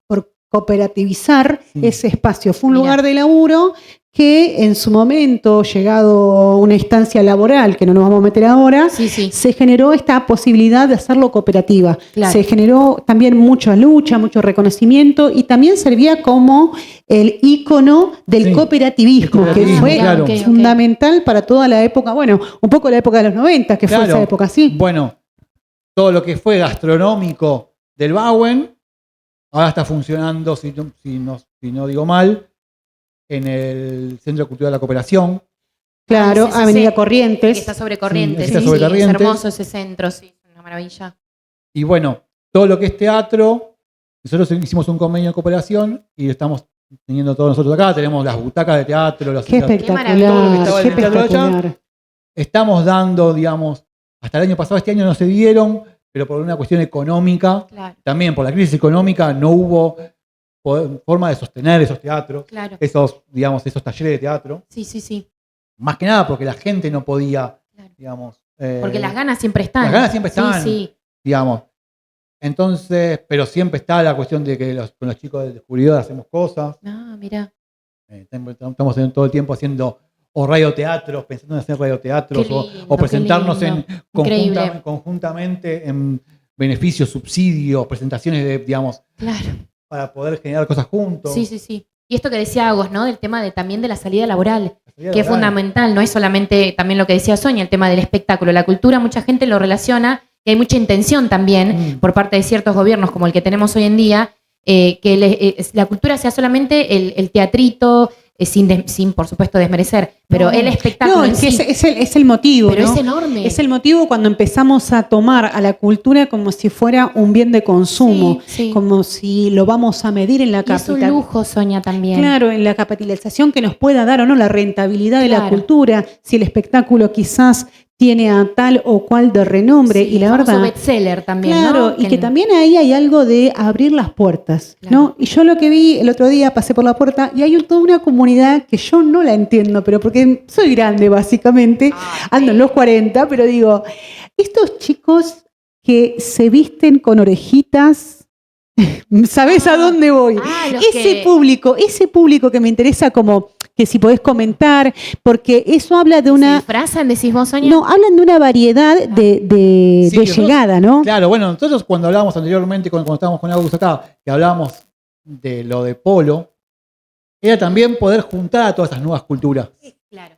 Speaker 2: por cooperativizar
Speaker 8: Sí.
Speaker 2: ese espacio. Fue un
Speaker 1: Mirá.
Speaker 2: lugar de laburo que en su momento, llegado una instancia laboral, que no nos vamos a meter ahora,
Speaker 1: Sí, sí.
Speaker 2: se generó esta posibilidad de hacerlo cooperativa.
Speaker 1: Claro.
Speaker 2: Se generó también mucha lucha, mucho reconocimiento y también servía como el ícono del
Speaker 8: Sí.
Speaker 2: cooperativismo,
Speaker 8: El
Speaker 2: que
Speaker 8: cooperativismo,
Speaker 2: fue
Speaker 8: claro.
Speaker 1: Ok, ok.
Speaker 2: fundamental para toda la época, bueno, un poco la época de los 90, que fue
Speaker 8: Claro.
Speaker 2: esa época así.
Speaker 8: Bueno, todo lo que fue gastronómico del Bauen, ahora está funcionando, si no digo mal, en el Centro Cultural de la Cooperación.
Speaker 2: Claro,
Speaker 1: Sí, sí, sí,
Speaker 2: Avenida
Speaker 1: sí.
Speaker 2: Corrientes.
Speaker 1: Que está sobre Corrientes.
Speaker 8: está
Speaker 1: Sí,
Speaker 8: sobre
Speaker 1: sí,
Speaker 8: Corrientes.
Speaker 1: Es hermoso ese centro, sí, es una maravilla.
Speaker 8: Y bueno, todo lo que es teatro, nosotros hicimos un convenio de cooperación y lo estamos teniendo todos nosotros acá. Tenemos las butacas de teatro,
Speaker 2: Qué
Speaker 8: todo lo que
Speaker 1: maravilla.
Speaker 2: espectacular, qué
Speaker 8: estaba en el teatro allá.
Speaker 2: espectacular.
Speaker 8: Estamos dando, digamos, hasta el año pasado, este año no se dieron, pero por una cuestión económica,
Speaker 1: Claro,
Speaker 8: también por la crisis económica, no hubo forma de sostener esos teatros,
Speaker 1: claro.
Speaker 8: esos talleres de teatro.
Speaker 1: Sí, sí, sí.
Speaker 8: Más que nada porque la gente no podía,
Speaker 1: Claro.
Speaker 8: digamos.
Speaker 1: Porque las ganas siempre están.
Speaker 8: las ganas siempre están.
Speaker 1: Sí,
Speaker 8: digamos. Entonces, pero siempre está la cuestión de que con los chicos del Descubridor hacemos cosas.
Speaker 1: sí. Ah, mira.
Speaker 8: Estamos todo el tiempo haciendo o radioteatros, pensando en hacer radioteatros,
Speaker 1: Qué
Speaker 8: o
Speaker 1: lindo,
Speaker 8: presentarnos
Speaker 1: qué lindo.
Speaker 8: en
Speaker 1: Increíble.
Speaker 8: conjuntamente en beneficios, subsidios, presentaciones de, digamos,
Speaker 1: Claro.
Speaker 8: para poder generar cosas juntos.
Speaker 1: Sí, sí, sí. Y esto que decía Agos, ¿no? Del tema también de la salida laboral,
Speaker 8: La salida
Speaker 1: que es
Speaker 8: laboral.
Speaker 1: fundamental, no es solamente también lo que decía Sonia, el tema del espectáculo. La cultura, mucha gente lo relaciona, y hay mucha intención también por parte de ciertos gobiernos como el que tenemos hoy en día, que la cultura sea solamente el teatrito, sin, por supuesto, desmerecer, pero
Speaker 2: No.
Speaker 1: el espectáculo
Speaker 2: No,
Speaker 1: en
Speaker 2: es que
Speaker 1: sí,
Speaker 2: es el motivo,
Speaker 1: pero
Speaker 2: ¿no?
Speaker 1: es enorme.
Speaker 2: Es el motivo cuando empezamos a tomar a la cultura como si fuera un bien de consumo,
Speaker 1: Sí, sí.
Speaker 2: como si lo vamos a medir en la
Speaker 1: Y es un
Speaker 2: capital.
Speaker 1: lujo, Sonia, también.
Speaker 2: Claro, en la capitalización que nos pueda dar o no la rentabilidad de la
Speaker 1: Claro.
Speaker 2: cultura, si el espectáculo quizás tiene a tal o cual de renombre,
Speaker 1: Sí,
Speaker 2: y la
Speaker 1: el famoso
Speaker 2: verdad.
Speaker 1: bestseller también,
Speaker 2: Claro,
Speaker 1: ¿no?
Speaker 2: y que también ahí hay algo de abrir las puertas,
Speaker 1: Claro.
Speaker 2: ¿no? Y yo lo que vi el otro día, pasé por la puerta y hay toda una comunidad que yo no la entiendo, pero porque soy grande básicamente, ando en los 40, pero digo, estos chicos que se visten con orejitas, ¿sabés a dónde voy?
Speaker 1: Los
Speaker 2: Ese
Speaker 1: que
Speaker 2: público que me interesa como que si podés comentar, porque eso habla de
Speaker 1: se
Speaker 2: una...
Speaker 1: disfrazan, decís vos, Sonia.
Speaker 2: No, hablan de una variedad de
Speaker 8: Sí, nosotros-
Speaker 2: llegada, ¿no?
Speaker 8: Claro, bueno, nosotros cuando hablábamos anteriormente, cuando estábamos con Agus acá, que hablábamos de lo de polo, era también poder juntar a todas esas nuevas culturas,
Speaker 1: Claro.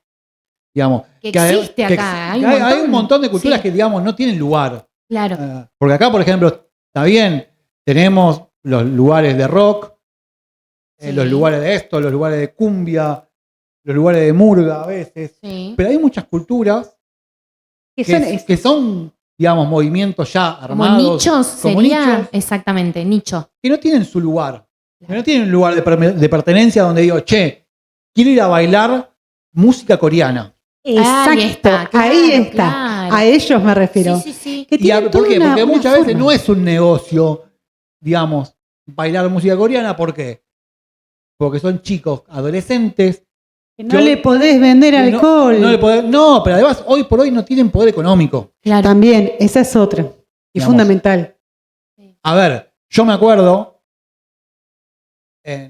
Speaker 8: digamos.
Speaker 1: Que
Speaker 8: hay-
Speaker 1: existe acá, hay
Speaker 8: que
Speaker 1: un
Speaker 8: hay
Speaker 1: montón.
Speaker 8: un montón de culturas
Speaker 1: Sí.
Speaker 8: que, digamos, no tienen lugar.
Speaker 1: Claro.
Speaker 8: Porque acá, por ejemplo, está bien, tenemos los lugares de rock,
Speaker 1: Sí.
Speaker 8: los lugares de esto, los lugares de cumbia, los lugares de murga a veces,
Speaker 1: Sí.
Speaker 8: pero hay muchas culturas que son, digamos, movimientos ya
Speaker 1: Como
Speaker 8: armados.
Speaker 1: nichos
Speaker 8: como
Speaker 1: sería.
Speaker 8: nichos,
Speaker 1: Exactamente, nicho.
Speaker 8: que no tienen su lugar. Que no tienen un lugar de pertenencia donde digo, che, quiero ir a bailar música coreana.
Speaker 2: Exacto,
Speaker 1: Ahí está, claro,
Speaker 2: ahí está.
Speaker 1: claro.
Speaker 2: A ellos me refiero.
Speaker 1: Sí, sí, sí.
Speaker 2: Que tienen
Speaker 8: ¿Por
Speaker 2: toda
Speaker 8: qué? Porque
Speaker 2: una
Speaker 8: muchas veces
Speaker 2: forma.
Speaker 8: no es un negocio, digamos, bailar música coreana. ¿Por qué? Porque son chicos, adolescentes.
Speaker 2: Que no le podés vender
Speaker 8: que
Speaker 2: alcohol.
Speaker 8: No, pero además hoy por hoy no tienen poder económico.
Speaker 1: Claro.
Speaker 2: También, esa es otra. Y
Speaker 8: Digamos.
Speaker 2: fundamental.
Speaker 8: A ver, yo me acuerdo,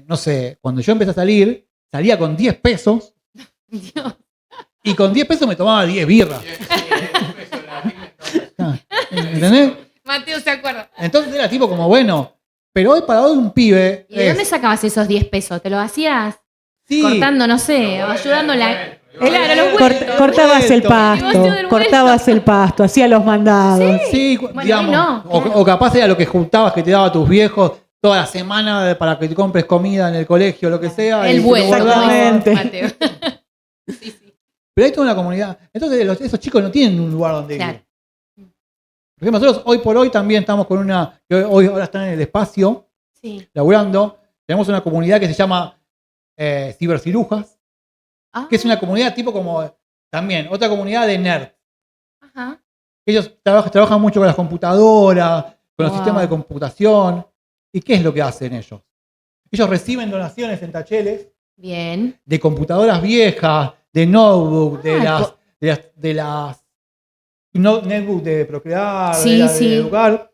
Speaker 8: no sé, cuando yo empecé a salir, salía con 10 pesos
Speaker 1: Dios.
Speaker 8: y con 10 pesos me tomaba 10 birras. ¿Entendés?
Speaker 1: Mateo se acuerda.
Speaker 8: Entonces era tipo como, bueno, pero hoy para hoy un pibe.
Speaker 1: ¿Y de dónde sacabas esos 10 pesos? ¿Te lo hacías
Speaker 8: Sí,
Speaker 1: cortando, no sé, ayudándola? Claro, los
Speaker 8: Cort-
Speaker 1: vueltos.
Speaker 2: Cortabas el
Speaker 8: Vuelto.
Speaker 2: pasto,
Speaker 1: Negocio del
Speaker 2: cortabas el pasto, hacías los mandados.
Speaker 8: sí,
Speaker 1: Bueno,
Speaker 8: digamos.
Speaker 1: hoy no, claro.
Speaker 8: O capaz era lo que juntabas que te daba tus viejos toda la semana para que te compres comida en el colegio, lo que sea.
Speaker 1: El
Speaker 8: y te lo
Speaker 1: vuelto,
Speaker 8: guardabas.
Speaker 1: como dice
Speaker 2: Exactamente.
Speaker 1: Mateo. Sí, sí.
Speaker 8: Pero hay toda una comunidad. Entonces esos chicos no tienen un lugar donde
Speaker 1: Claro.
Speaker 8: ir. Por ejemplo, nosotros hoy por hoy también estamos con una, que ahora están en el espacio,
Speaker 1: Sí.
Speaker 8: laburando. Tenemos una comunidad que se llama Cibercirujas,
Speaker 1: Ah,
Speaker 8: que es una comunidad tipo como, también, otra comunidad de nerd.
Speaker 1: ajá.
Speaker 8: Ellos trabajan mucho con las computadoras, con los
Speaker 1: Wow.
Speaker 8: sistemas de computación. ¿Y qué es lo que hacen ellos? Ellos reciben donaciones en tacheles
Speaker 1: Bien.
Speaker 8: de computadoras viejas, de notebook,
Speaker 1: Ah,
Speaker 8: de las netbook de Procrear,
Speaker 1: Sí, sí.
Speaker 8: de Educar.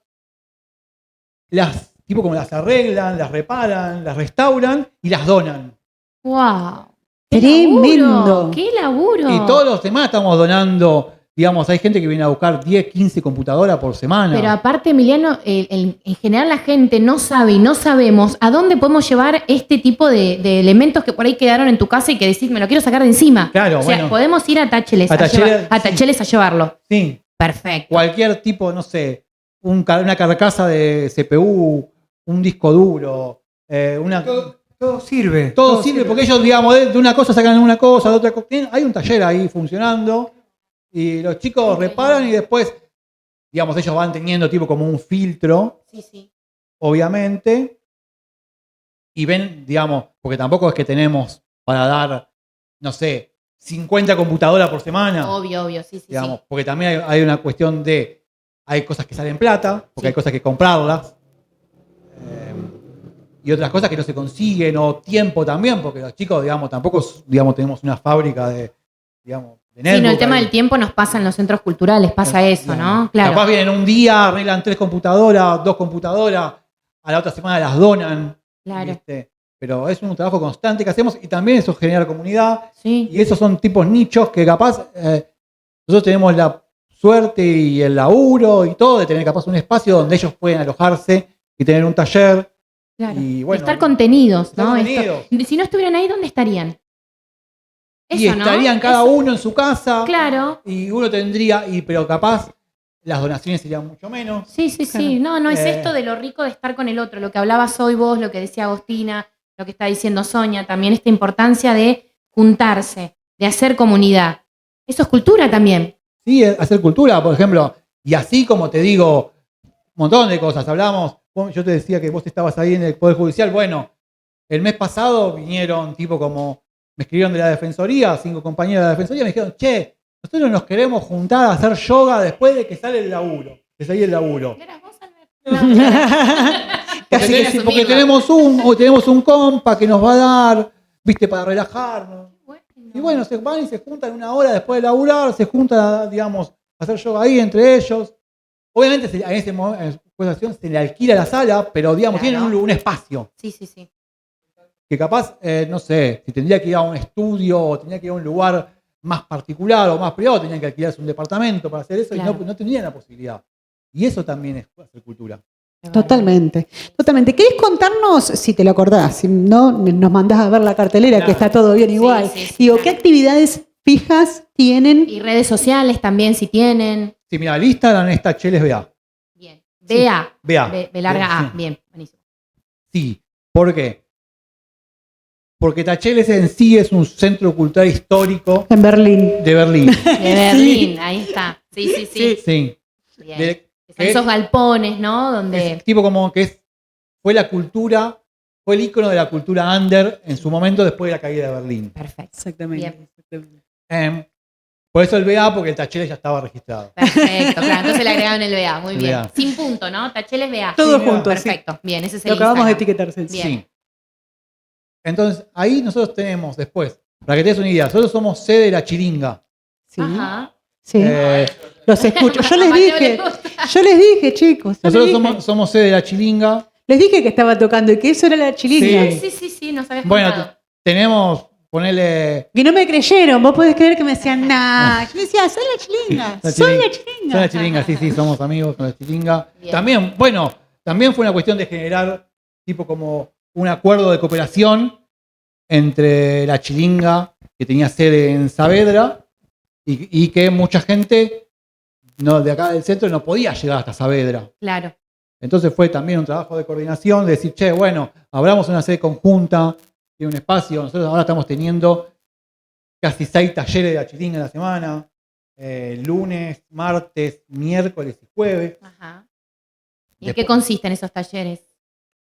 Speaker 8: Tipo como las arreglan, las reparan, las restauran y las donan.
Speaker 1: Wow.
Speaker 2: Tremendo.
Speaker 1: ¡Qué laburo!
Speaker 8: Y todos los demás estamos donando, digamos, hay gente que viene a buscar 10, 15 computadoras por semana.
Speaker 1: Pero aparte, Emiliano, en general la gente no sabe y no sabemos a dónde podemos llevar este tipo de elementos que por ahí quedaron en tu casa y que decís, me lo quiero sacar de encima.
Speaker 8: Claro,
Speaker 1: o sea,
Speaker 8: bueno.
Speaker 1: podemos ir a Tacheles
Speaker 8: A Tacheles,
Speaker 1: a
Speaker 8: sí.
Speaker 1: Tacheles a llevarlo.
Speaker 8: Sí,
Speaker 1: Perfecto.
Speaker 8: cualquier tipo, no sé, una carcasa de CPU, un disco duro,
Speaker 4: Todo sirve.
Speaker 8: todo sirve porque ellos, digamos, de una cosa sacan una cosa, de otra cosa. Hay un taller ahí funcionando y los chicos reparan y después, digamos, ellos van teniendo tipo como un filtro,
Speaker 1: Sí, sí.
Speaker 8: obviamente, y ven, digamos, porque tampoco es que tenemos para dar, no sé, 50 computadoras por semana,
Speaker 1: Obvio, obvio, sí, sí,
Speaker 8: digamos,
Speaker 1: sí.
Speaker 8: porque también hay una cuestión de, hay cosas que salen plata, porque
Speaker 1: Sí.
Speaker 8: hay cosas que comprarlas, y otras cosas que no se consiguen, o tiempo también, porque los chicos, digamos, tampoco, digamos, tenemos una fábrica de, digamos, de
Speaker 1: Sí, no, el
Speaker 8: netbook
Speaker 1: tema
Speaker 8: ahí.
Speaker 1: del tiempo nos pasa en los centros culturales, pasa eso, ¿no? Claro.
Speaker 8: Capaz vienen un día, arreglan 3 computadoras, 2 computadoras, a la otra semana las donan.
Speaker 1: Claro.
Speaker 8: ¿viste? Pero es un trabajo constante que hacemos y también eso genera comunidad.
Speaker 1: Sí.
Speaker 8: Y esos son tipos nichos que capaz nosotros tenemos la suerte y el laburo y todo de tener capaz un espacio donde ellos pueden alojarse y tener un taller.
Speaker 1: Claro.
Speaker 8: Y bueno,
Speaker 1: estar contenidos,
Speaker 8: estar
Speaker 1: ¿no?
Speaker 8: contenidos.
Speaker 1: Si no estuvieran ahí, ¿dónde estarían?
Speaker 8: Y
Speaker 1: Eso, ¿no?
Speaker 8: estarían cada
Speaker 1: Eso.
Speaker 8: uno en su casa.
Speaker 1: Claro.
Speaker 8: Y uno tendría, pero capaz las donaciones serían mucho menos.
Speaker 1: Sí, sí, sí. No, no es
Speaker 8: Eh.
Speaker 1: esto de lo rico de estar con el otro. Lo que hablabas hoy vos, lo que decía Agostina, lo que está diciendo Sonia, también esta importancia de juntarse, de hacer comunidad. Eso es cultura también.
Speaker 8: Sí, hacer cultura, por ejemplo, y así como te digo, un montón de cosas. Hablamos, yo te decía que vos estabas ahí en el Poder Judicial. Bueno, el mes pasado vinieron tipo como, me escribieron de la Defensoría, 5 compañeros de la Defensoría, me dijeron, che, nosotros nos queremos juntar a hacer yoga después de que sale el laburo, que salí el laburo.
Speaker 1: ¿Eras vos, Alberto?
Speaker 8: Porque tenemos un compa que nos va a dar, viste, para relajarnos. Y bueno, se van y se juntan 1 hora después de laburar, se juntan, digamos, a hacer yoga ahí entre ellos. Obviamente en ese momento se le alquila la sala, pero digamos,
Speaker 1: Claro.
Speaker 8: tienen un espacio.
Speaker 1: Sí, sí, sí.
Speaker 8: Que capaz, no sé, si tendría que ir a un estudio o tendría que ir a un lugar más particular o más privado, tenían que alquilarse un departamento para hacer eso
Speaker 1: Claro.
Speaker 8: y no tenían la posibilidad. Y eso también es hacer cultura.
Speaker 2: Totalmente, totalmente. ¿Querés contarnos, si te lo acordás, si no, nos mandás a ver la cartelera,
Speaker 8: Claro.
Speaker 2: que está todo bien
Speaker 1: Sí,
Speaker 2: igual?
Speaker 1: sí, sí,
Speaker 2: Digo,
Speaker 1: claro.
Speaker 2: ¿qué actividades fijas tienen?
Speaker 1: Y redes sociales también, si tienen.
Speaker 8: Sí, mira, el Instagram es Tacheles BA.
Speaker 1: Bien. BA.
Speaker 8: BA.
Speaker 1: B larga A.
Speaker 8: Sí.
Speaker 1: Bien, buenísimo.
Speaker 8: Sí, ¿por qué? Porque Tacheles en sí es un centro cultural histórico
Speaker 2: En Berlín.
Speaker 8: de Berlín.
Speaker 1: De Berlín, ahí está. Sí, sí, sí.
Speaker 8: Sí.
Speaker 1: Bien.
Speaker 8: De-
Speaker 1: Son esos galpones, ¿no? Donde.
Speaker 8: es tipo como que fue la cultura, fue el ícono de la cultura under en su momento después de la caída de Berlín.
Speaker 1: Perfecto.
Speaker 2: Exactamente.
Speaker 1: Bien.
Speaker 8: Por eso el BA, porque el Tacheles ya estaba registrado.
Speaker 1: Perfecto, claro. Entonces le agregaron el BA. Muy
Speaker 8: El
Speaker 1: bien.
Speaker 8: BA.
Speaker 1: Sin punto, ¿no? Tacheles BA.
Speaker 2: Todo
Speaker 8: Sí,
Speaker 2: junto, sí.
Speaker 1: Perfecto. Bien, ese es el
Speaker 2: Lo acabamos de
Speaker 1: Instagram.
Speaker 2: etiquetar. Sí.
Speaker 1: Bien.
Speaker 8: Sí. Entonces, ahí nosotros tenemos después, para que te des una idea, nosotros somos sede de la Chiringa.
Speaker 2: Sí.
Speaker 1: Ajá.
Speaker 2: Sí.
Speaker 8: Eh,
Speaker 2: Los escucho. Yo les
Speaker 1: A Mateo
Speaker 2: dije,
Speaker 1: le gusta.
Speaker 2: chicos. yo
Speaker 8: nosotros
Speaker 2: les dije.
Speaker 8: somos sede de la Chiringa.
Speaker 2: Les dije que estaba tocando y que eso era la chilinga.
Speaker 8: Sí.
Speaker 1: Sí, nos habías
Speaker 8: Bueno,
Speaker 1: contado.
Speaker 8: tenemos, ponele...
Speaker 2: Que no me creyeron. Vos podés creer que me decían, nah. Yo decía, soy la chilinga.
Speaker 8: La
Speaker 2: Soy la
Speaker 8: Son
Speaker 2: chilinga.
Speaker 8: la Chiringa, sí, somos amigos con la Chiringa.
Speaker 1: Bien.
Speaker 8: También, bueno, también fue una cuestión de generar tipo como un acuerdo de cooperación entre la Chiringa, que tenía sede en Saavedra, y que mucha gente de acá del centro no podía llegar hasta Saavedra.
Speaker 1: Claro.
Speaker 8: Entonces fue también un trabajo de coordinación, de decir, che, bueno, abramos una sede conjunta, tiene un espacio. Nosotros ahora estamos teniendo casi 6 talleres de la Chiringa en la semana, lunes, martes, miércoles y jueves.
Speaker 1: Ajá. ¿Y en qué consisten esos talleres?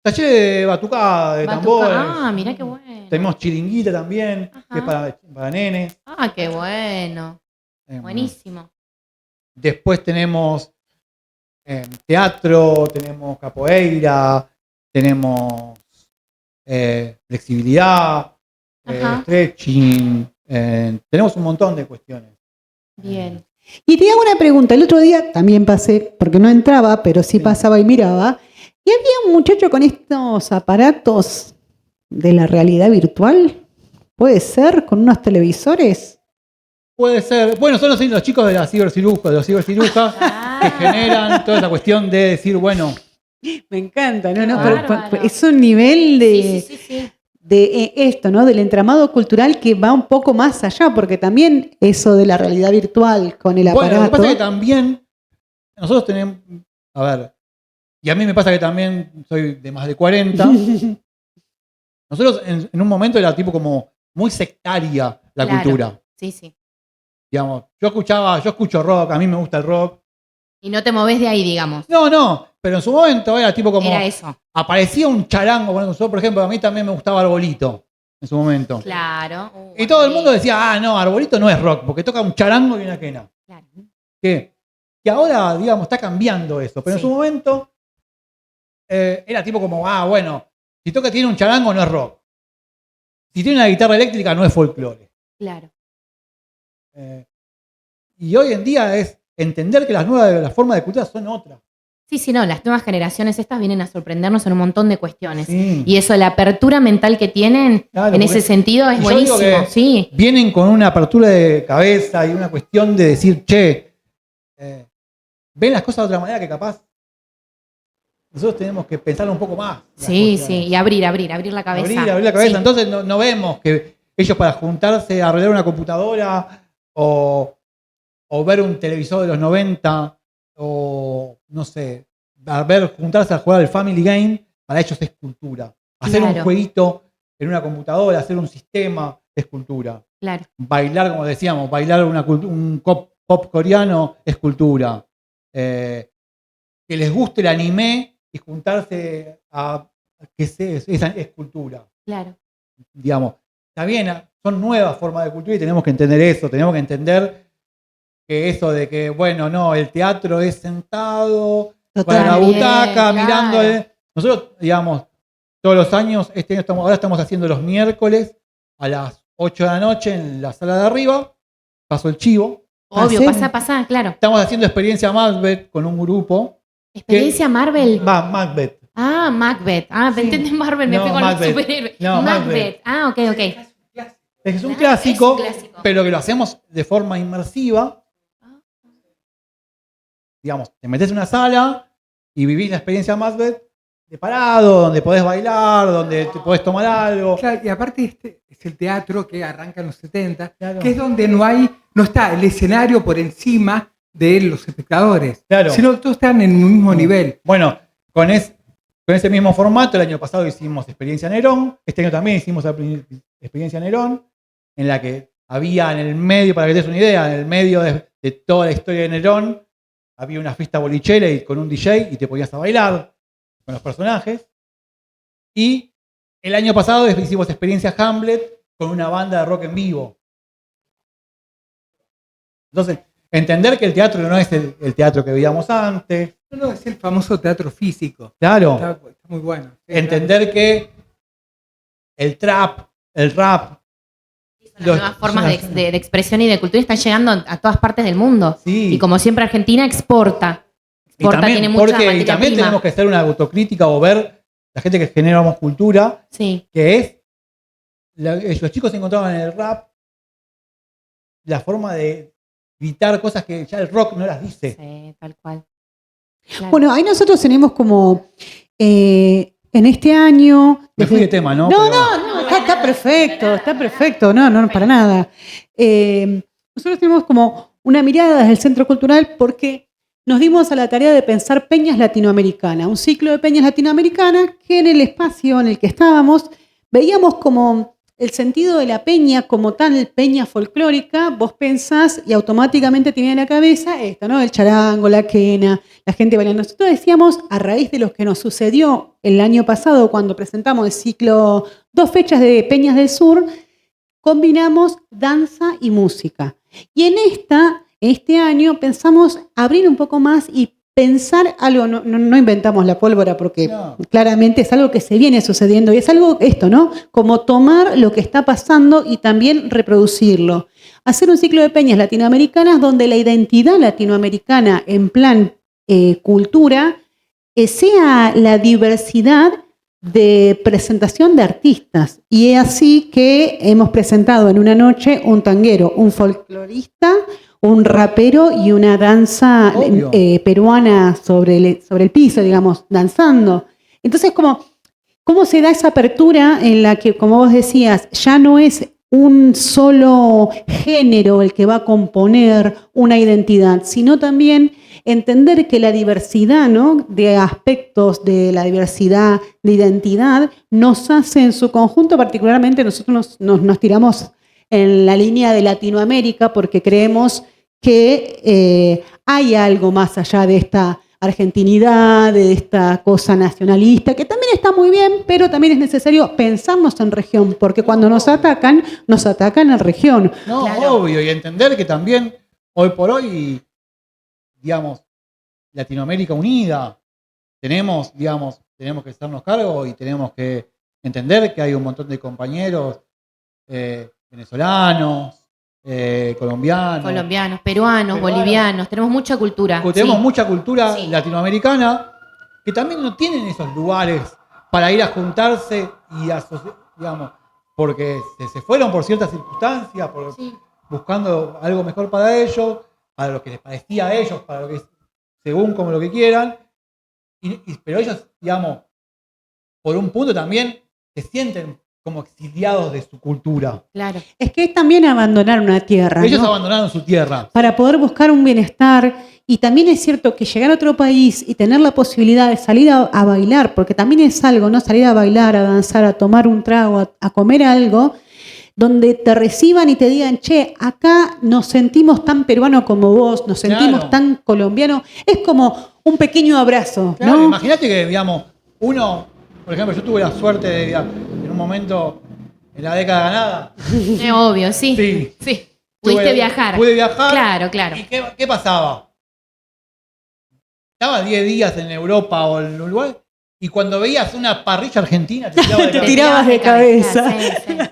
Speaker 8: Talleres de batucada, de tambores.
Speaker 1: Ah, mirá qué bueno.
Speaker 8: Tenemos chiringuita también, que es
Speaker 1: Ajá.
Speaker 8: para nenes.
Speaker 1: Ah, qué bueno. Buenísimo.
Speaker 8: Después tenemos teatro, tenemos capoeira, tenemos flexibilidad,
Speaker 1: Ajá.
Speaker 8: stretching, tenemos un montón de cuestiones.
Speaker 1: Bien.
Speaker 2: Y te hago una pregunta. El otro día también pasé, porque no entraba, pero sí pasaba y miraba. Y había un muchacho con estos aparatos de la realidad virtual. ¿Puede ser? ¿Con unos televisores?
Speaker 8: Puede ser, bueno, son los chicos de la ciberciruja, de los cibercirujas, que generan toda esa cuestión de decir, bueno,
Speaker 2: Me encanta, ¿no? No,
Speaker 1: Bárbaro.
Speaker 2: es un nivel de,
Speaker 1: Sí.
Speaker 2: de esto, ¿no? Del entramado cultural que va un poco más allá, porque también eso de la realidad virtual con el
Speaker 8: bueno, lo que
Speaker 2: aparato.
Speaker 8: pasa es que también nosotros tenemos, a ver, y a mí me pasa que también soy de más de 40, nosotros en un momento era tipo como muy sectaria la
Speaker 1: Claro.
Speaker 8: cultura.
Speaker 1: Sí.
Speaker 8: Digamos, yo escucho rock, a mí me gusta el rock.
Speaker 1: Y no te moves de ahí, digamos.
Speaker 8: No, pero en su momento era tipo como,
Speaker 1: Era eso.
Speaker 8: aparecía un charango, por ejemplo, a mí también me gustaba Arbolito en su momento.
Speaker 1: Claro.
Speaker 8: Y todo el mundo decía, no, Arbolito no es rock, porque toca un charango y una quena.
Speaker 1: Claro.
Speaker 8: Que ahora, digamos, está cambiando eso. Pero en
Speaker 1: Sí.
Speaker 8: su momento era tipo como, bueno, si tiene un charango no es rock. Si tiene una guitarra eléctrica no es folclore.
Speaker 1: Claro.
Speaker 8: Y hoy en día es entender que las formas de cultura son otras.
Speaker 1: Sí, no, las nuevas generaciones estas vienen a sorprendernos en un montón de cuestiones.
Speaker 8: Sí.
Speaker 1: Y eso, la apertura mental que tienen,
Speaker 8: Claro,
Speaker 1: en
Speaker 8: porque-
Speaker 1: ese sentido, es
Speaker 8: y yo digo
Speaker 1: buenísimo.
Speaker 8: que-
Speaker 1: Sí.
Speaker 8: Vienen con una apertura de cabeza y una cuestión de decir, che, ven las cosas de otra manera que capaz nosotros tenemos que pensar un poco más. las
Speaker 1: Sí,
Speaker 8: cuestiones.
Speaker 1: y abrir la cabeza.
Speaker 8: Abrir la cabeza.
Speaker 1: Sí.
Speaker 8: Entonces no vemos que ellos para juntarse a arreglar una computadora o ver un televisor de los 90 o no sé, juntarse a jugar al Family Game, para ellos es cultura. Hacer un
Speaker 1: Claro.
Speaker 8: jueguito en una computadora, hacer un sistema, es cultura.
Speaker 1: Claro.
Speaker 8: Bailar, como decíamos, bailar un pop coreano es cultura. Que les guste el anime y juntarse a es cultura.
Speaker 1: Claro.
Speaker 8: Digamos, está bien, son nuevas formas de cultura y tenemos que entender eso, tenemos que entender que eso de que, bueno, no, el teatro es sentado, para la
Speaker 2: Totalmente.
Speaker 8: butaca,
Speaker 1: Claro.
Speaker 8: mirando. Nosotros, digamos, todos los años, ahora estamos haciendo los miércoles a las 8 de la noche en la sala de arriba, paso el chivo.
Speaker 1: Obvio,
Speaker 2: Hacemos-
Speaker 1: pasa, claro.
Speaker 8: Estamos haciendo experiencia Macbeth con un grupo.
Speaker 1: Experiencia Marvel.
Speaker 8: Macbeth.
Speaker 1: Ah, Macbeth. Ah, me entendí Marvel, me
Speaker 8: No,
Speaker 1: fui con
Speaker 8: Macbeth.
Speaker 1: los superhéroes.
Speaker 8: No,
Speaker 1: Macbeth.
Speaker 8: Macbeth.
Speaker 1: Ah, ok.
Speaker 8: Es un
Speaker 1: Claro,
Speaker 8: clásico,
Speaker 1: es un clásico.
Speaker 8: pero que lo hacemos de forma inmersiva. Digamos, te metes en una sala y vivís la experiencia Macbeth de parado, donde podés bailar, donde te podés tomar algo.
Speaker 4: Claro, y aparte este es el teatro que arranca en los 70,
Speaker 8: Claro.
Speaker 4: que es donde no está el escenario por encima de los espectadores,
Speaker 8: Claro.
Speaker 4: sino todos están en un mismo nivel.
Speaker 8: Bueno, con ese mismo formato, el año pasado hicimos Experiencia Nerón, este año también hicimos Experiencia Nerón, en la que había en el medio, para que te des una idea, en el medio de toda la historia de Nerón, había una fiesta bolichera y con un DJ y te podías a bailar con los personajes. Y el año pasado hicimos Experiencia Hamlet con una banda de rock en vivo. Entonces, entender que el teatro no es el teatro que veíamos antes.
Speaker 4: No, es el famoso teatro físico.
Speaker 8: Claro.
Speaker 4: Está muy bueno. Sí,
Speaker 8: Entender que el trap, el rap,
Speaker 1: Las nuevas formas de expresión y de cultura están llegando a todas partes del mundo.
Speaker 8: sí.
Speaker 1: Y como siempre Argentina exporta.
Speaker 8: Y
Speaker 1: Exporta,
Speaker 8: también,
Speaker 1: tiene mucha
Speaker 8: y
Speaker 1: materia
Speaker 8: también
Speaker 1: prima.
Speaker 8: tenemos que hacer una autocrítica o ver la gente que generamos cultura,
Speaker 1: Sí,
Speaker 8: que es los chicos encontraban en el rap la forma de gritar cosas que ya el rock no las dice.
Speaker 1: sí, tal cual. Claro.
Speaker 2: Bueno, ahí nosotros tenemos como en este año.
Speaker 8: Me fui de tema, ¿no?
Speaker 2: No,
Speaker 8: Pero-
Speaker 2: está perfecto, no, para nada. Nosotros tenemos como una mirada desde el Centro Cultural porque nos dimos a la tarea de pensar peñas latinoamericanas, un ciclo de peñas latinoamericanas que en el espacio en el que estábamos veíamos como el sentido de la peña como tal, peña folclórica, vos pensás y automáticamente te viene a la cabeza esto, ¿no? El charango, la quena, la gente bailando. Nosotros decíamos, a raíz de lo que nos sucedió el año pasado cuando presentamos el ciclo 2 fechas de Peñas del Sur, combinamos danza y música. Y en este año pensamos abrir un poco más y pensar algo, no inventamos la pólvora porque
Speaker 8: No.
Speaker 2: claramente es algo que se viene sucediendo y es algo esto, ¿no? Como tomar lo que está pasando y también reproducirlo. Hacer un ciclo de peñas latinoamericanas donde la identidad latinoamericana en plan cultura sea la diversidad de presentación de artistas. Y es así que hemos presentado en una noche un tanguero, un folclorista, un rapero y una danza
Speaker 8: Obvio.
Speaker 2: peruana sobre el piso, digamos, danzando. Entonces, ¿cómo se da esa apertura en la que, como vos decías, ya no es un solo género el que va a componer una identidad, sino también entender que la diversidad, ¿no?, de aspectos de la diversidad de identidad nos hace en su conjunto, particularmente nosotros nos tiramos en la línea de Latinoamérica porque creemos que hay algo más allá de esta argentinidad, de esta cosa nacionalista, que también está muy bien, pero también es necesario pensarnos en región, porque cuando nos atacan en región.
Speaker 8: No,
Speaker 1: Claro.
Speaker 8: obvio, y entender que también hoy por hoy, digamos, Latinoamérica unida, tenemos que hacernos cargo y tenemos que entender que hay un montón de compañeros venezolanos, colombianos.
Speaker 1: Peruanos, bolivianos, tenemos mucha cultura.
Speaker 8: Tenemos
Speaker 1: sí.
Speaker 8: mucha cultura
Speaker 1: Sí.
Speaker 8: latinoamericana que también no tienen esos lugares para ir a juntarse y digamos, porque se fueron por ciertas circunstancias,
Speaker 1: Sí.
Speaker 8: buscando algo mejor para ellos, para lo que les parecía a ellos, para lo que según como lo que quieran, pero ellos, digamos, por un punto también se sienten como exiliados de su cultura.
Speaker 1: Claro.
Speaker 2: Es que es también abandonar una tierra,
Speaker 8: Ellos
Speaker 2: ¿no?
Speaker 8: abandonaron su tierra.
Speaker 2: Para poder buscar un bienestar. Y también es cierto que llegar a otro país y tener la posibilidad de salir a bailar, porque también es algo, ¿no? Salir a bailar, a danzar, a tomar un trago, a comer algo, donde te reciban y te digan, che, acá nos sentimos tan peruanos como vos, nos sentimos
Speaker 8: Claro.
Speaker 2: tan colombianos. Es como un pequeño abrazo,
Speaker 8: Claro,
Speaker 2: ¿no?
Speaker 8: imagínate que, digamos, uno, por ejemplo, yo tuve la suerte de, en un momento, en la década ganada,
Speaker 1: Es obvio, sí.
Speaker 8: Sí.
Speaker 1: Sí. Pudiste viajar.
Speaker 8: Pude viajar.
Speaker 1: Claro, claro.
Speaker 8: ¿Y qué pasaba? Estaba 10 días en Europa o en Uruguay y cuando veías una parrilla argentina te tiraba de
Speaker 2: Te
Speaker 8: cabeza.
Speaker 2: tirabas de cabeza.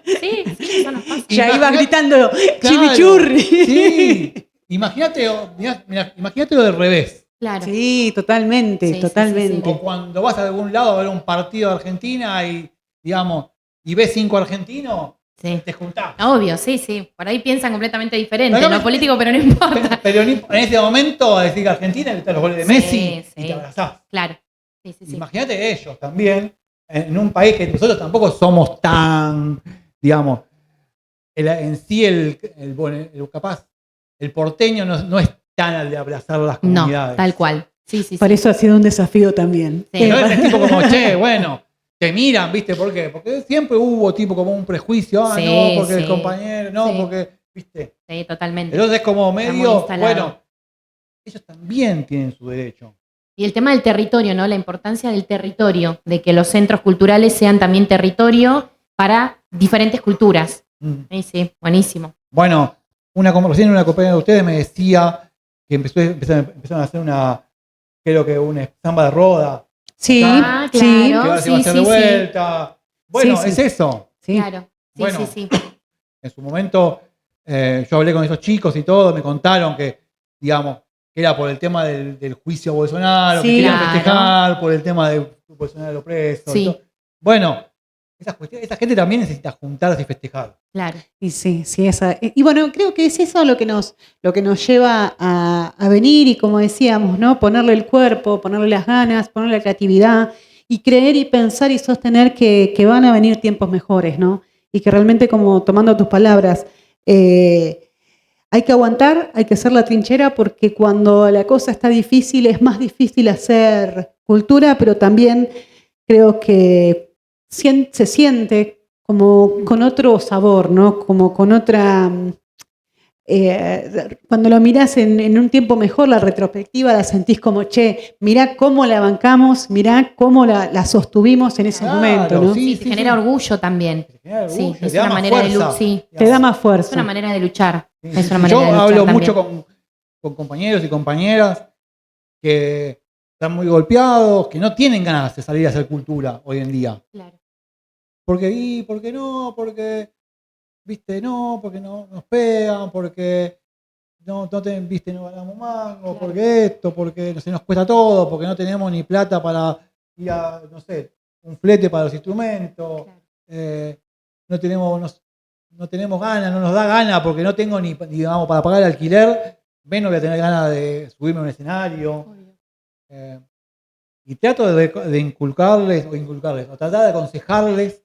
Speaker 1: Sí, sí, eso nos pasa.
Speaker 2: Ya
Speaker 8: Imagina-
Speaker 2: ibas gritando,
Speaker 8: Claro,
Speaker 2: chimichurri.
Speaker 8: Sí. Imagínate, imagínate lo del revés.
Speaker 1: Claro.
Speaker 2: Sí, totalmente,
Speaker 1: Sí, sí,
Speaker 2: totalmente.
Speaker 8: O cuando vas a algún lado a ver un partido de Argentina y, digamos, y ves 5 argentinos,
Speaker 1: Sí.
Speaker 8: te juntás.
Speaker 1: Obvio, sí, sí. Por ahí piensan completamente diferente,
Speaker 8: Pero
Speaker 1: no
Speaker 8: no-
Speaker 1: político, pero no importa.
Speaker 8: Pero en ese momento, a decir que Argentina, que están los goles de
Speaker 1: Sí,
Speaker 8: Messi
Speaker 1: sí.
Speaker 8: y te abrazás.
Speaker 1: Claro. Sí, sí, sí.
Speaker 8: Imagínate ellos también, en un país que nosotros tampoco somos tan, digamos, en sí capaz, el porteño no es tan al de abrazar las
Speaker 1: No,
Speaker 8: comunidades.
Speaker 1: tal cual. Sí, sí, sí.
Speaker 2: Por eso ha sido un desafío también.
Speaker 1: Sí.
Speaker 8: No es el tipo como, che, bueno, te miran, ¿viste? ¿Por qué? Porque siempre hubo tipo como un prejuicio,
Speaker 1: Sí,
Speaker 8: no, porque el
Speaker 1: sí.
Speaker 8: compañero, no,
Speaker 1: Sí.
Speaker 8: porque, ¿viste?
Speaker 1: Sí, totalmente.
Speaker 8: Entonces es como
Speaker 1: muy
Speaker 8: medio,
Speaker 1: instalado.
Speaker 8: bueno, ellos también tienen su derecho.
Speaker 1: Y el tema del territorio, ¿no? La importancia del territorio, de que los centros culturales sean también territorio para diferentes culturas.
Speaker 8: Mm.
Speaker 1: Sí, sí, buenísimo.
Speaker 8: Bueno, recién una compañera de ustedes me decía que empezaron a hacer creo que una samba de roda,
Speaker 2: Sí,
Speaker 1: Ah,
Speaker 2: sí,
Speaker 8: que
Speaker 1: claro.
Speaker 8: ahora se va a
Speaker 1: sí,
Speaker 8: hacer
Speaker 1: sí,
Speaker 8: de
Speaker 1: sí.
Speaker 8: vuelta. Bueno,
Speaker 2: Sí, sí.
Speaker 8: es eso.
Speaker 2: sí.
Speaker 1: Claro. Sí,
Speaker 8: Bueno.
Speaker 1: sí, sí.
Speaker 8: En su momento yo hablé con esos chicos y todo, me contaron que, digamos, que era por el tema del juicio a Bolsonaro,
Speaker 2: Sí,
Speaker 8: que querían
Speaker 1: claro.
Speaker 8: festejar por el tema de Bolsonaro preso. y
Speaker 1: Sí.
Speaker 8: todo. Bueno, esa gente también necesita juntarse y festejar.
Speaker 1: Claro.
Speaker 2: Y sí, sí, y bueno, creo que es eso lo que nos lleva a venir y como decíamos, ¿no? Ponerle el cuerpo, ponerle las ganas, ponerle la creatividad y creer y pensar y sostener que van a venir tiempos mejores, ¿no? Y que realmente, como tomando tus palabras, hay que aguantar, hay que hacer la trinchera porque cuando la cosa está difícil es más difícil hacer cultura, pero también creo que se siente como con otro sabor, ¿no? Como con otra... cuando lo mirás en un tiempo mejor, la retrospectiva la sentís como, che, mirá cómo la bancamos, mirá cómo la sostuvimos en ese
Speaker 8: Claro,
Speaker 2: momento, ¿no?
Speaker 8: sí.
Speaker 1: Sí, te genera orgullo también.
Speaker 8: Te genera
Speaker 1: Sí,
Speaker 8: orgullo,
Speaker 1: es
Speaker 8: te da
Speaker 1: una
Speaker 8: más
Speaker 1: manera de
Speaker 8: fuerza.
Speaker 1: luchar. Sí,
Speaker 2: Te da más
Speaker 1: es
Speaker 2: fuerza.
Speaker 1: una manera de luchar.
Speaker 8: Sí,
Speaker 1: Es
Speaker 8: sí,
Speaker 1: una
Speaker 8: sí.
Speaker 1: manera
Speaker 8: Yo
Speaker 1: de luchar
Speaker 8: hablo
Speaker 1: también.
Speaker 8: mucho con compañeros y compañeras que están muy golpeados, que no tienen ganas de salir a hacer cultura hoy en día.
Speaker 1: Claro.
Speaker 8: Porque no, porque, viste, no, porque no nos pegan, porque viste, no ganamos mango,
Speaker 1: Claro.
Speaker 8: porque esto, porque se nos cuesta todo, porque no tenemos ni plata para ir a, no sé, un flete para los instrumentos,
Speaker 1: Claro.
Speaker 8: no tenemos ganas, no nos da ganas porque no tengo ni digamos, para pagar el alquiler, menos voy a tener ganas de subirme a un escenario.
Speaker 1: Obvio.
Speaker 8: Y trato de inculcarles, o tratar de aconsejarles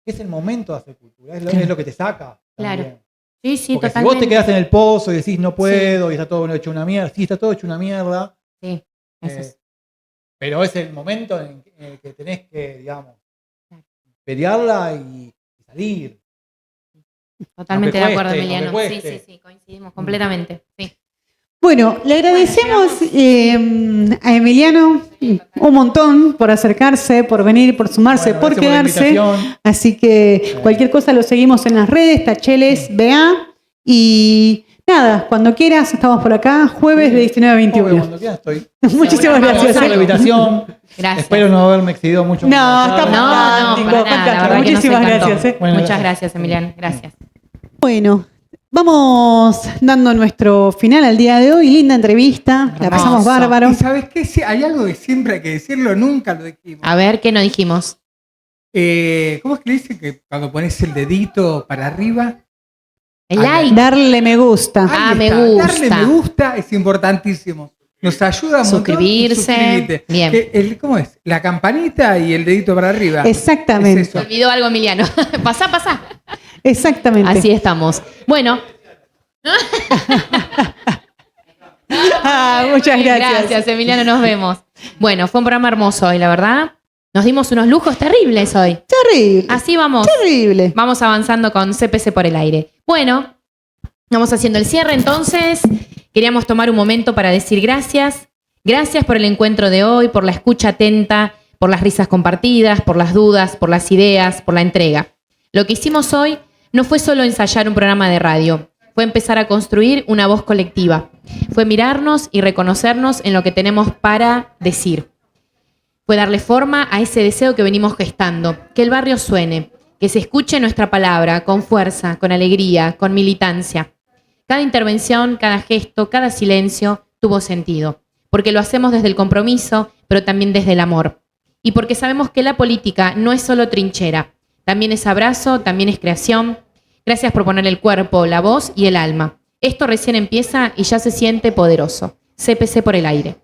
Speaker 8: que es el momento de hacer cultura, es lo que te saca.
Speaker 1: Claro.
Speaker 8: También.
Speaker 1: Sí, sí,
Speaker 8: Porque si
Speaker 1: totalmente.
Speaker 8: vos te quedás en el pozo y decís no puedo y está todo hecho una mierda, sí, está todo hecho una mierda,
Speaker 1: Sí, eso es.
Speaker 8: pero es el momento en el que tenés que, digamos,
Speaker 1: Claro.
Speaker 8: pelearla y salir.
Speaker 1: Totalmente de
Speaker 8: aunque
Speaker 1: acuerdo,
Speaker 8: cueste,
Speaker 1: Emiliano.
Speaker 8: aunque
Speaker 1: Sí,
Speaker 8: cueste.
Speaker 1: sí, sí, coincidimos completamente. Sí.
Speaker 2: Bueno, le agradecemos a Emiliano un montón por acercarse, por venir, por sumarse,
Speaker 8: Bueno,
Speaker 2: por
Speaker 8: gracias la
Speaker 2: quedarse.
Speaker 8: invitación.
Speaker 2: Así que cualquier cosa lo seguimos en las redes, Tacheles BA. Y nada, cuando quieras, estamos por acá, jueves de 19 a
Speaker 8: Obvio,
Speaker 2: 21.
Speaker 8: cuando quieras estoy.
Speaker 2: Muchísimas
Speaker 1: Bueno,
Speaker 2: gracias.
Speaker 8: Gracias por la invitación.
Speaker 1: Gracias.
Speaker 8: Espero no haberme excedido mucho.
Speaker 2: No,
Speaker 8: con
Speaker 2: está
Speaker 8: la charla.
Speaker 1: No,
Speaker 2: fantástico,
Speaker 1: para nada, la
Speaker 2: fantástico.
Speaker 1: verdad que nos
Speaker 2: Muchísimas
Speaker 1: encantó.
Speaker 2: gracias.
Speaker 8: Bueno,
Speaker 1: Muchas
Speaker 8: gracias.
Speaker 1: gracias, Emiliano. Gracias.
Speaker 2: Bueno, vamos dando nuestro final al día de hoy. Linda entrevista, la pasamos
Speaker 1: Hermoso.
Speaker 2: bárbaro.
Speaker 4: ¿Y sabes qué? Sí, hay algo que siempre hay que decirlo, nunca lo dijimos.
Speaker 1: A ver, ¿qué nos dijimos?
Speaker 4: ¿Cómo es que le dice que cuando pones el dedito para arriba?
Speaker 1: El
Speaker 4: Ah,
Speaker 1: like.
Speaker 2: Darle me gusta.
Speaker 1: Ah,
Speaker 4: Ahí
Speaker 1: me
Speaker 4: está.
Speaker 1: gusta.
Speaker 4: Darle me gusta es importantísimo. nos ayuda mucho.
Speaker 1: Suscribirse. Bien.
Speaker 4: ¿Cómo es? La campanita y el dedito para arriba.
Speaker 2: Exactamente.
Speaker 4: Es
Speaker 1: Se
Speaker 4: eso.
Speaker 1: olvidó algo, Emiliano. Pasá.
Speaker 2: Exactamente.
Speaker 1: Así estamos. Bueno.
Speaker 2: Muchas gracias.
Speaker 1: Gracias, Emiliano, nos vemos. Bueno, fue un programa hermoso hoy, la verdad. Nos dimos unos lujos terribles hoy.
Speaker 2: Terrible.
Speaker 1: Así vamos.
Speaker 2: Terrible.
Speaker 1: Vamos avanzando con CPC por el aire. Bueno, vamos haciendo el cierre entonces. Queríamos tomar un momento para decir gracias. Gracias por el encuentro de hoy, por la escucha atenta, por las risas compartidas, por las dudas, por las ideas, por la entrega. Lo que hicimos hoy no fue solo ensayar un programa de radio, fue empezar a construir una voz colectiva. Fue mirarnos y reconocernos en lo que tenemos para decir. Fue darle forma a ese deseo que venimos gestando, que el barrio suene, que se escuche nuestra palabra con fuerza, con alegría, con militancia. Cada intervención, cada gesto, cada silencio tuvo sentido, porque lo hacemos desde el compromiso, pero también desde el amor. Y porque sabemos que la política no es solo trinchera, también es abrazo, también es creación. Gracias por poner el cuerpo, la voz y el alma. Esto recién empieza y ya se siente poderoso. CPC por el aire.